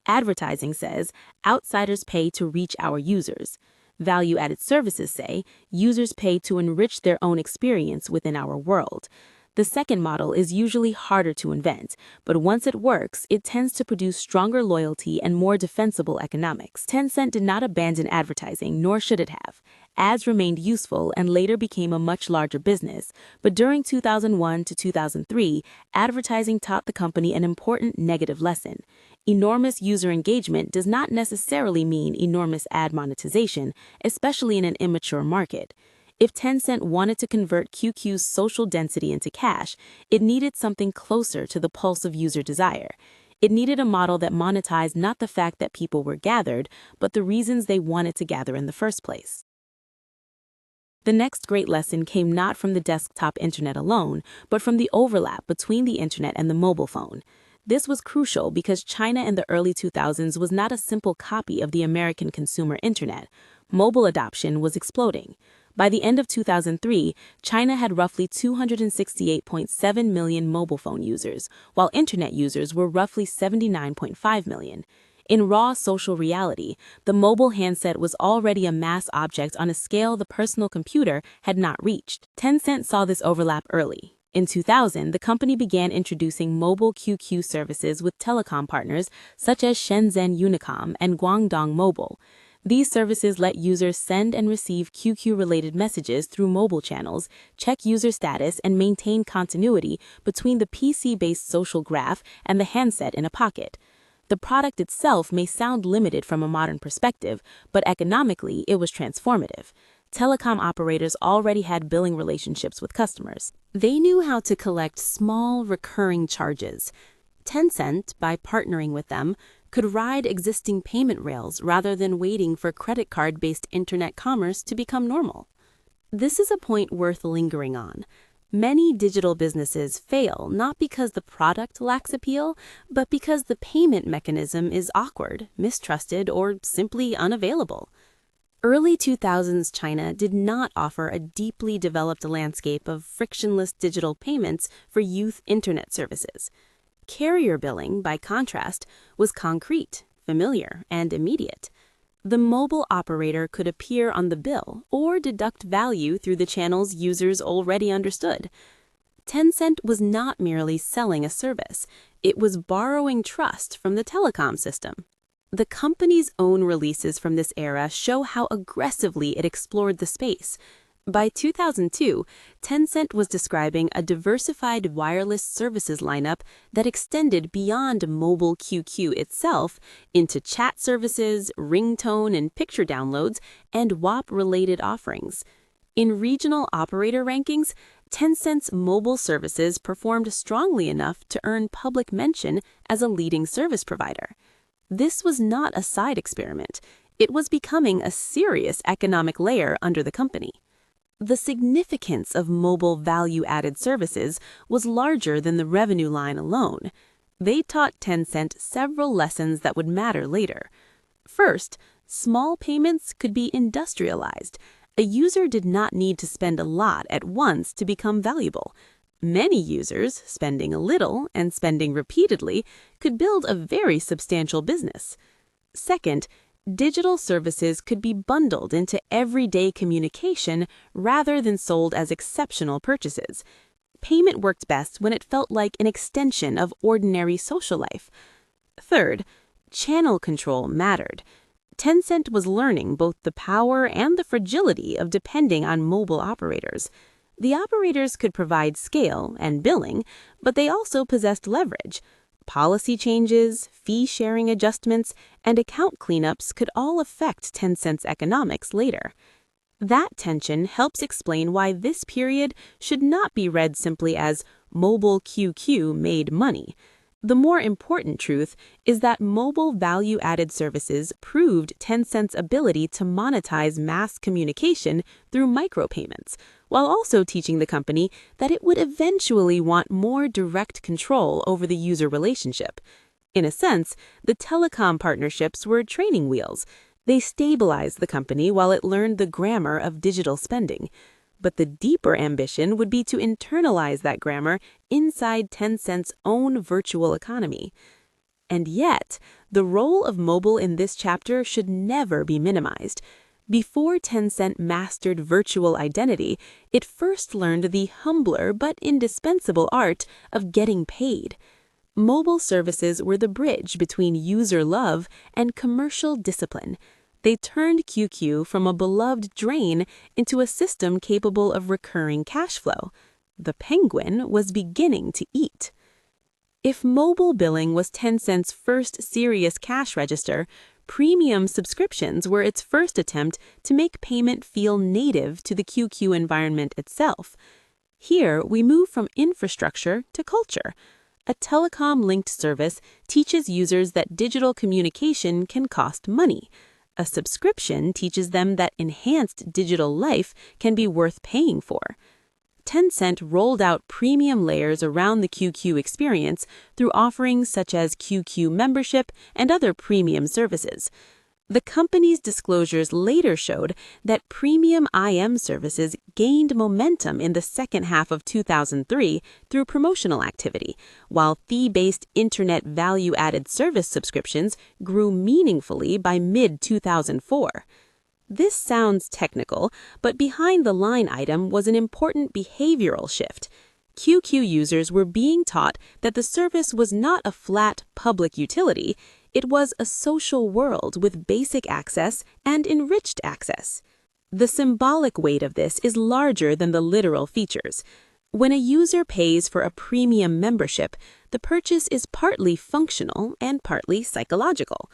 Advertising says, outsiders pay to reach our users. Value-added services say, users pay to enrich their own experience within our world. The second model is usually harder to invent, but once it works, it tends to produce stronger loyalty and more defensible economics. Tencent did not abandon advertising, nor should it have. Ads remained useful and later became a much larger business, but during 2001 to 2003, advertising taught the company an important negative lesson. Enormous user engagement does not necessarily mean enormous ad monetization, especially in an immature market. If Tencent wanted to convert QQ's social density into cash, it needed something closer to the pulse of user desire. It needed a model that monetized not the fact that people were gathered, but the reasons they wanted to gather in the first place. The next great lesson came not from the desktop internet alone, but from the overlap between the internet and the mobile phone. This was crucial because China in the early 2000s was not a simple copy of the American consumer internet. Mobile adoption was exploding. By the end of 2003, China had roughly 268.7 million mobile phone users, while internet users were roughly 79.5 million. In raw social reality, the mobile handset was already a mass object on a scale the personal computer had not reached. Tencent saw this overlap early. In 2000, the company began introducing mobile QQ services with telecom partners such as Shenzhen Unicom and Guangdong Mobile. These services let users send and receive QQ-related messages through mobile channels, check user status, and maintain continuity between the PC-based social graph and the handset in a pocket. The product itself may sound limited from a modern perspective, but economically it was transformative. Telecom operators already had billing relationships with customers. They knew how to collect small, recurring charges. Tencent, by partnering with them, could ride existing payment rails rather than waiting for credit card-based internet commerce to become normal. This is a point worth lingering on. Many digital businesses fail not because the product lacks appeal, but because the payment mechanism is awkward, mistrusted, or simply unavailable. Early 2000s China did not offer a deeply developed landscape of frictionless digital payments for youth internet services. Carrier billing, by contrast, was concrete, familiar, and immediate. The mobile operator could appear on the bill or deduct value through the channels users already understood. Tencent was not merely selling a service, it was borrowing trust from the telecom system. The company's own releases from this era show how aggressively it explored the space. By 2002, Tencent was describing a diversified wireless services lineup that extended beyond mobile QQ itself into chat services, ringtone and picture downloads, and WAP-related offerings. In regional operator rankings, Tencent's mobile services performed strongly enough to earn public mention as a leading service provider. This was not a side experiment. It was becoming a serious economic layer under the company. The significance of mobile value-added services was larger than the revenue line alone. They taught Tencent several lessons that would matter later. First, small payments could be industrialized. A user did not need to spend a lot at once to become valuable. Many users, spending a little and spending repeatedly, could build a very substantial business. Second, digital services could be bundled into everyday communication rather than sold as exceptional purchases. Payment worked best when it felt like an extension of ordinary social life. Third, channel control mattered. Tencent was learning both the power and the fragility of depending on mobile operators. The operators could provide scale and billing, but they also possessed leverage. Policy changes, fee-sharing adjustments, and account cleanups could all affect Tencent's economics later. That tension helps explain why this period should not be read simply as mobile QQ made money. The more important truth is that mobile value-added services proved Tencent's ability to monetize mass communication through micropayments, while also teaching the company that it would eventually want more direct control over the user relationship. In a sense, the telecom partnerships were training wheels. They stabilized the company while it learned the grammar of digital spending. But the deeper ambition would be to internalize that grammar inside Tencent's own virtual economy. And yet, the role of mobile in this chapter should never be minimized. Before Tencent mastered virtual identity, it first learned the humbler but indispensable art of getting paid. Mobile services were the bridge between user love and commercial discipline. They turned QQ from a beloved drain into a system capable of recurring cash flow. The penguin was beginning to eat. If mobile billing was Tencent's first serious cash register, premium subscriptions were its first attempt to make payment feel native to the QQ environment itself. Here, we move from infrastructure to culture. A telecom-linked service teaches users that digital communication can cost money. A subscription teaches them that enhanced digital life can be worth paying for. Tencent rolled out premium layers around the QQ experience through offerings such as QQ membership and other premium services. The company's disclosures later showed that premium IM services gained momentum in the second half of 2003 through promotional activity, while fee-based internet value-added service subscriptions grew meaningfully by mid-2004. This sounds technical, but behind the line item was an important behavioral shift. QQ users were being taught that the service was not a flat public utility. It was a social world with basic access and enriched access. The symbolic weight of this is larger than the literal features. When a user pays for a premium membership, the purchase is partly functional and partly psychological.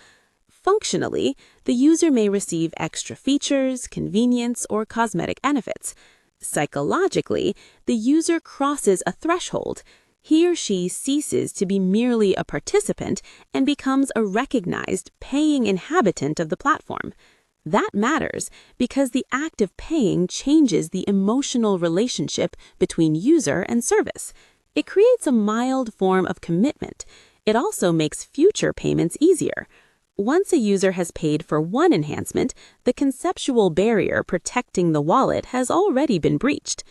Functionally, the user may receive extra features, convenience, or cosmetic benefits. Psychologically, the user crosses a threshold. He or she ceases to be merely a participant and becomes a recognized, paying inhabitant of the platform. That matters because the act of paying changes the emotional relationship between user and service. It creates a mild form of commitment. It also makes future payments easier. Once a user has paid for one enhancement, the conceptual barrier protecting the wallet has already been breached.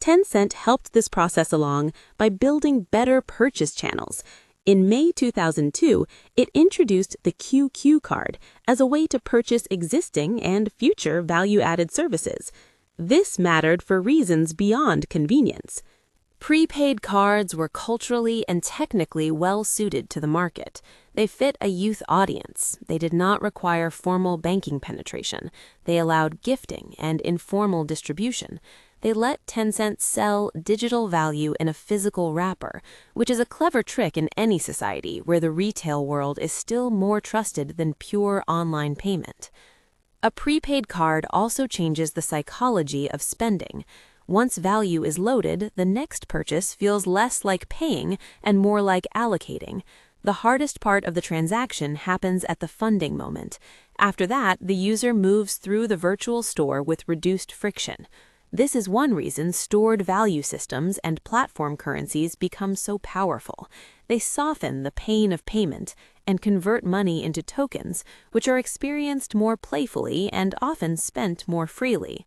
Tencent helped this process along by building better purchase channels. In May 2002, it introduced the QQ card as a way to purchase existing and future value-added services. This mattered for reasons beyond convenience. Prepaid cards were culturally and technically well-suited to the market. They fit a youth audience. They did not require formal banking penetration. They allowed gifting and informal distribution. They let Tencent sell digital value in a physical wrapper, which is a clever trick in any society where the retail world is still more trusted than pure online payment. A prepaid card also changes the psychology of spending. Once value is loaded, the next purchase feels less like paying and more like allocating. The hardest part of the transaction happens at the funding moment. After that, the user moves through the virtual store with reduced friction. This is one reason stored value systems and platform currencies become so powerful. They soften the pain of payment and convert money into tokens, which are experienced more playfully and often spent more freely.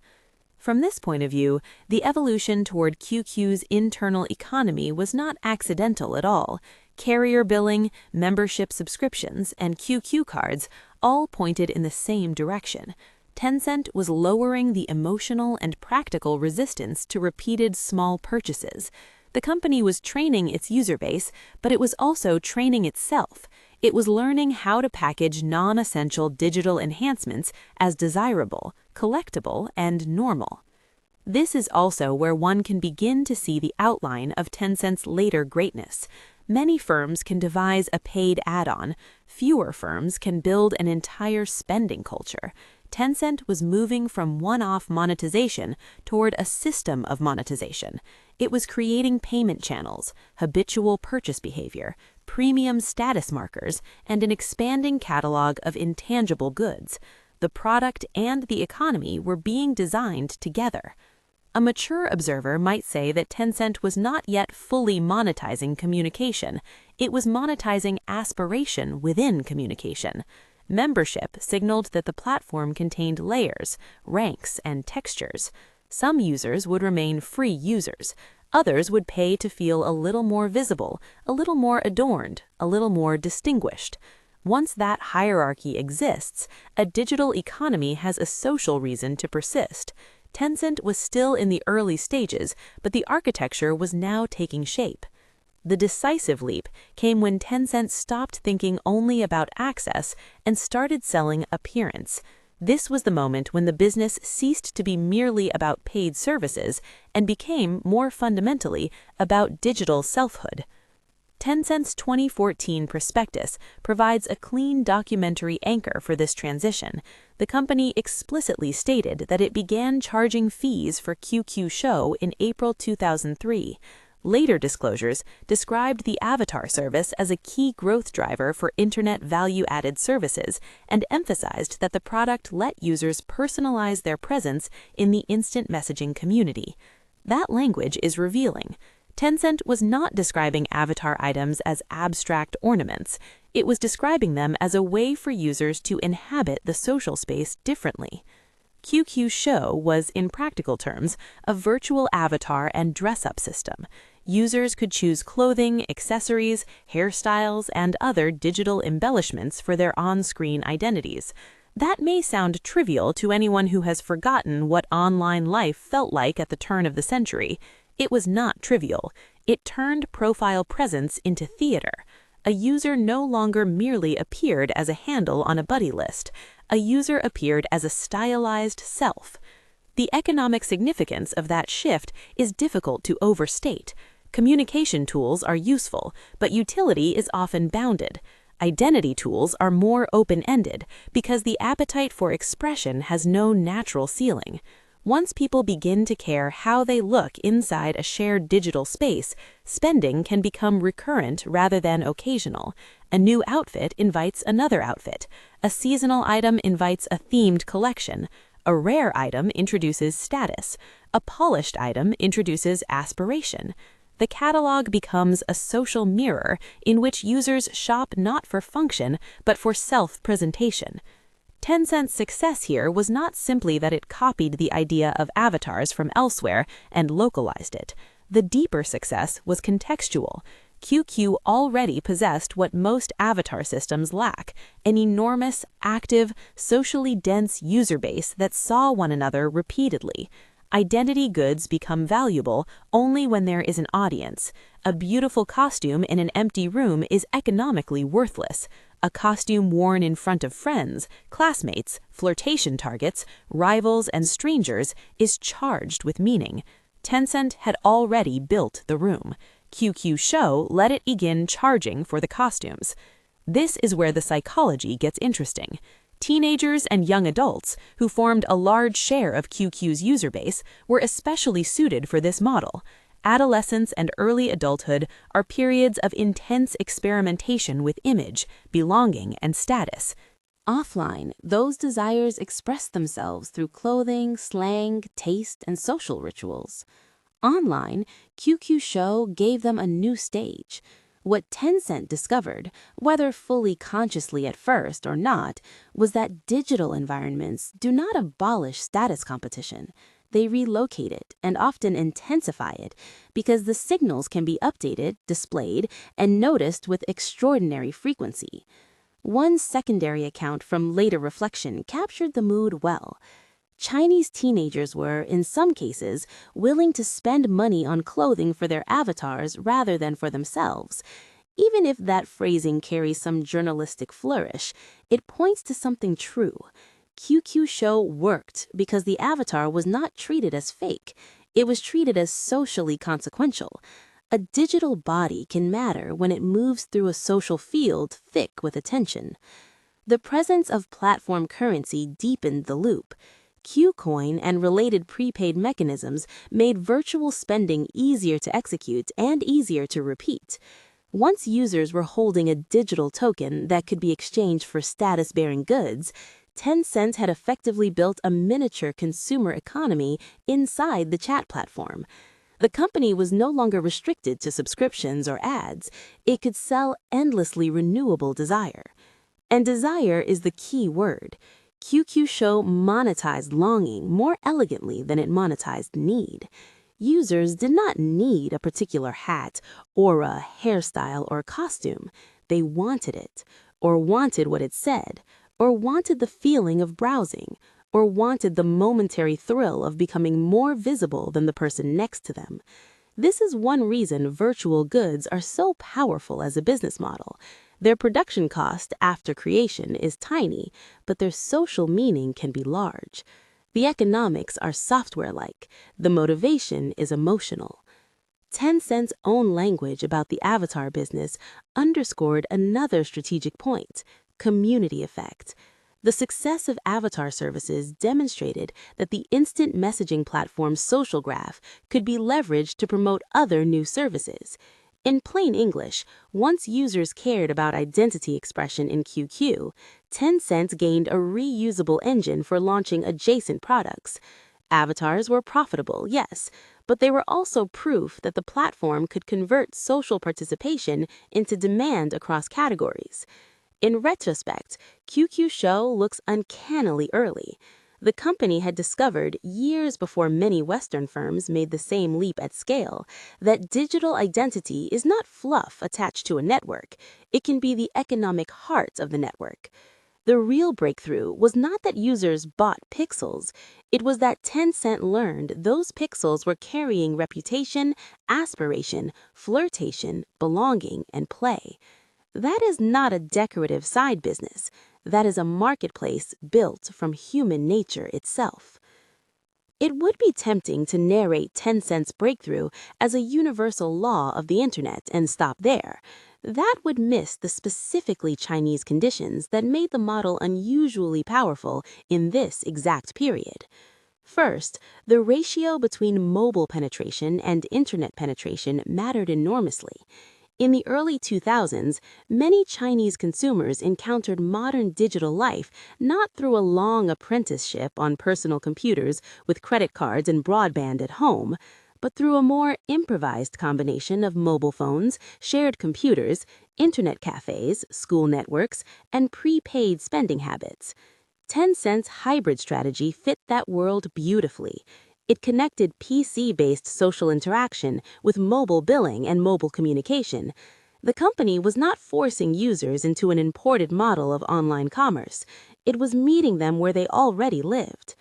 From this point of view, the evolution toward QQ's internal economy was not accidental at all. Carrier billing, membership subscriptions, and QQ cards all pointed in the same direction. Tencent was lowering the emotional and practical resistance to repeated small purchases. The company was training its user base, but it was also training itself. It was learning how to package non-essential digital enhancements as desirable, collectible, and normal. This is also where one can begin to see the outline of Tencent's later greatness. Many firms can devise a paid add-on. Fewer firms can build an entire spending culture. Tencent was moving from one-off monetization toward a system of monetization. It was creating payment channels, habitual purchase behavior, premium status markers, and an expanding catalog of intangible goods. The product and the economy were being designed together. A mature observer might say that Tencent was not yet fully monetizing communication. It was monetizing aspiration within communication. Membership signaled that the platform contained layers, ranks, and textures. Some users would remain free users. Others would pay to feel a little more visible, a little more adorned, a little more distinguished. Once that hierarchy exists, a digital economy has a social reason to persist. Tencent was still in the early stages, but the architecture was now taking shape. The decisive leap came when Tencent stopped thinking only about access and started selling appearance. This was the moment when the business ceased to be merely about paid services and became, more fundamentally, about digital selfhood. Tencent's 2014 prospectus provides a clean documentary anchor for this transition. The company explicitly stated that it began charging fees for QQ Show in April 2003. Later disclosures described the avatar service as a key growth driver for internet value-added services and emphasized that the product let users personalize their presence in the instant messaging community. That language is revealing. Tencent was not describing avatar items as abstract ornaments. It was describing them as a way for users to inhabit the social space differently. QQ Show was, in practical terms, a virtual avatar and dress-up system. Users could choose clothing, accessories, hairstyles, and other digital embellishments for their on-screen identities. That may sound trivial to anyone who has forgotten what online life felt like at the turn of the century. It was not trivial. It turned profile presence into theater. A user no longer merely appeared as a handle on a buddy list. A user appeared as a stylized self. The economic significance of that shift is difficult to overstate. Communication tools are useful, but utility is often bounded. Identity tools are more open-ended because the appetite for expression has no natural ceiling. Once people begin to care how they look inside a shared digital space, spending can become recurrent rather than occasional. A new outfit invites another outfit. A seasonal item invites a themed collection. A rare item introduces status. A polished item introduces aspiration. The catalog becomes a social mirror in which users shop not for function, but for self-presentation. Tencent's success here was not simply that it copied the idea of avatars from elsewhere and localized it. The deeper success was contextual. QQ already possessed what most avatar systems lack: an enormous, active, socially dense user base that saw one another repeatedly. Identity goods become valuable only when there is an audience. A beautiful costume in an empty room is economically worthless. A costume worn in front of friends, classmates, flirtation targets, rivals, and strangers is charged with meaning. Tencent had already built the room. QQ Show let it begin charging for the costumes. This is where the psychology gets interesting. Teenagers and young adults, who formed a large share of QQ's user base, were especially suited for this model. Adolescence and early adulthood are periods of intense experimentation with image, belonging, and status. Offline, those desires express themselves through clothing, slang, taste, and social rituals. Online, QQ Show gave them a new stage. What Tencent discovered, whether fully consciously at first or not, was that digital environments do not abolish status competition. They relocate it and often intensify it because the signals can be updated, displayed, and noticed with extraordinary frequency. One secondary account from later reflection captured the mood well. Chinese teenagers were, in some cases, willing to spend money on clothing for their avatars rather than for themselves. Even if that phrasing carries some journalistic flourish, it points to something true. QQ Show worked because the avatar was not treated as fake. It was treated as socially consequential. A digital body can matter when it moves through a social field thick with attention. The presence of platform currency deepened the loop. Qcoin and related prepaid mechanisms made virtual spending easier to execute and easier to repeat. Once users were holding a digital token that could be exchanged for status-bearing goods, Tencent had effectively built a miniature consumer economy inside the chat platform. The company was no longer restricted to subscriptions or ads. It could sell endlessly renewable desire. And desire is the key word. QQ Show monetized longing more elegantly than it monetized need. Users did not need a particular hat, aura, hairstyle, or costume. They wanted it, or wanted what it said, or wanted the feeling of browsing, or wanted the momentary thrill of becoming more visible than the person next to them. This is one reason virtual goods are so powerful as a business model. Their production cost after creation is tiny, but their social meaning can be large. The economics are software-like. The motivation is emotional. Tencent's own language about the avatar business underscored another strategic point: community effect. The success of avatar services demonstrated that the instant messaging platform Social Graph could be leveraged to promote other new services. In plain English, once users cared about identity expression in QQ, Tencent gained a reusable engine for launching adjacent products. Avatars were profitable, yes, but they were also proof that the platform could convert social participation into demand across categories. In retrospect, QQ Show looks uncannily early. The company had discovered, years before many Western firms made the same leap at scale, that digital identity is not fluff attached to a network. It can be the economic heart of the network. The real breakthrough was not that users bought pixels. It was that Tencent learned those pixels were carrying reputation, aspiration, flirtation, belonging, and play. That is not a decorative side business. That is a marketplace built from human nature itself. It would be tempting to narrate Tencent's breakthrough as a universal law of the internet and stop there. That would miss the specifically Chinese conditions that made the model unusually powerful in this exact period. First, the ratio between mobile penetration and internet penetration mattered enormously. In the early 2000s, many Chinese consumers encountered modern digital life not through a long apprenticeship on personal computers with credit cards and broadband at home, but through a more improvised combination of mobile phones, shared computers, internet cafes, school networks, and prepaid spending habits. Tencent's hybrid strategy fit that world beautifully. It connected PC-based social interaction with mobile billing and mobile communication. The company was not forcing users into an imported model of online commerce. It was meeting them where they already lived.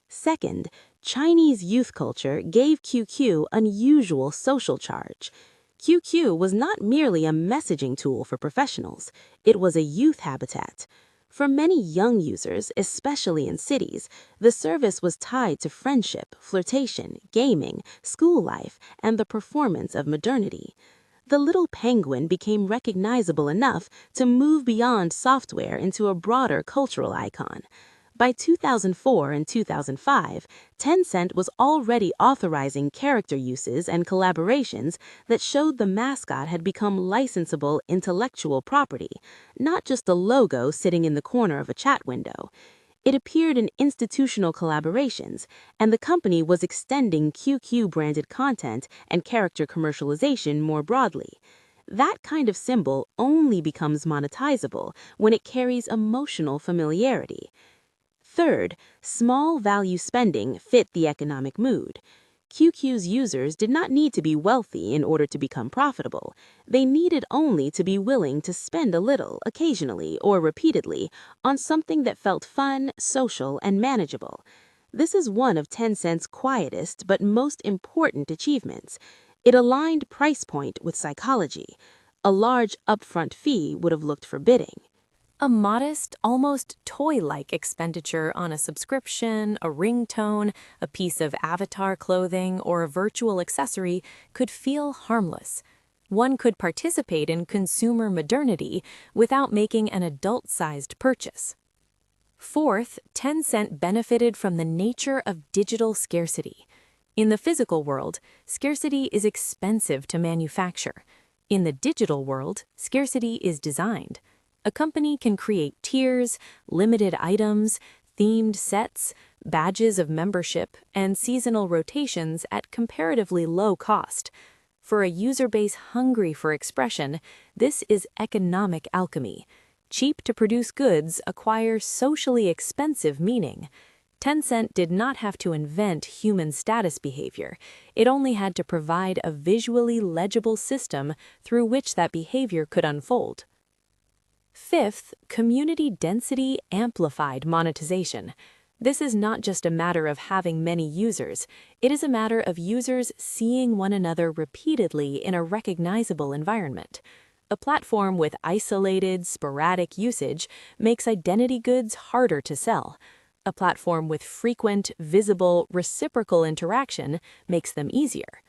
Second, Chinese youth culture gave QQ unusual social charge. QQ was not merely a messaging tool for professionals. It was a youth habitat. For many young users, especially in cities, the service was tied to friendship, flirtation, gaming, school life, and the performance of modernity. The little penguin became recognizable enough to move beyond software into a broader cultural icon. By 2004 and 2005, Tencent was already authorizing character uses and collaborations that showed the mascot had become licensable intellectual property, not just a logo sitting in the corner of a chat window. It appeared in institutional collaborations, and the company was extending QQ-branded content and character commercialization more broadly. That kind of symbol only becomes monetizable when it carries emotional familiarity. Third, small value spending fit the economic mood. QQ's users did not need to be wealthy in order to become profitable. They needed only to be willing to spend a little, occasionally or repeatedly, on something that felt fun, social, and manageable. This is one of Tencent's quietest but most important achievements. It aligned price point with psychology. A large upfront fee would have looked forbidding. A modest, almost toy-like expenditure on a subscription, a ringtone, a piece of avatar clothing, or a virtual accessory could feel harmless. One could participate in consumer modernity without making an adult-sized purchase. Fourth, Tencent benefited from the nature of digital scarcity. In the physical world, scarcity is expensive to manufacture. In the digital world, scarcity is designed. A company can create tiers, limited items, themed sets, badges of membership, and seasonal rotations at comparatively low cost. For a user base hungry for expression, this is economic alchemy. Cheap to produce goods acquire socially expensive meaning. Tencent did not have to invent human status behavior. It only had to provide a visually legible system through which that behavior could unfold. Fifth, community density amplified monetization. This is not just a matter of having many users. It is a matter of users seeing one another repeatedly in a recognizable environment. A platform with isolated, sporadic usage makes identity goods harder to sell. A platform with frequent, visible, reciprocal interaction makes them easier.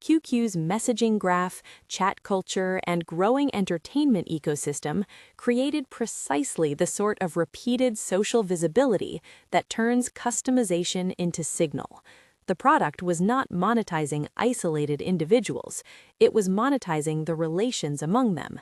QQ's messaging graph, chat culture, and growing entertainment ecosystem created precisely the sort of repeated social visibility that turns customization into signal. The product was not monetizing isolated individuals, it was monetizing the relations among them.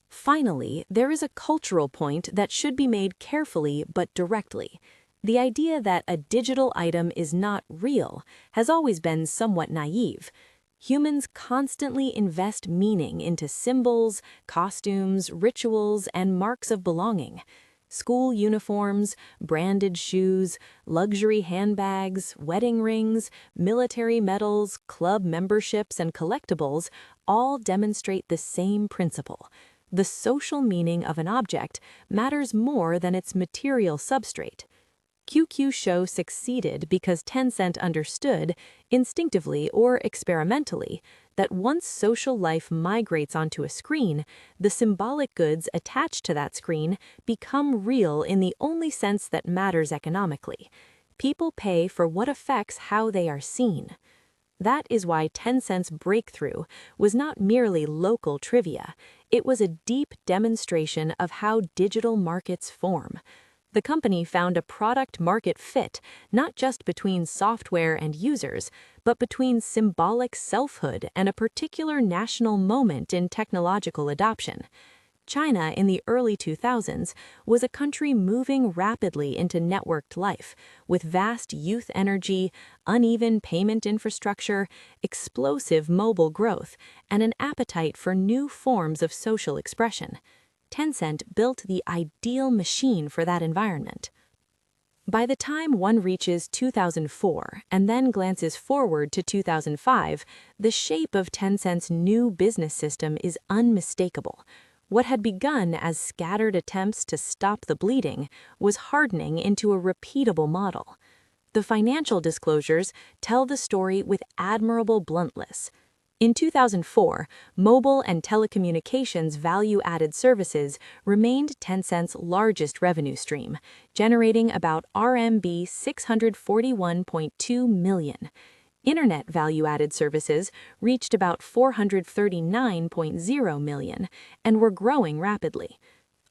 Finally, there is a cultural point that should be made carefully but directly. The idea that a digital item is not real has always been somewhat naive. Humans constantly invest meaning into symbols, costumes, rituals, and marks of belonging. School uniforms, branded shoes, luxury handbags, wedding rings, military medals, club memberships, and collectibles all demonstrate the same principle. The social meaning of an object matters more than its material substrate. QQ Show succeeded because Tencent understood, instinctively or experimentally, that once social life migrates onto a screen, the symbolic goods attached to that screen become real in the only sense that matters economically. People pay for what affects how they are seen. That is why Tencent's breakthrough was not merely local trivia, it was a deep demonstration of how digital markets form. The company found a product-market fit not just between software and users, but between symbolic selfhood and a particular national moment in technological adoption. China in the early 2000s was a country moving rapidly into networked life, with vast youth energy, uneven payment infrastructure, explosive mobile growth, and an appetite for new forms of social expression. Tencent built the ideal machine for that environment. By the time one reaches 2004 and then glances forward to 2005, the shape of Tencent's new business system is unmistakable. What had begun as scattered attempts to stop the bleeding was hardening into a repeatable model. The financial disclosures tell the story with admirable bluntness. In 2004, mobile and telecommunications value-added services remained Tencent's largest revenue stream, generating about RMB 641.2 million. Internet value-added services reached about 439.0 million and were growing rapidly.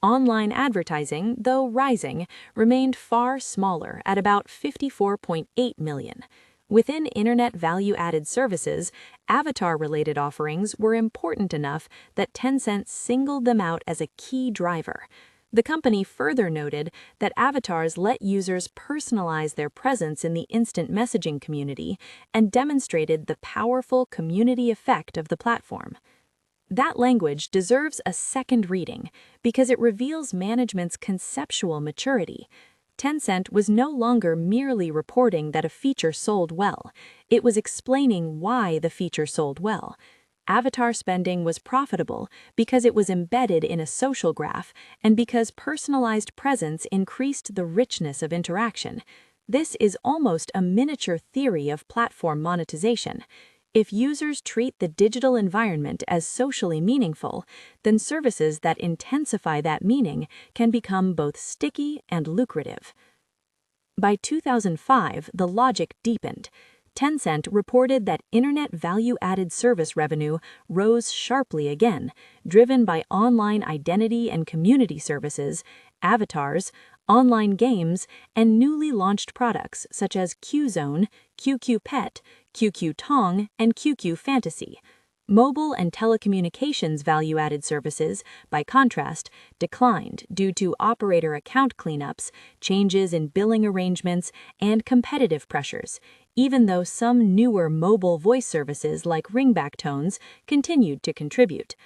Online advertising, though rising, remained far smaller at about 54.8 million. Within Internet value-added services, avatar-related offerings were important enough that Tencent singled them out as a key driver. The company further noted that avatars let users personalize their presence in the instant messaging community and demonstrated the powerful community effect of the platform. That language deserves a second reading because it reveals management's conceptual maturity. Tencent was no longer merely reporting that a feature sold well, it was explaining why the feature sold well. Avatar spending was profitable because it was embedded in a social graph and because personalized presence increased the richness of interaction. This is almost a miniature theory of platform monetization. If users treat the digital environment as socially meaningful, then services that intensify that meaning can become both sticky and lucrative. By 2005, the logic deepened. Tencent reported that Internet value-added service revenue rose sharply again, driven by online identity and community services, avatars, online games, and newly launched products such as QZone, QQ Pet, QQ Tong, and QQ Fantasy. Mobile and telecommunications value-added services, by contrast, declined due to operator account cleanups, changes in billing arrangements, and competitive pressures, even though some newer mobile voice services like ringback tones continued to contribute.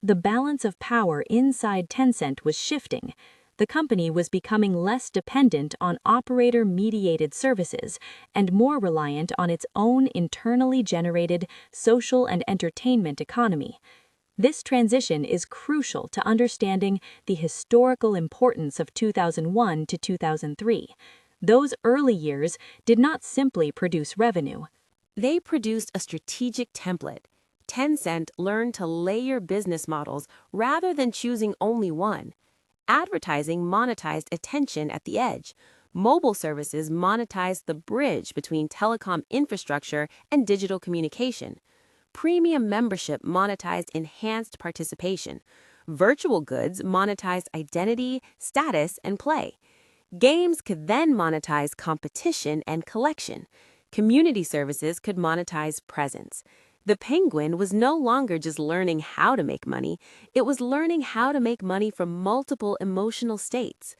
The balance of power inside Tencent was shifting. The company was becoming less dependent on operator-mediated services and more reliant on its own internally generated social and entertainment economy. This transition is crucial to understanding the historical importance of 2001 to 2003. Those early years did not simply produce revenue. They produced a strategic template. Tencent learned to layer business models rather than choosing only one. Advertising monetized attention at the edge. Mobile services monetized the bridge between telecom infrastructure and digital communication. Premium membership monetized enhanced participation. Virtual goods monetized identity, status, and play. Games could then monetize competition and collection. Community services could monetize presence. The penguin was no longer just learning how to make money, it was learning how to make money from multiple emotional states.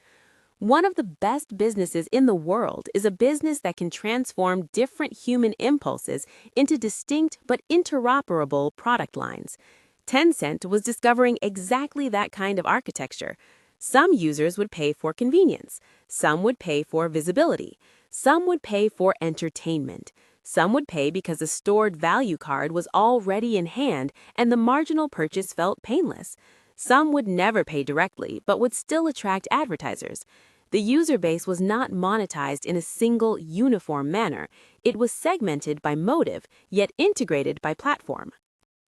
One of the best businesses in the world is a business that can transform different human impulses into distinct but interoperable product lines. Tencent was discovering exactly that kind of architecture. Some users would pay for convenience, some would pay for visibility, some would pay for entertainment, some would pay because a stored value card was already in hand and the marginal purchase felt painless. Some would never pay directly but would still attract advertisers. The user base was not monetized in a single, uniform manner. It was segmented by motive, yet integrated by platform.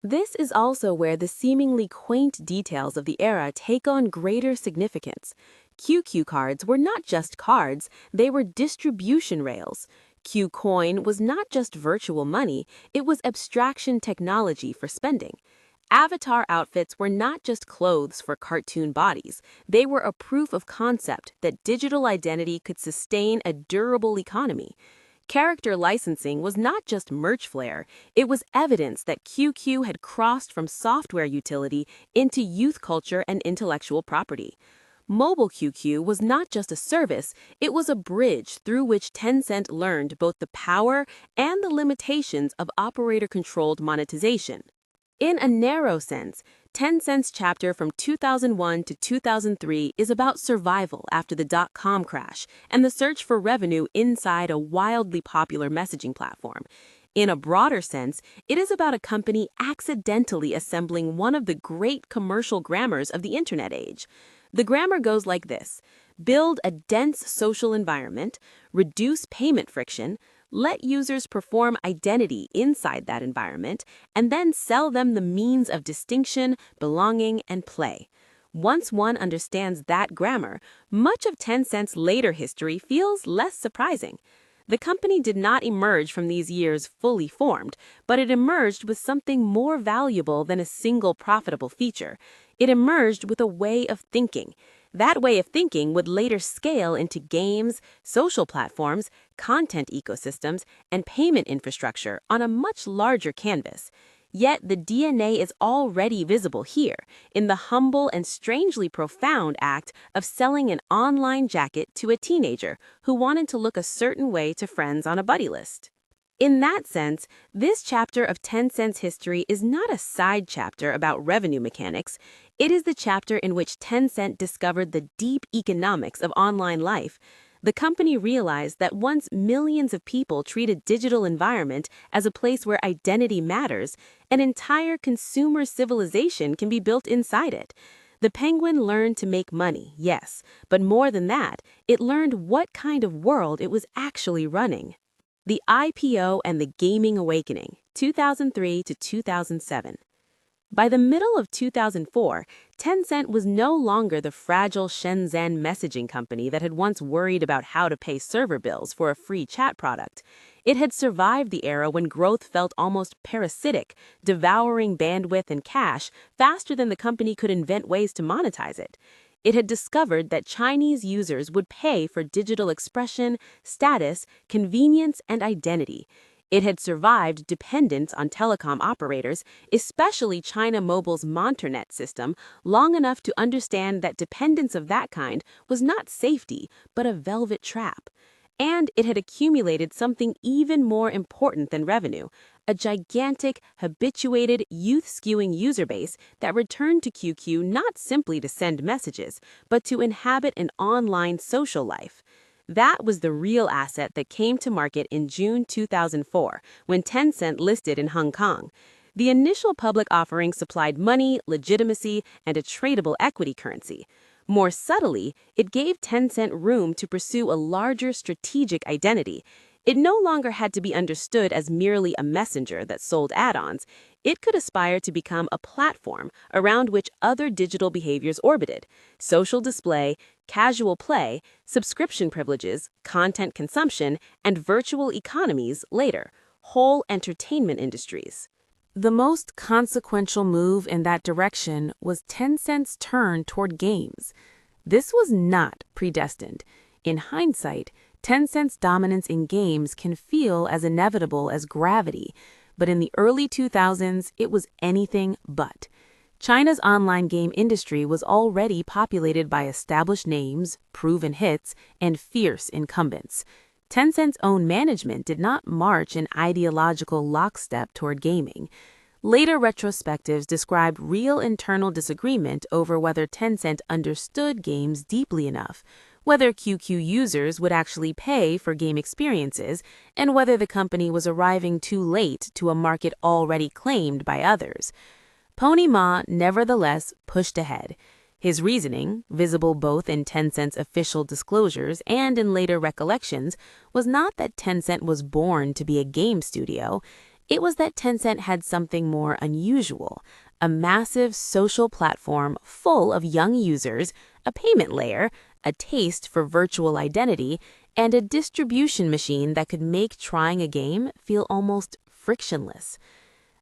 This is also where the seemingly quaint details of the era take on greater significance. QQ cards were not just cards, they were distribution rails. QCoin was not just virtual money, it was abstraction technology for spending. Avatar outfits were not just clothes for cartoon bodies, they were a proof of concept that digital identity could sustain a durable economy. Character licensing was not just merch flair, it was evidence that QQ had crossed from software utility into youth culture and intellectual property. Mobile QQ was not just a service, it was a bridge through which Tencent learned both the power and the limitations of operator-controlled monetization. In a narrow sense, Tencent's chapter from 2001 to 2003 is about survival after the dot-com crash and the search for revenue inside a wildly popular messaging platform. In a broader sense, it is about a company accidentally assembling one of the great commercial grammars of the internet age. The grammar goes like this: build a dense social environment, reduce payment friction, let users perform identity inside that environment, and then sell them the means of distinction, belonging, and play. Once one understands that grammar, much of Tencent's later history feels less surprising. The company did not emerge from these years fully formed, but it emerged with something more valuable than a single profitable feature. It emerged with a way of thinking. That way of thinking would later scale into games, social platforms, content ecosystems, and payment infrastructure on a much larger canvas. Yet the DNA is already visible here, in the humble and strangely profound act of selling an online jacket to a teenager who wanted to look a certain way to friends on a buddy list. In that sense, this chapter of Tencent's history is not a side chapter about revenue mechanics. It is the chapter in which Tencent discovered the deep economics of online life. The company realized that once millions of people treat a digital environment as a place where identity matters, an entire consumer civilization can be built inside it. The Penguin learned to make money, yes, but more than that, it learned what kind of world it was actually running. The IPO and the Gaming Awakening, 2003 to 2007. By the middle of 2004, Tencent was no longer the fragile Shenzhen messaging company that had once worried about how to pay server bills for a free chat product. It had survived the era when growth felt almost parasitic, devouring bandwidth and cash faster than the company could invent ways to monetize it. It had discovered that Chinese users would pay for digital expression, status, convenience, and identity. It had survived dependence on telecom operators, especially China Mobile's Monternet system, long enough to understand that dependence of that kind was not safety, but a velvet trap. And it had accumulated something even more important than revenue, a gigantic, habituated, youth-skewing user base that returned to QQ not simply to send messages, but to inhabit an online social life. That was the real asset that came to market in June 2004, when Tencent listed in Hong Kong. The initial public offering supplied money, legitimacy, and a tradable equity currency. More subtly, it gave Tencent room to pursue a larger strategic identity. It no longer had to be understood as merely a messenger that sold add-ons. It could aspire to become a platform around which other digital behaviors orbited: social display, casual play, subscription privileges, content consumption, and virtual economies later, whole entertainment industries. The most consequential move in that direction was Tencent's turn toward games. This was not predestined. In hindsight, Tencent's dominance in games can feel as inevitable as gravity, but in the early 2000s, it was anything but. China's online game industry was already populated by established names, proven hits, and fierce incumbents. Tencent's own management did not march in ideological lockstep toward gaming. Later retrospectives described real internal disagreement over whether Tencent understood games deeply enough, whether QQ users would actually pay for game experiences, and whether the company was arriving too late to a market already claimed by others. Pony Ma nevertheless pushed ahead. His reasoning, visible both in Tencent's official disclosures and in later recollections, was not that Tencent was born to be a game studio. It was that Tencent had something more unusual, a massive social platform full of young users, a payment layer, a taste for virtual identity, and a distribution machine that could make trying a game feel almost frictionless.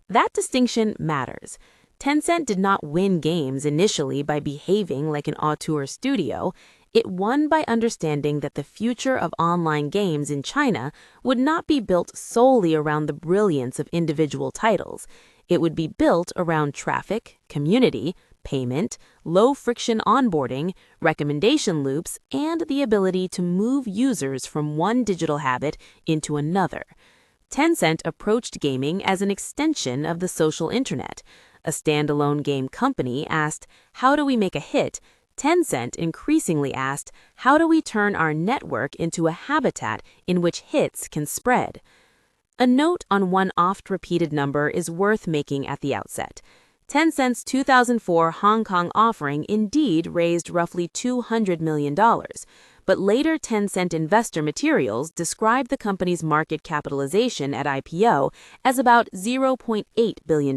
That distinction matters. Tencent did not win games initially by behaving like an auteur studio. It won by understanding that the future of online games in China would not be built solely around the brilliance of individual titles. It would be built around traffic, community, payment, low-friction onboarding, recommendation loops, and the ability to move users from one digital habit into another. Tencent approached gaming as an extension of the social internet. A standalone game company asked, "How do we make a hit?" Tencent increasingly asked, "How do we turn our network into a habitat in which hits can spread?" A note on one oft-repeated number is worth making at the outset. Tencent's 2004 Hong Kong offering indeed raised roughly $200 million, but later Tencent investor materials described the company's market capitalization at IPO as about $0.8 billion,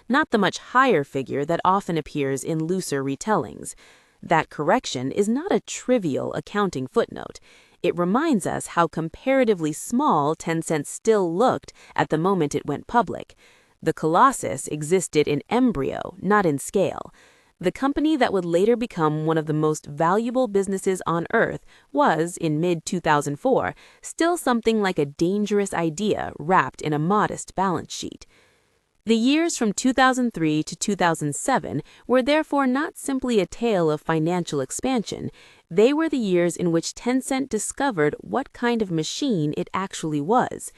not the much higher figure that often appears in looser retellings. That correction is not a trivial accounting footnote. It reminds us how comparatively small Tencent still looked at the moment it went public. The colossus existed in embryo, not in scale. The company that would later become one of the most valuable businesses on earth was, in mid-2004, still something like a dangerous idea wrapped in a modest balance sheet. The years from 2003 to 2007 were therefore not simply a tale of financial expansion. They were the years in which Tencent discovered what kind of machine it actually was.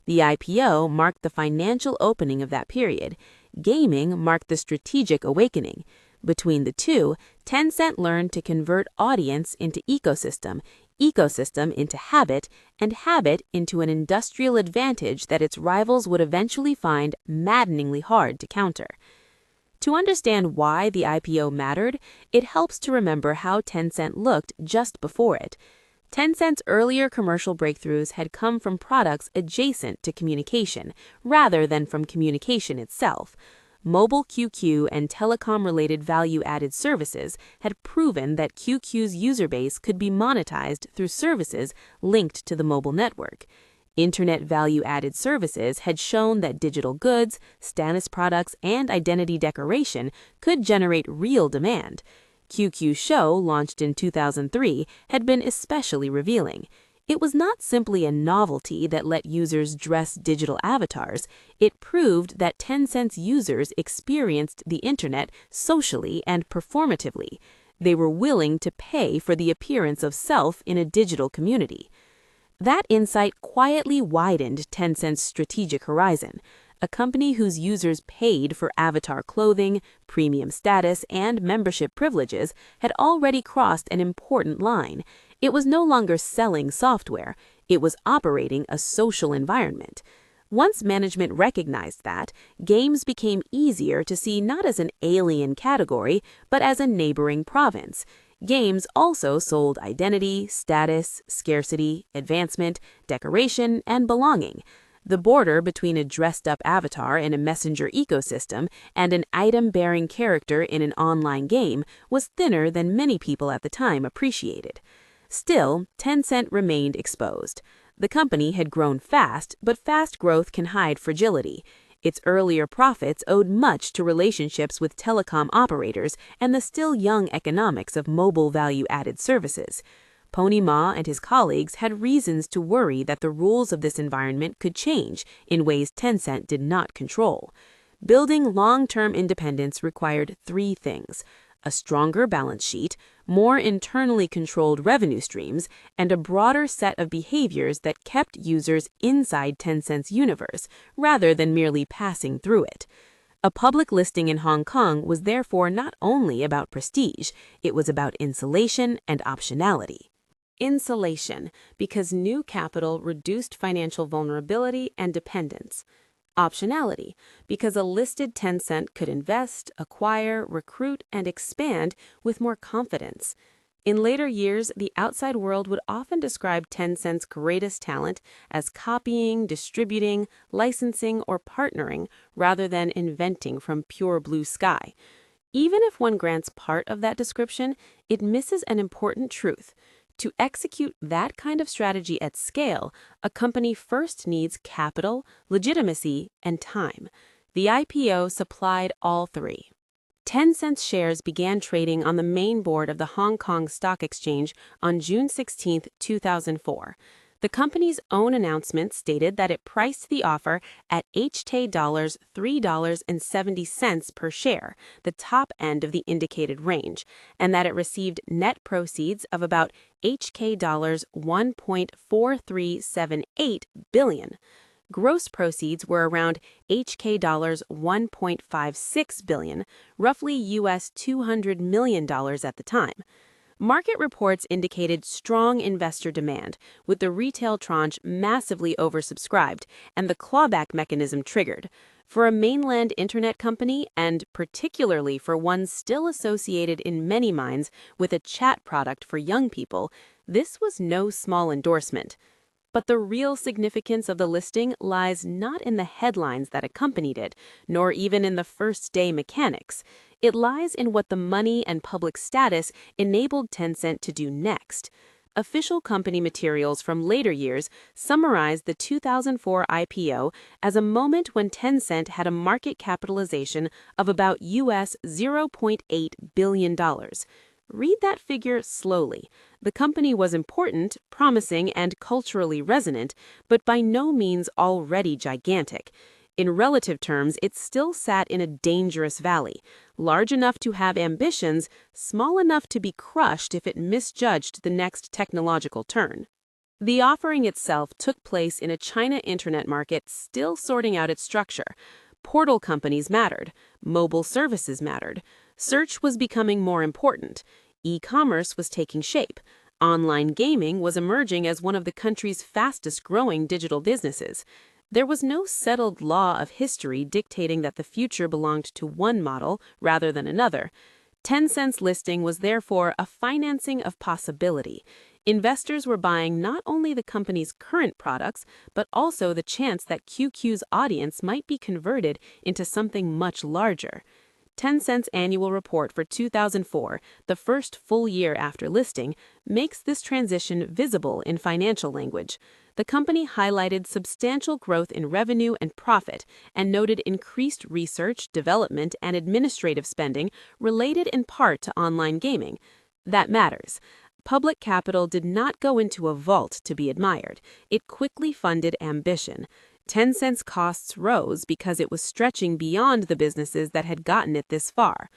The IPO marked the financial opening of that period. Gaming marked the strategic awakening. Between the two, Tencent learned to convert audience into ecosystem, ecosystem into habit, and habit into an industrial advantage that its rivals would eventually find maddeningly hard to counter. To understand why the IPO mattered, it helps to remember how Tencent looked just before it. Tencent's earlier commercial breakthroughs had come from products adjacent to communication, rather than from communication itself. Mobile QQ and telecom-related value-added services had proven that QQ's user base could be monetized through services linked to the mobile network. Internet value-added services had shown that digital goods, status products, and identity decoration could generate real demand. QQ Show, launched in 2003, had been especially revealing. It was not simply a novelty that let users dress digital avatars. It proved that Tencent's users experienced the internet socially and performatively. They were willing to pay for the appearance of self in a digital community. That insight quietly widened Tencent's strategic horizon. A company whose users paid for avatar clothing, premium status, and membership privileges had already crossed an important line. It was no longer selling software. It was operating a social environment. Once management recognized that, games became easier to see not as an alien category, but as a neighboring province. Games also sold identity, status, scarcity, advancement, decoration, and belonging. The border between a dressed-up avatar in a messenger ecosystem and an item-bearing character in an online game was thinner than many people at the time appreciated. Still, Tencent remained exposed. The company had grown fast, but fast growth can hide fragility. Its earlier profits owed much to relationships with telecom operators and the still young economics of mobile value-added services. Pony Ma and his colleagues had reasons to worry that the rules of this environment could change in ways Tencent did not control. Building long-term independence required three things: a stronger balance sheet, more internally controlled revenue streams, and a broader set of behaviors that kept users inside Tencent's universe, rather than merely passing through it. A public listing in Hong Kong was therefore not only about prestige, it was about insulation and optionality. Insulation, because new capital reduced financial vulnerability and dependence. Optionality, because a listed Tencent could invest, acquire, recruit, and expand with more confidence. In later years, the outside world would often describe Tencent's greatest talent as copying, distributing, licensing, or partnering rather than inventing from pure blue sky. Even if one grants part of that description, it misses an important truth. To execute that kind of strategy at scale, a company first needs capital, legitimacy, and time. The IPO supplied all three. Tencent's shares began trading on the main board of the Hong Kong Stock Exchange on June 16, 2004. The company's own announcement stated that it priced the offer at HK$ 3.70 per share, the top end of the indicated range, and that it received net proceeds of about HK$ 1.4378 billion. Gross proceeds were around HK$ 1.56 billion, roughly US $200 million at the time. Market reports indicated strong investor demand, with the retail tranche massively oversubscribed and the clawback mechanism triggered. For a mainland internet company, and particularly for one still associated in many minds with a chat product for young people, this was no small endorsement. But the real significance of the listing lies not in the headlines that accompanied it, nor even in the first-day mechanics. It lies in what the money and public status enabled Tencent to do next. Official company materials from later years summarize the 2004 IPO as a moment when Tencent had a market capitalization of about US $0.8 billion. Read that figure slowly. The company was important, promising, and culturally resonant, but by no means already gigantic. In relative terms, it still sat in a dangerous valley, large enough to have ambitions, small enough to be crushed if it misjudged the next technological turn. The offering itself took place in a China internet market still sorting out its structure. Portal companies mattered. Mobile services mattered. Search was becoming more important. E-commerce was taking shape. Online gaming was emerging as one of the country's fastest-growing digital businesses. There was no settled law of history dictating that the future belonged to one model rather than another. Tencent's listing was therefore a financing of possibility. Investors were buying not only the company's current products, but also the chance that QQ's audience might be converted into something much larger. Tencent's annual report for 2004, the first full year after listing, makes this transition visible in financial language. The company highlighted substantial growth in revenue and profit and noted increased research, development, and administrative spending related in part to online gaming. That matters. Public capital did not go into a vault to be admired. It quickly funded ambition. Tencent's costs rose because it was stretching beyond the businesses that had gotten it this far.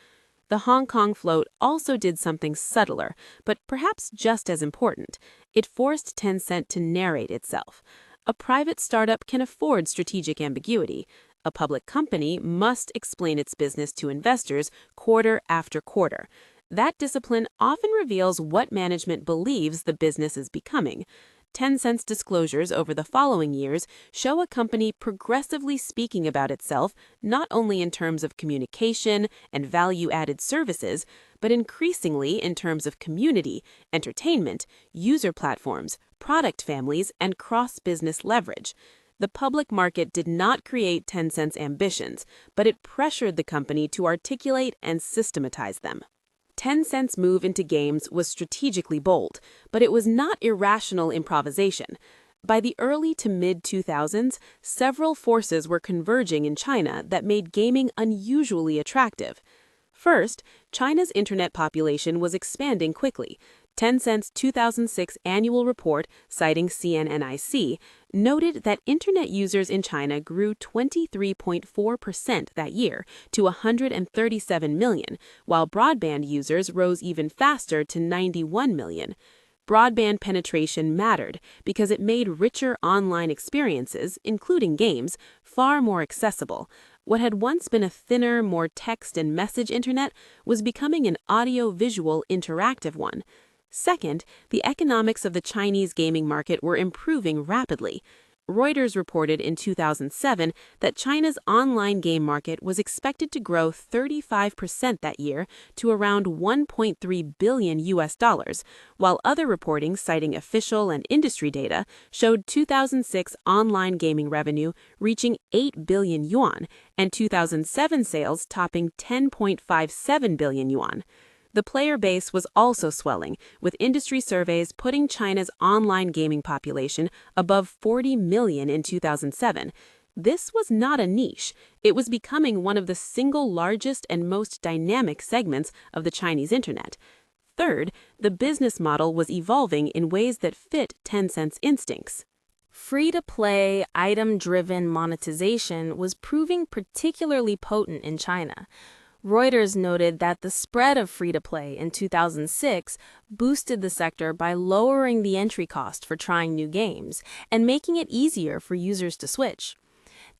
The Hong Kong float also did something subtler, but perhaps just as important. It forced Tencent to narrate itself. A private startup can afford strategic ambiguity. A public company must explain its business to investors quarter after quarter. That discipline often reveals what management believes the business is becoming. Tencent's disclosures over the following years show a company progressively speaking about itself not only in terms of communication and value-added services, but increasingly in terms of community, entertainment, user platforms, product families, and cross-business leverage. The public market did not create Tencent's ambitions, but it pressured the company to articulate and systematize them. Tencent's move into games was strategically bold, but it was not irrational improvisation. By the early to mid-2000s, several forces were converging in China that made gaming unusually attractive. First, China's internet population was expanding quickly. Tencent's 2006 annual report, citing CNNIC, noted that Internet users in China grew 23.4% that year to 137 million, while broadband users rose even faster to 91 million. Broadband penetration mattered because it made richer online experiences, including games, far more accessible. What had once been a thinner, more text and message internet was becoming an audio-visual interactive one. Second, the economics of the Chinese gaming market were improving rapidly. Reuters reported in 2007 that China's online game market was expected to grow 35% that year to around $1.3 billion, while other reporting citing official and industry data showed 2006 online gaming revenue reaching 8 billion yuan and 2007 sales topping 10.57 billion yuan. The player base was also swelling, with industry surveys putting China's online gaming population above 40 million in 2007. This was not a niche. It was becoming one of the single largest and most dynamic segments of the Chinese internet. Third, the business model was evolving in ways that fit Tencent's instincts. Free-to-play, item-driven monetization was proving particularly potent in China. Reuters noted that the spread of free-to-play in 2006 boosted the sector by lowering the entry cost for trying new games and making it easier for users to switch.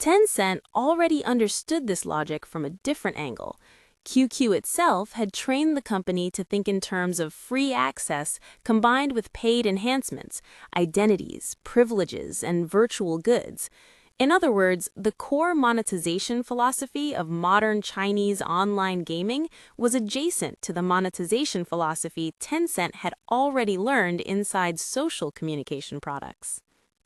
Tencent already understood this logic from a different angle. QQ itself had trained the company to think in terms of free access combined with paid enhancements, identities, privileges, and virtual goods. In other words, the core monetization philosophy of modern Chinese online gaming was adjacent to the monetization philosophy Tencent had already learned inside social communication products.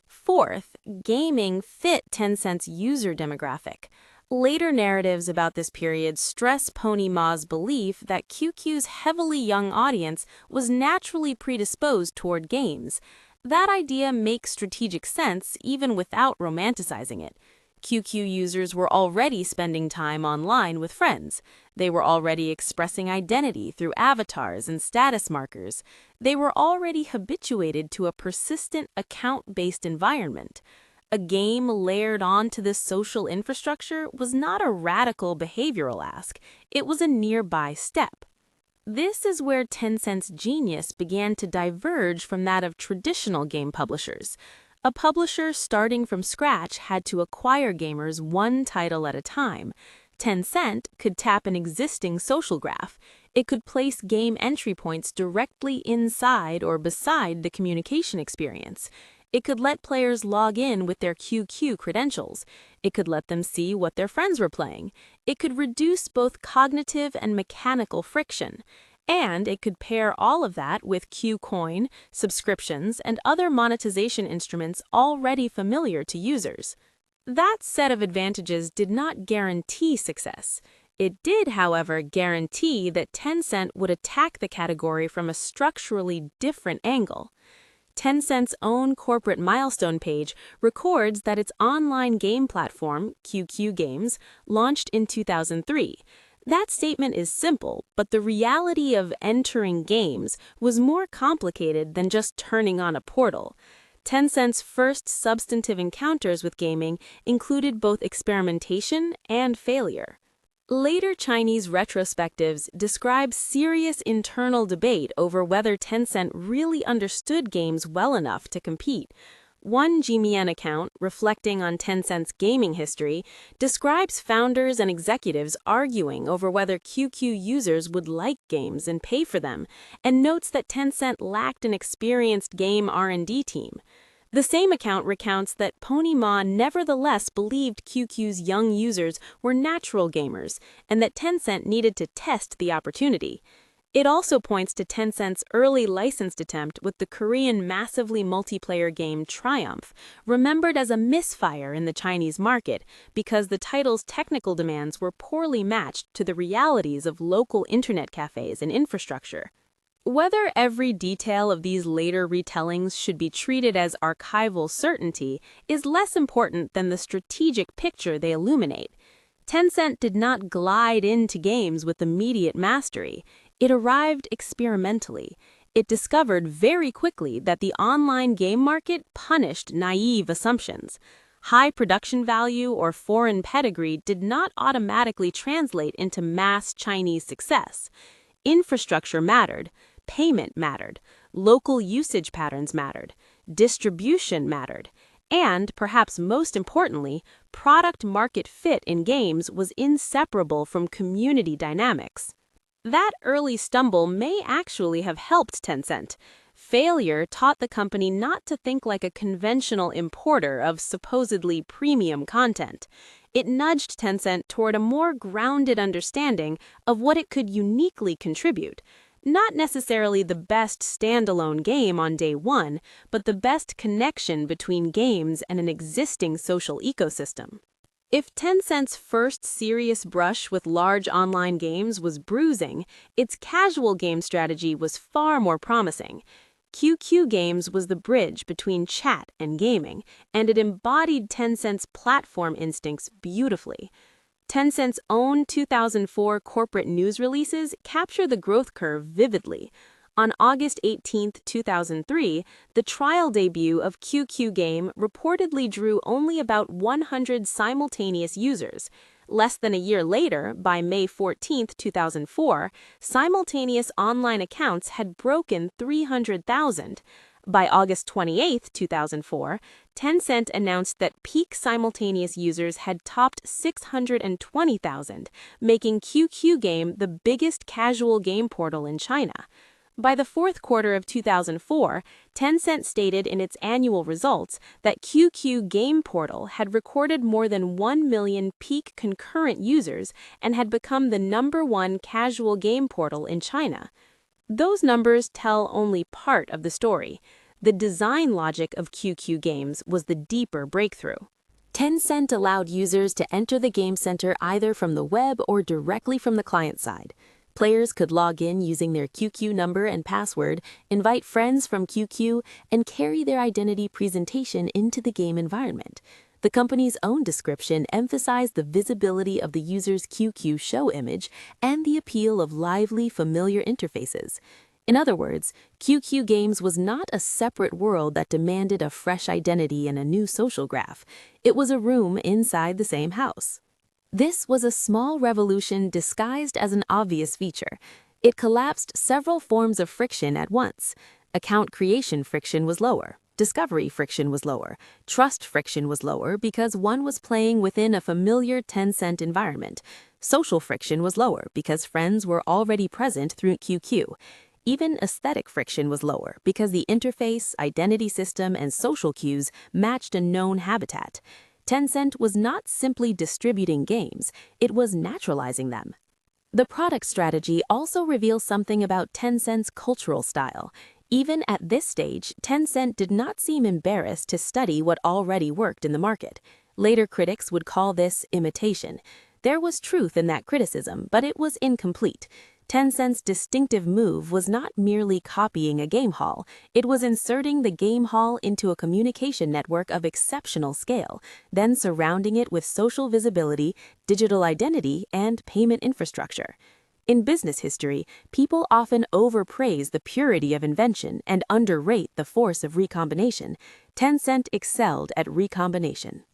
Fourth, gaming fit Tencent's user demographic. Later narratives about this period stress Pony Ma's belief that QQ's heavily young audience was naturally predisposed toward games. That idea makes strategic sense even without romanticizing it. QQ users were already spending time online with friends. They were already expressing identity through avatars and status markers. They were already habituated to a persistent account-based environment. A game layered onto this social infrastructure was not a radical behavioral ask. It was a nearby step. This is where Tencent's genius began to diverge from that of traditional game publishers. A publisher starting from scratch had to acquire gamers one title at a time. Tencent could tap an existing social graph. It could place game entry points directly inside or beside the communication experience. It could let players log in with their QQ credentials. It could let them see what their friends were playing. It could reduce both cognitive and mechanical friction. And it could pair all of that with QCoin, subscriptions, and other monetization instruments already familiar to users. That set of advantages did not guarantee success. It did, however, guarantee that Tencent would attack the category from a structurally different angle. Tencent's own corporate milestone page records that its online game platform, QQ Games, launched in 2003. That statement is simple, but the reality of entering games was more complicated than just turning on a portal. Tencent's first substantive encounters with gaming included both experimentation and failure. Later Chinese retrospectives describe serious internal debate over whether Tencent really understood games well enough to compete. One Gmian account, reflecting on Tencent's gaming history, describes founders and executives arguing over whether QQ users would like games and pay for them, and notes that Tencent lacked an experienced game R&D team. The same account recounts that Pony Ma nevertheless believed QQ's young users were natural gamers and that Tencent needed to test the opportunity. It also points to Tencent's early licensed attempt with the Korean massively multiplayer game Triumph, remembered as a misfire in the Chinese market because the title's technical demands were poorly matched to the realities of local internet cafes and infrastructure. Whether every detail of these later retellings should be treated as archival certainty is less important than the strategic picture they illuminate. Tencent did not glide into games with immediate mastery. It arrived experimentally. it discovered very quickly that the online game market punished naive assumptions. High production value or foreign pedigree did not automatically translate into mass Chinese success. Infrastructure mattered, payment mattered, local usage patterns mattered, distribution mattered, and, perhaps most importantly, product-market fit in games was inseparable from community dynamics. That early stumble may actually have helped Tencent. Failure taught the company not to think like a conventional importer of supposedly premium content. It nudged Tencent toward a more grounded understanding of what it could uniquely contribute. Not necessarily the best standalone game on day one, but the best connection between games and an existing social ecosystem. If Tencent's first serious brush with large online games was bruising, its casual game strategy was far more promising. QQ Games was the bridge between chat and gaming, and it embodied Tencent's platform instincts beautifully. Tencent's own 2004 corporate news releases capture the growth curve vividly. On August 18, 2003, the trial debut of QQ Game reportedly drew only about 100 simultaneous users. Less than a year later, by May 14, 2004, simultaneous online accounts had broken 300,000. By August 28, 2004, Tencent announced that peak simultaneous users had topped 620,000, making QQ Game the biggest casual game portal in China. By the fourth quarter of 2004, Tencent stated in its annual results that QQ Game Portal had recorded more than 1 million peak concurrent users and had become the #1 casual game portal in China. Those numbers tell only part of the story. The design logic of QQ Games was the deeper breakthrough. Tencent allowed users to enter the game center either from the web or directly from the client side. Players could log in using their QQ number and password, invite friends from QQ, and carry their identity presentation into the game environment. The company's own description emphasized the visibility of the user's QQ show image and the appeal of lively, familiar interfaces. In other words, QQ Games was not a separate world that demanded a fresh identity and a new social graph. It was a room inside the same house. This was a small revolution disguised as an obvious feature. It collapsed several forms of friction at once. Account creation friction was lower. Discovery friction was lower. Trust friction was lower because one was playing within a familiar Tencent environment. Social friction was lower because friends were already present through QQ. Even aesthetic friction was lower because the interface, identity system, and social cues matched a known habitat. Tencent was not simply distributing games, it was naturalizing them. The product strategy also reveals something about Tencent's cultural style. Even at this stage, Tencent did not seem embarrassed to study what already worked in the market. Later critics would call this imitation. There was truth in that criticism, but it was incomplete. Tencent's distinctive move was not merely copying a game hall, it was inserting the game hall into a communication network of exceptional scale, then surrounding it with social visibility, digital identity, and payment infrastructure. In business history, people often overpraise the purity of invention and underrate the force of recombination. Tencent excelled at recombination.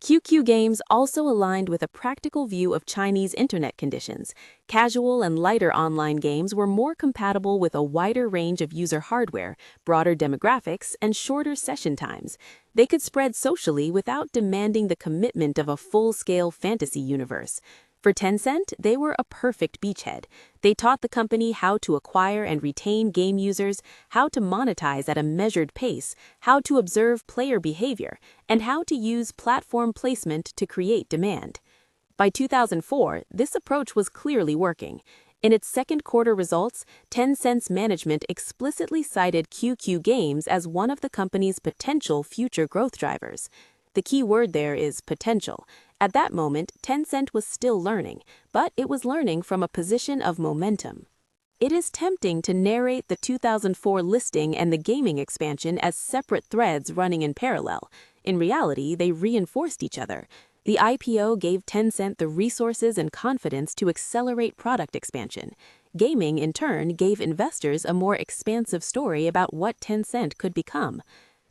QQ Games also aligned with a practical view of Chinese internet conditions. Casual and lighter online games were more compatible with a wider range of user hardware, broader demographics, and shorter session times. They could spread socially without demanding the commitment of a full-scale fantasy universe. For Tencent, they were a perfect beachhead. They taught the company how to acquire and retain game users, how to monetize at a measured pace, how to observe player behavior, and how to use platform placement to create demand. By 2004, this approach was clearly working. In its second quarter results, Tencent's management explicitly cited QQ Games as one of the company's potential future growth drivers. The key word there is potential. At that moment, Tencent was still learning, but it was learning from a position of momentum. It is tempting to narrate the 2004 listing and the gaming expansion as separate threads running in parallel. In reality, they reinforced each other. The IPO gave Tencent the resources and confidence to accelerate product expansion. Gaming, in turn, gave investors a more expansive story about what Tencent could become.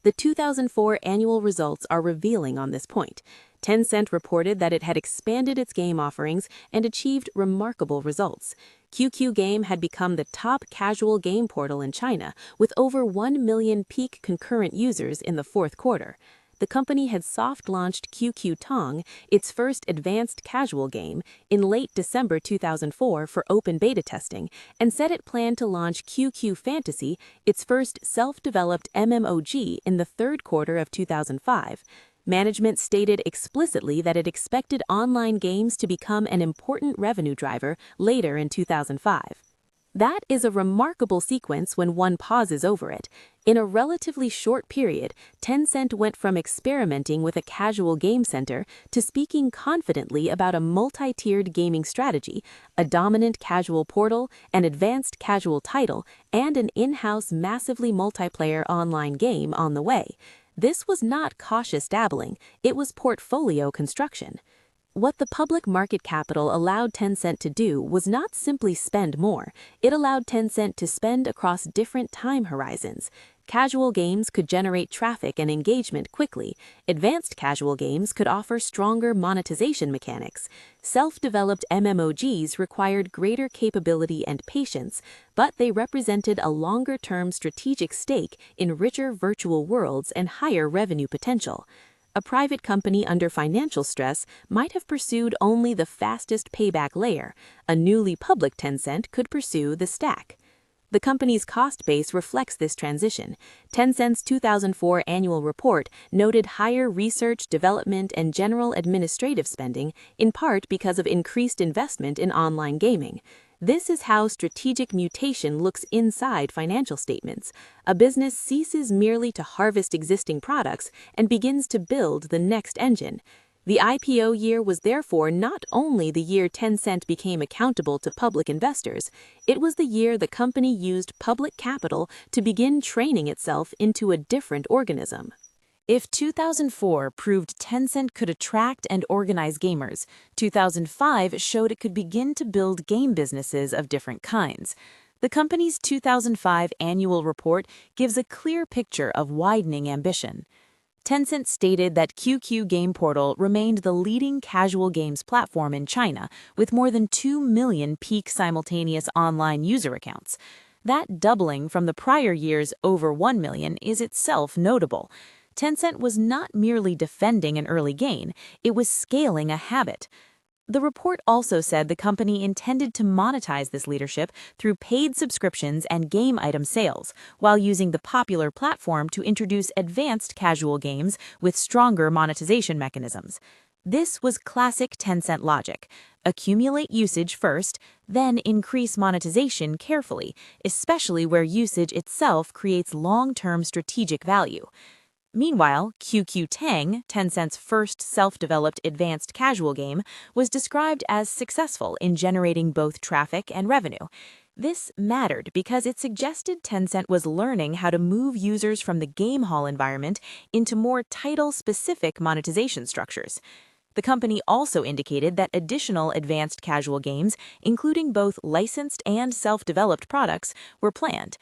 The 2004 annual results are revealing on this point. Tencent reported that it had expanded its game offerings and achieved remarkable results. QQ Game had become the top casual game portal in China, with over 1 million peak concurrent users in the fourth quarter. The company had soft-launched QQ Tong, its first advanced casual game, in late December 2004 for open beta testing, and said it planned to launch QQ Fantasy, its first self-developed MMOG, in the third quarter of 2005. Management stated explicitly that it expected online games to become an important revenue driver later in 2005. That is a remarkable sequence when one pauses over it. In a relatively short period, Tencent went from experimenting with a casual game center to speaking confidently about a multi-tiered gaming strategy, a dominant casual portal, an advanced casual title, and an in-house massively multiplayer online game on the way. This was not cautious dabbling, it was portfolio construction. What the public market capital allowed Tencent to do was not simply spend more, it allowed Tencent to spend across different time horizons. Casual games could generate traffic and engagement quickly. Advanced casual games could offer stronger monetization mechanics. Self-developed MMOGs required greater capability and patience, but they represented a longer-term strategic stake in richer virtual worlds and higher revenue potential. A private company under financial stress might have pursued only the fastest payback layer. A newly public Tencent could pursue the stack. The company's cost base reflects this transition. Tencent's 2004 annual report noted higher research, development, and general administrative spending, in part because of increased investment in online gaming. This is how strategic mutation looks inside financial statements. A business ceases merely to harvest existing products and begins to build the next engine. The IPO year was therefore not only the year Tencent became accountable to public investors, it was the year the company used public capital to begin training itself into a different organism. If 2004 proved Tencent could attract and organize gamers, 2005 showed it could begin to build game businesses of different kinds. The company's 2005 annual report gives a clear picture of widening ambition. Tencent stated that QQ Game Portal remained the leading casual games platform in China, with more than 2 million peak simultaneous online user accounts. That doubling from the prior year's over 1 million is itself notable. Tencent was not merely defending an early gain, it was scaling a habit. The report also said the company intended to monetize this leadership through paid subscriptions and game item sales, while using the popular platform to introduce advanced casual games with stronger monetization mechanisms. This was classic Tencent logic. Accumulate usage first, then increase monetization carefully, especially where usage itself creates long-term strategic value. Meanwhile, QQ Tang, Tencent's first self-developed advanced casual game, was described as successful in generating both traffic and revenue. This mattered because it suggested Tencent was learning how to move users from the game hall environment into more title-specific monetization structures. The company also indicated that additional advanced casual games, including both licensed and self-developed products, were planned.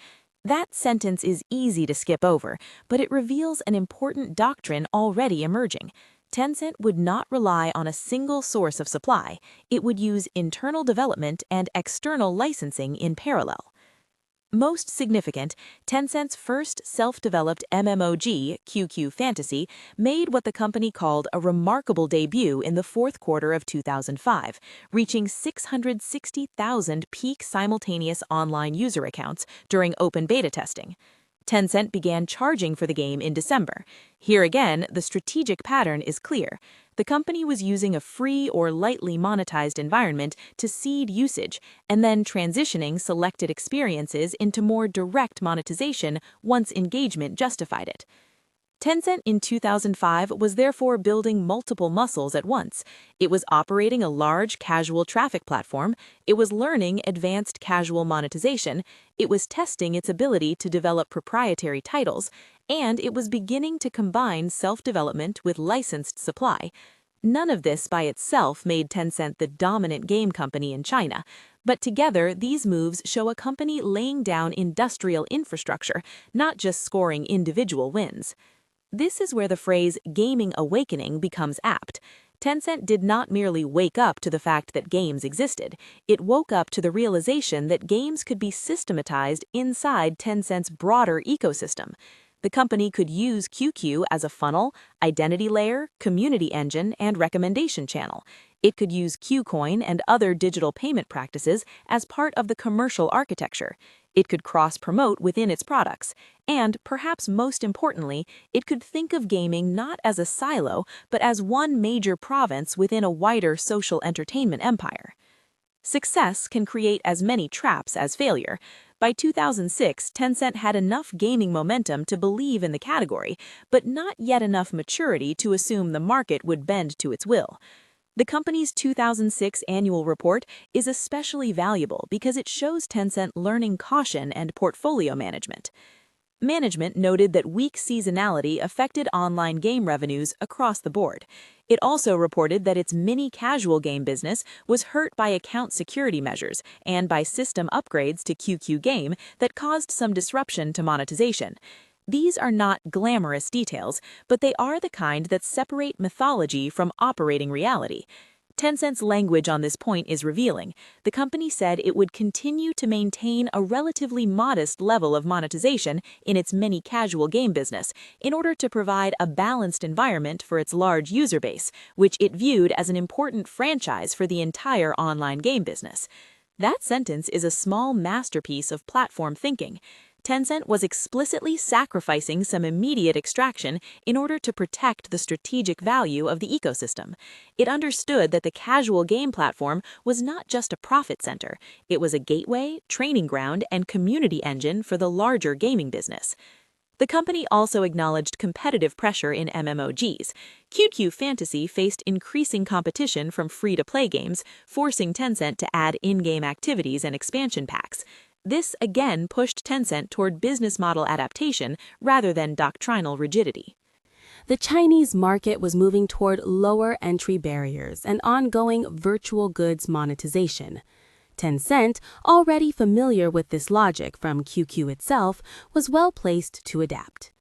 That sentence is easy to skip over, but it reveals an important doctrine already emerging. Tencent would not rely on a single source of supply. It would use internal development and external licensing in parallel. Most significant, Tencent's first self-developed MMOG, QQ Fantasy, made what the company called a remarkable debut in the fourth quarter of 2005, reaching 660,000 peak simultaneous online user accounts during open beta testing. Tencent began charging for the game in December. Here again, the strategic pattern is clear. The company was using a free or lightly monetized environment to seed usage, and then transitioning selected experiences into more direct monetization once engagement justified it. Tencent in 2005 was therefore building multiple muscles at once. It was operating a large casual traffic platform, it was learning advanced casual monetization, it was testing its ability to develop proprietary titles, and it was beginning to combine self-development with licensed supply. None of this by itself made Tencent the dominant game company in China, but together these moves show a company laying down industrial infrastructure, not just scoring individual wins. This is where the phrase gaming awakening becomes apt. Tencent did not merely wake up to the fact that games existed, it woke up to the realization that games could be systematized inside Tencent's broader ecosystem. The company could use QQ as a funnel, identity layer, community engine, and recommendation channel. It could use Qcoin and other digital payment practices as part of the commercial architecture. It could cross-promote within its products. And, perhaps most importantly, it could think of gaming not as a silo, but as one major province within a wider social entertainment empire. Success can create as many traps as failure. By 2006, Tencent had enough gaming momentum to believe in the category, but not yet enough maturity to assume the market would bend to its will. The company's 2006 annual report is especially valuable because it shows Tencent learning caution and portfolio management. Management noted that weak seasonality affected online game revenues across the board. It also reported that its mini-casual game business was hurt by account security measures and by system upgrades to QQ Game that caused some disruption to monetization. These are not glamorous details, but they are the kind that separate mythology from operating reality. Tencent's language on this point is revealing. The company said it would continue to maintain a relatively modest level of monetization in its mini-casual game business in order to provide a balanced environment for its large user base, which it viewed as an important franchise for the entire online game business. That sentence is a small masterpiece of platform thinking. Tencent was explicitly sacrificing some immediate extraction in order to protect the strategic value of the ecosystem. It understood that the casual game platform was not just a profit center, it was a gateway, training ground, and community engine for the larger gaming business. The company also acknowledged competitive pressure in MMOGs. QQ Fantasy faced increasing competition from free-to-play games, forcing Tencent to add in-game activities and expansion packs. This again pushed Tencent toward business model adaptation rather than doctrinal rigidity. The Chinese market was moving toward lower entry barriers and ongoing virtual goods monetization. Tencent, already familiar with this logic from QQ itself, was well placed to adapt.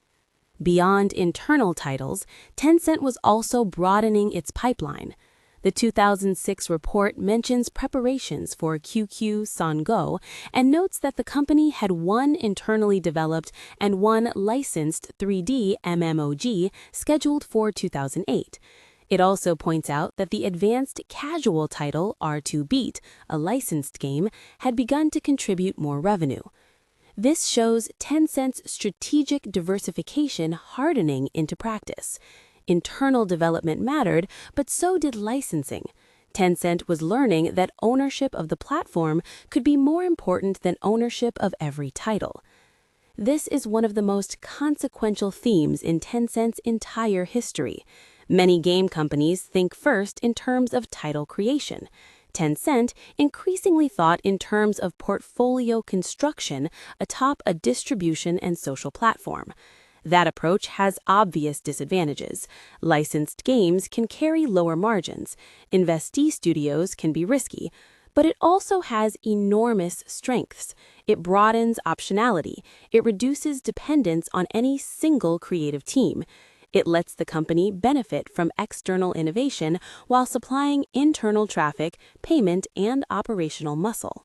Beyond internal titles, Tencent was also broadening its pipeline. The 2006 report mentions preparations for QQ Sango and notes that the company had one internally developed and one licensed 3D MMOG scheduled for 2008. It also points out that the advanced casual title R2Beat, a licensed game, had begun to contribute more revenue. This shows Tencent's strategic diversification hardening into practice. Internal development mattered, but so did licensing. Tencent was learning that ownership of the platform could be more important than ownership of every title. This is one of the most consequential themes in Tencent's entire history. Many game companies think first in terms of title creation. Tencent increasingly thought in terms of portfolio construction atop a distribution and social platform. That approach has obvious disadvantages. Licensed games can carry lower margins. Investee studios can be risky. But it also has enormous strengths. It broadens optionality. It reduces dependence on any single creative team. It lets the company benefit from external innovation while supplying internal traffic, payment, and operational muscle.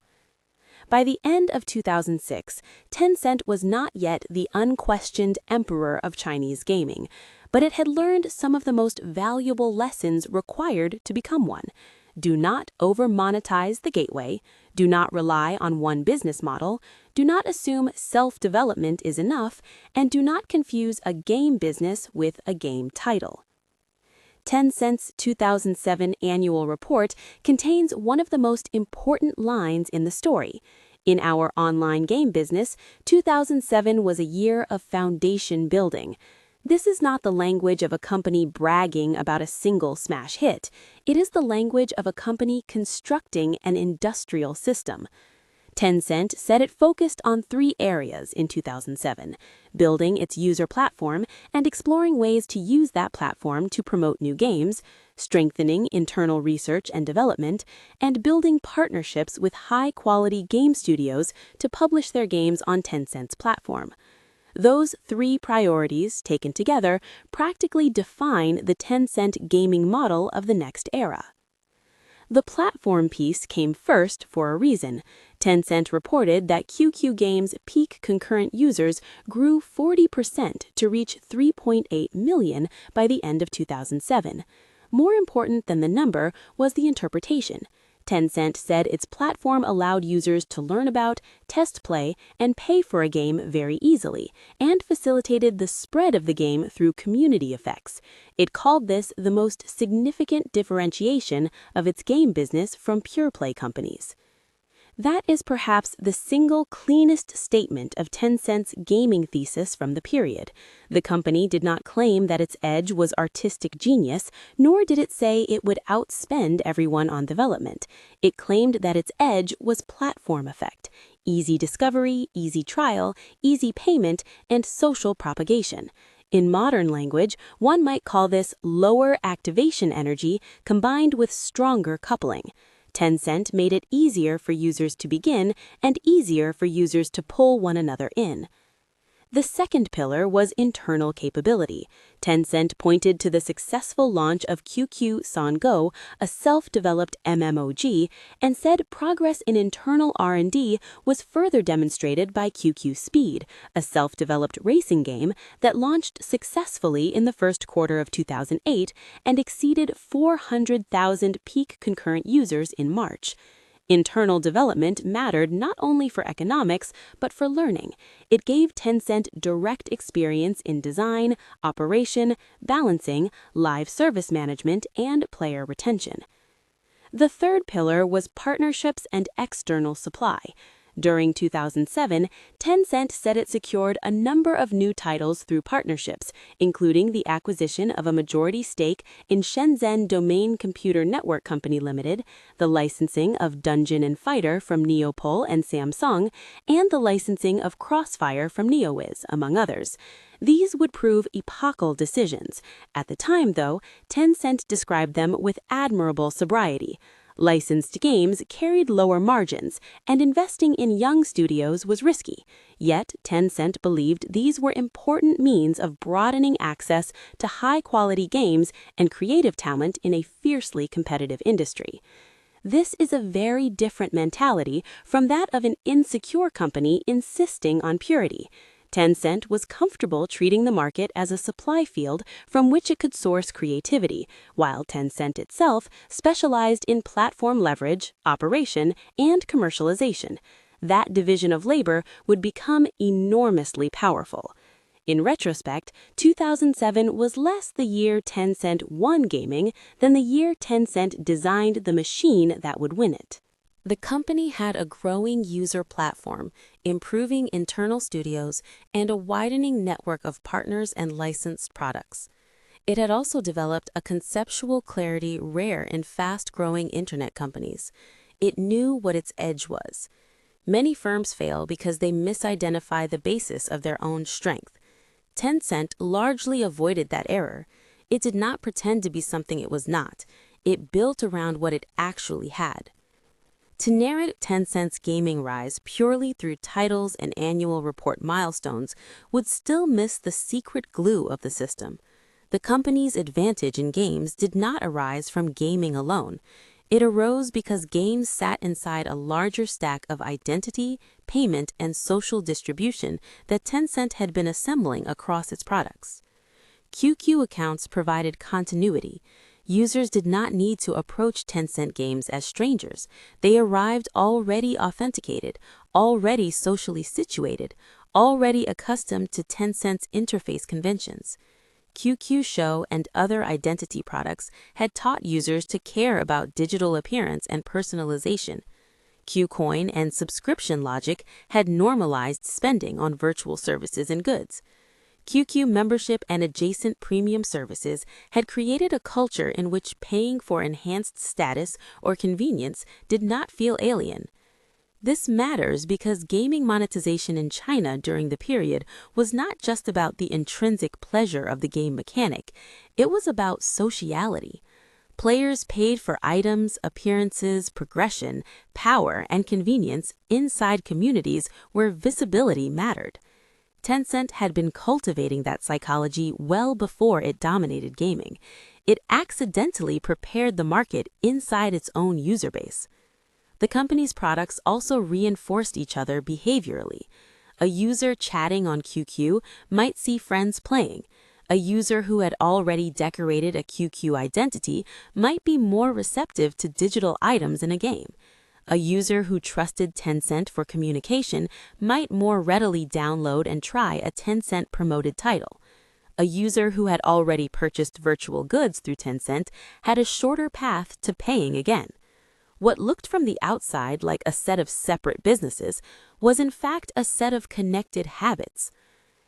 By the end of 2006, Tencent was not yet the unquestioned emperor of Chinese gaming, but it had learned some of the most valuable lessons required to become one. Do not over-monetize the gateway, do not rely on one business model, do not assume self-development is enough, and do not confuse a game business with a game title. Tencent's 2007 annual report contains one of the most important lines in the story. In our online game business, 2007 was a year of foundation building. This is not the language of a company bragging about a single smash hit. It is the language of a company constructing an industrial system. Tencent said it focused on 3 areas in 2007: building its user platform and exploring ways to use that platform to promote new games, strengthening internal research and development, and building partnerships with high-quality game studios to publish their games on Tencent's platform. Those 3 priorities, taken together, practically define the Tencent gaming model of the next era. The platform piece came first for a reason. Tencent reported that QQ Games' peak concurrent users grew 40% to reach 3.8 million by the end of 2007. More important than the number was the interpretation. Tencent said its platform allowed users to learn about, test play, and pay for a game very easily, and facilitated the spread of the game through community effects. It called this the most significant differentiation of its game business from pure-play companies. That is perhaps the single cleanest statement of Tencent's gaming thesis from the period. The company did not claim that its edge was artistic genius, nor did it say it would outspend everyone on development. It claimed that its edge was platform effect: easy discovery, easy trial, easy payment, and social propagation. In modern language, one might call this lower activation energy combined with stronger coupling. Tencent made it easier for users to begin and easier for users to pull one another in. The second pillar was internal capability. Tencent pointed to the successful launch of QQ Sango, a self-developed MMOG, and said progress in internal R&D was further demonstrated by QQ Speed, a self-developed racing game that launched successfully in the first quarter of 2008 and exceeded 400,000 peak concurrent users in March. Internal development mattered not only for economics, but for learning. It gave Tencent direct experience in design, operation, balancing, live service management, and player retention. The third pillar was partnerships and external supply. During 2007, Tencent said it secured a number of new titles through partnerships, including the acquisition of a majority stake in Shenzhen Domain Computer Network Company Limited, the licensing of Dungeon and Fighter from Neopol and Samsung, and the licensing of Crossfire from NeoWiz, among others. These would prove epochal decisions. At the time, though, Tencent described them with admirable sobriety. Licensed games carried lower margins, and investing in young studios was risky. Yet, Tencent believed these were important means of broadening access to high-quality games and creative talent in a fiercely competitive industry. This is a very different mentality from that of an insecure company insisting on purity. Tencent was comfortable treating the market as a supply field from which it could source creativity, while Tencent itself specialized in platform leverage, operation, and commercialization. That division of labor would become enormously powerful. In retrospect, 2007 was less the year Tencent won gaming than the year Tencent designed the machine that would win it. The company had a growing user platform, improving internal studios, and a widening network of partners and licensed products. It had also developed a conceptual clarity rare in fast-growing internet companies. It knew what its edge was. Many firms fail because they misidentify the basis of their own strength. Tencent largely avoided that error. It did not pretend to be something it was not. It built around what it actually had. To narrate Tencent's gaming rise purely through titles and annual report milestones would still miss the secret glue of the system. The company's advantage in games did not arise from gaming alone. It arose because games sat inside a larger stack of identity, payment, and social distribution that Tencent had been assembling across its products. QQ accounts provided continuity. Users did not need to approach Tencent games as strangers. They arrived already authenticated, already socially situated, already accustomed to Tencent's interface conventions. QQ Show and other identity products had taught users to care about digital appearance and personalization. QCoin and subscription logic had normalized spending on virtual services and goods. QQ membership and adjacent premium services had created a culture in which paying for enhanced status or convenience did not feel alien. This matters because gaming monetization in China during the period was not just about the intrinsic pleasure of the game mechanic, it was about sociality. Players paid for items, appearances, progression, power, and convenience inside communities where visibility mattered. Tencent had been cultivating that psychology well before it dominated gaming. It accidentally prepared the market inside its own user base. The company's products also reinforced each other behaviorally. A user chatting on QQ might see friends playing. A user who had already decorated a QQ identity might be more receptive to digital items in a game. A user who trusted Tencent for communication might more readily download and try a Tencent promoted title. A user who had already purchased virtual goods through Tencent had a shorter path to paying again. What looked from the outside like a set of separate businesses was in fact a set of connected habits.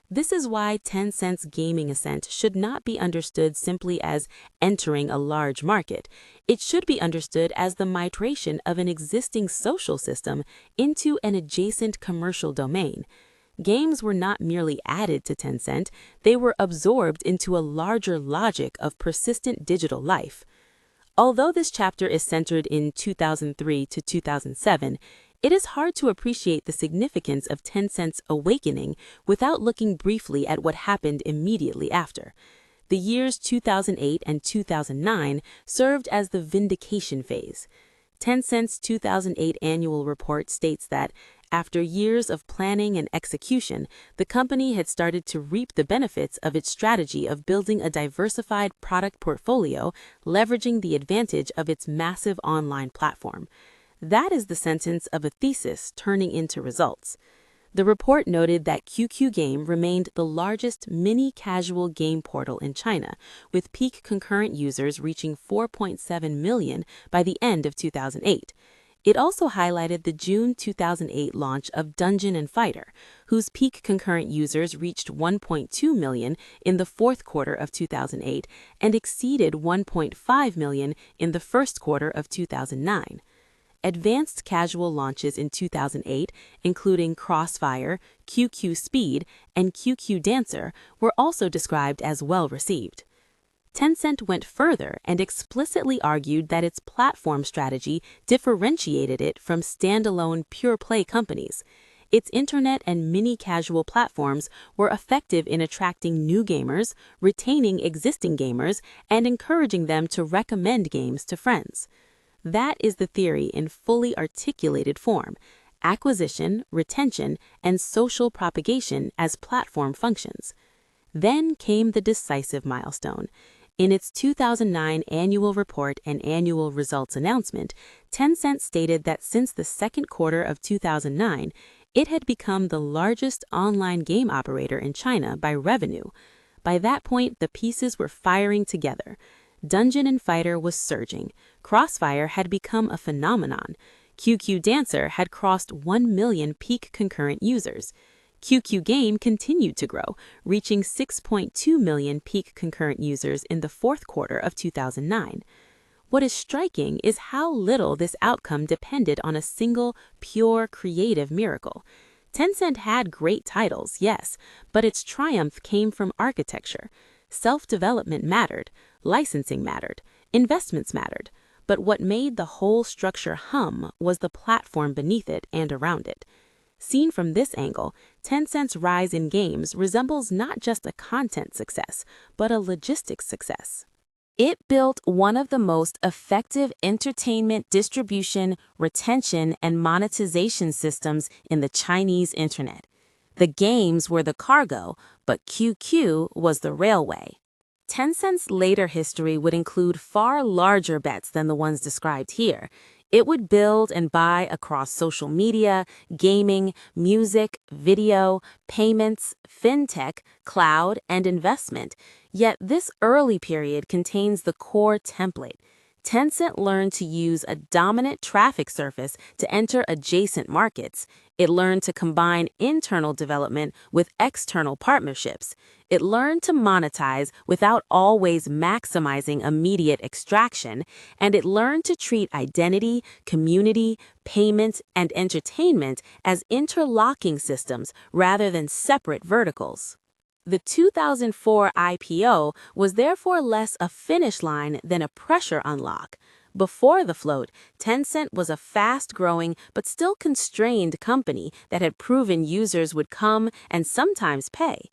This is why Tencent's gaming ascent should not be understood simply as entering a large market. It should be understood as the migration of an existing social system into an adjacent commercial domain. Games were not merely added to Tencent, they were absorbed into a larger logic of persistent digital life. Although this chapter is centered in 2003 to 2007, it is hard to appreciate the significance of Tencent's awakening without looking briefly at what happened immediately after. The years 2008 and 2009 served as the vindication phase. Tencent's 2008 annual report states that, after years of planning and execution, the company had started to reap the benefits of its strategy of building a diversified product portfolio, leveraging the advantage of its massive online platform. That is the sentence of a thesis turning into results. The report noted that QQ Game remained the largest mini-casual game portal in China, with peak concurrent users reaching 4.7 million by the end of 2008. It also highlighted the June 2008 launch of Dungeon & Fighter, whose peak concurrent users reached 1.2 million in the fourth quarter of 2008 and exceeded 1.5 million in the first quarter of 2009. Advanced casual launches in 2008, including Crossfire, QQ Speed, and QQ Dancer, were also described as well-received. Tencent went further and explicitly argued that its platform strategy differentiated it from standalone pure-play companies. Its internet and mini-casual platforms were effective in attracting new gamers, retaining existing gamers, and encouraging them to recommend games to friends. That is the theory in fully articulated form: acquisition, retention, and social propagation as platform functions. Then came the decisive milestone. In its 2009 annual report and annual results announcement, Tencent stated that since the second quarter of 2009, it had become the largest online game operator in China by revenue. By that point, the pieces were firing together. Dungeon & Fighter was surging. Crossfire had become a phenomenon. QQ Dancer had crossed 1 million peak concurrent users. QQ Game continued to grow, reaching 6.2 million peak concurrent users in the fourth quarter of 2009. What is striking is how little this outcome depended on a single, pure, creative miracle. Tencent had great titles, yes, but its triumph came from architecture. Self-development mattered, licensing mattered, investments mattered, but what made the whole structure hum was the platform beneath it and around it. Seen from this angle, Tencent's rise in games resembles not just a content success, but a logistics success. It built one of the most effective entertainment distribution, retention, and monetization systems in the Chinese internet. The games were the cargo, but QQ was the railway. Tencent's later history would include far larger bets than the ones described here. It would build and buy across social media, gaming, music, video, payments, fintech, cloud, and investment. Yet this early period contains the core template. Tencent learned to use a dominant traffic surface to enter adjacent markets. It learned to combine internal development with external partnerships. It learned to monetize without always maximizing immediate extraction, and it learned to treat identity, community, payment, and entertainment as interlocking systems rather than separate verticals. The 2004 IPO was therefore less a finish line than a pressure unlock. Before the float, Tencent was a fast-growing but still constrained company that had proven users would come and sometimes pay.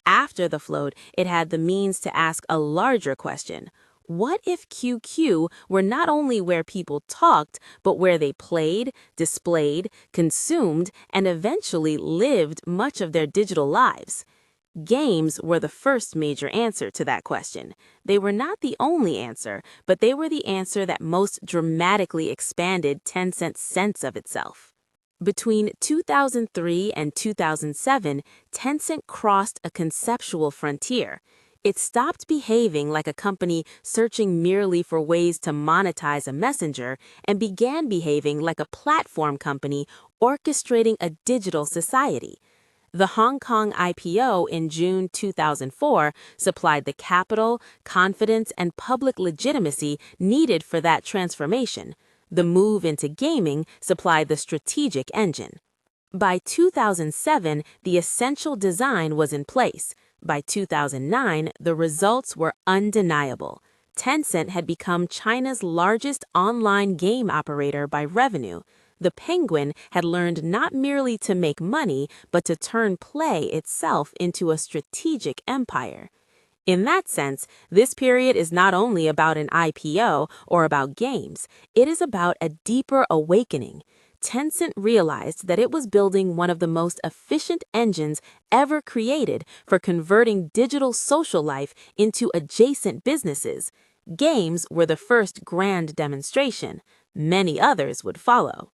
After the float, it had the means to ask a larger question. What if QQ were not only where people talked, but where they played, displayed, consumed, and eventually lived much of their digital lives? Games were the first major answer to that question. They were not the only answer, but they were the answer that most dramatically expanded Tencent's sense of itself. Between 2003 and 2007, Tencent crossed a conceptual frontier. It stopped behaving like a company searching merely for ways to monetize a messenger and began behaving like a platform company orchestrating a digital society. The Hong Kong IPO in June 2004 supplied the capital, confidence, and public legitimacy needed for that transformation. The move into gaming supplied the strategic engine. By 2007, the essential design was in place. By 2009, the results were undeniable. Tencent had become China's largest online game operator by revenue. The Penguin had learned not merely to make money, but to turn play itself into a strategic empire. In that sense, this period is not only about an IPO or about games, it is about a deeper awakening. Tencent realized that it was building one of the most efficient engines ever created for converting digital social life into adjacent businesses. Games were the first grand demonstration. Many others would follow.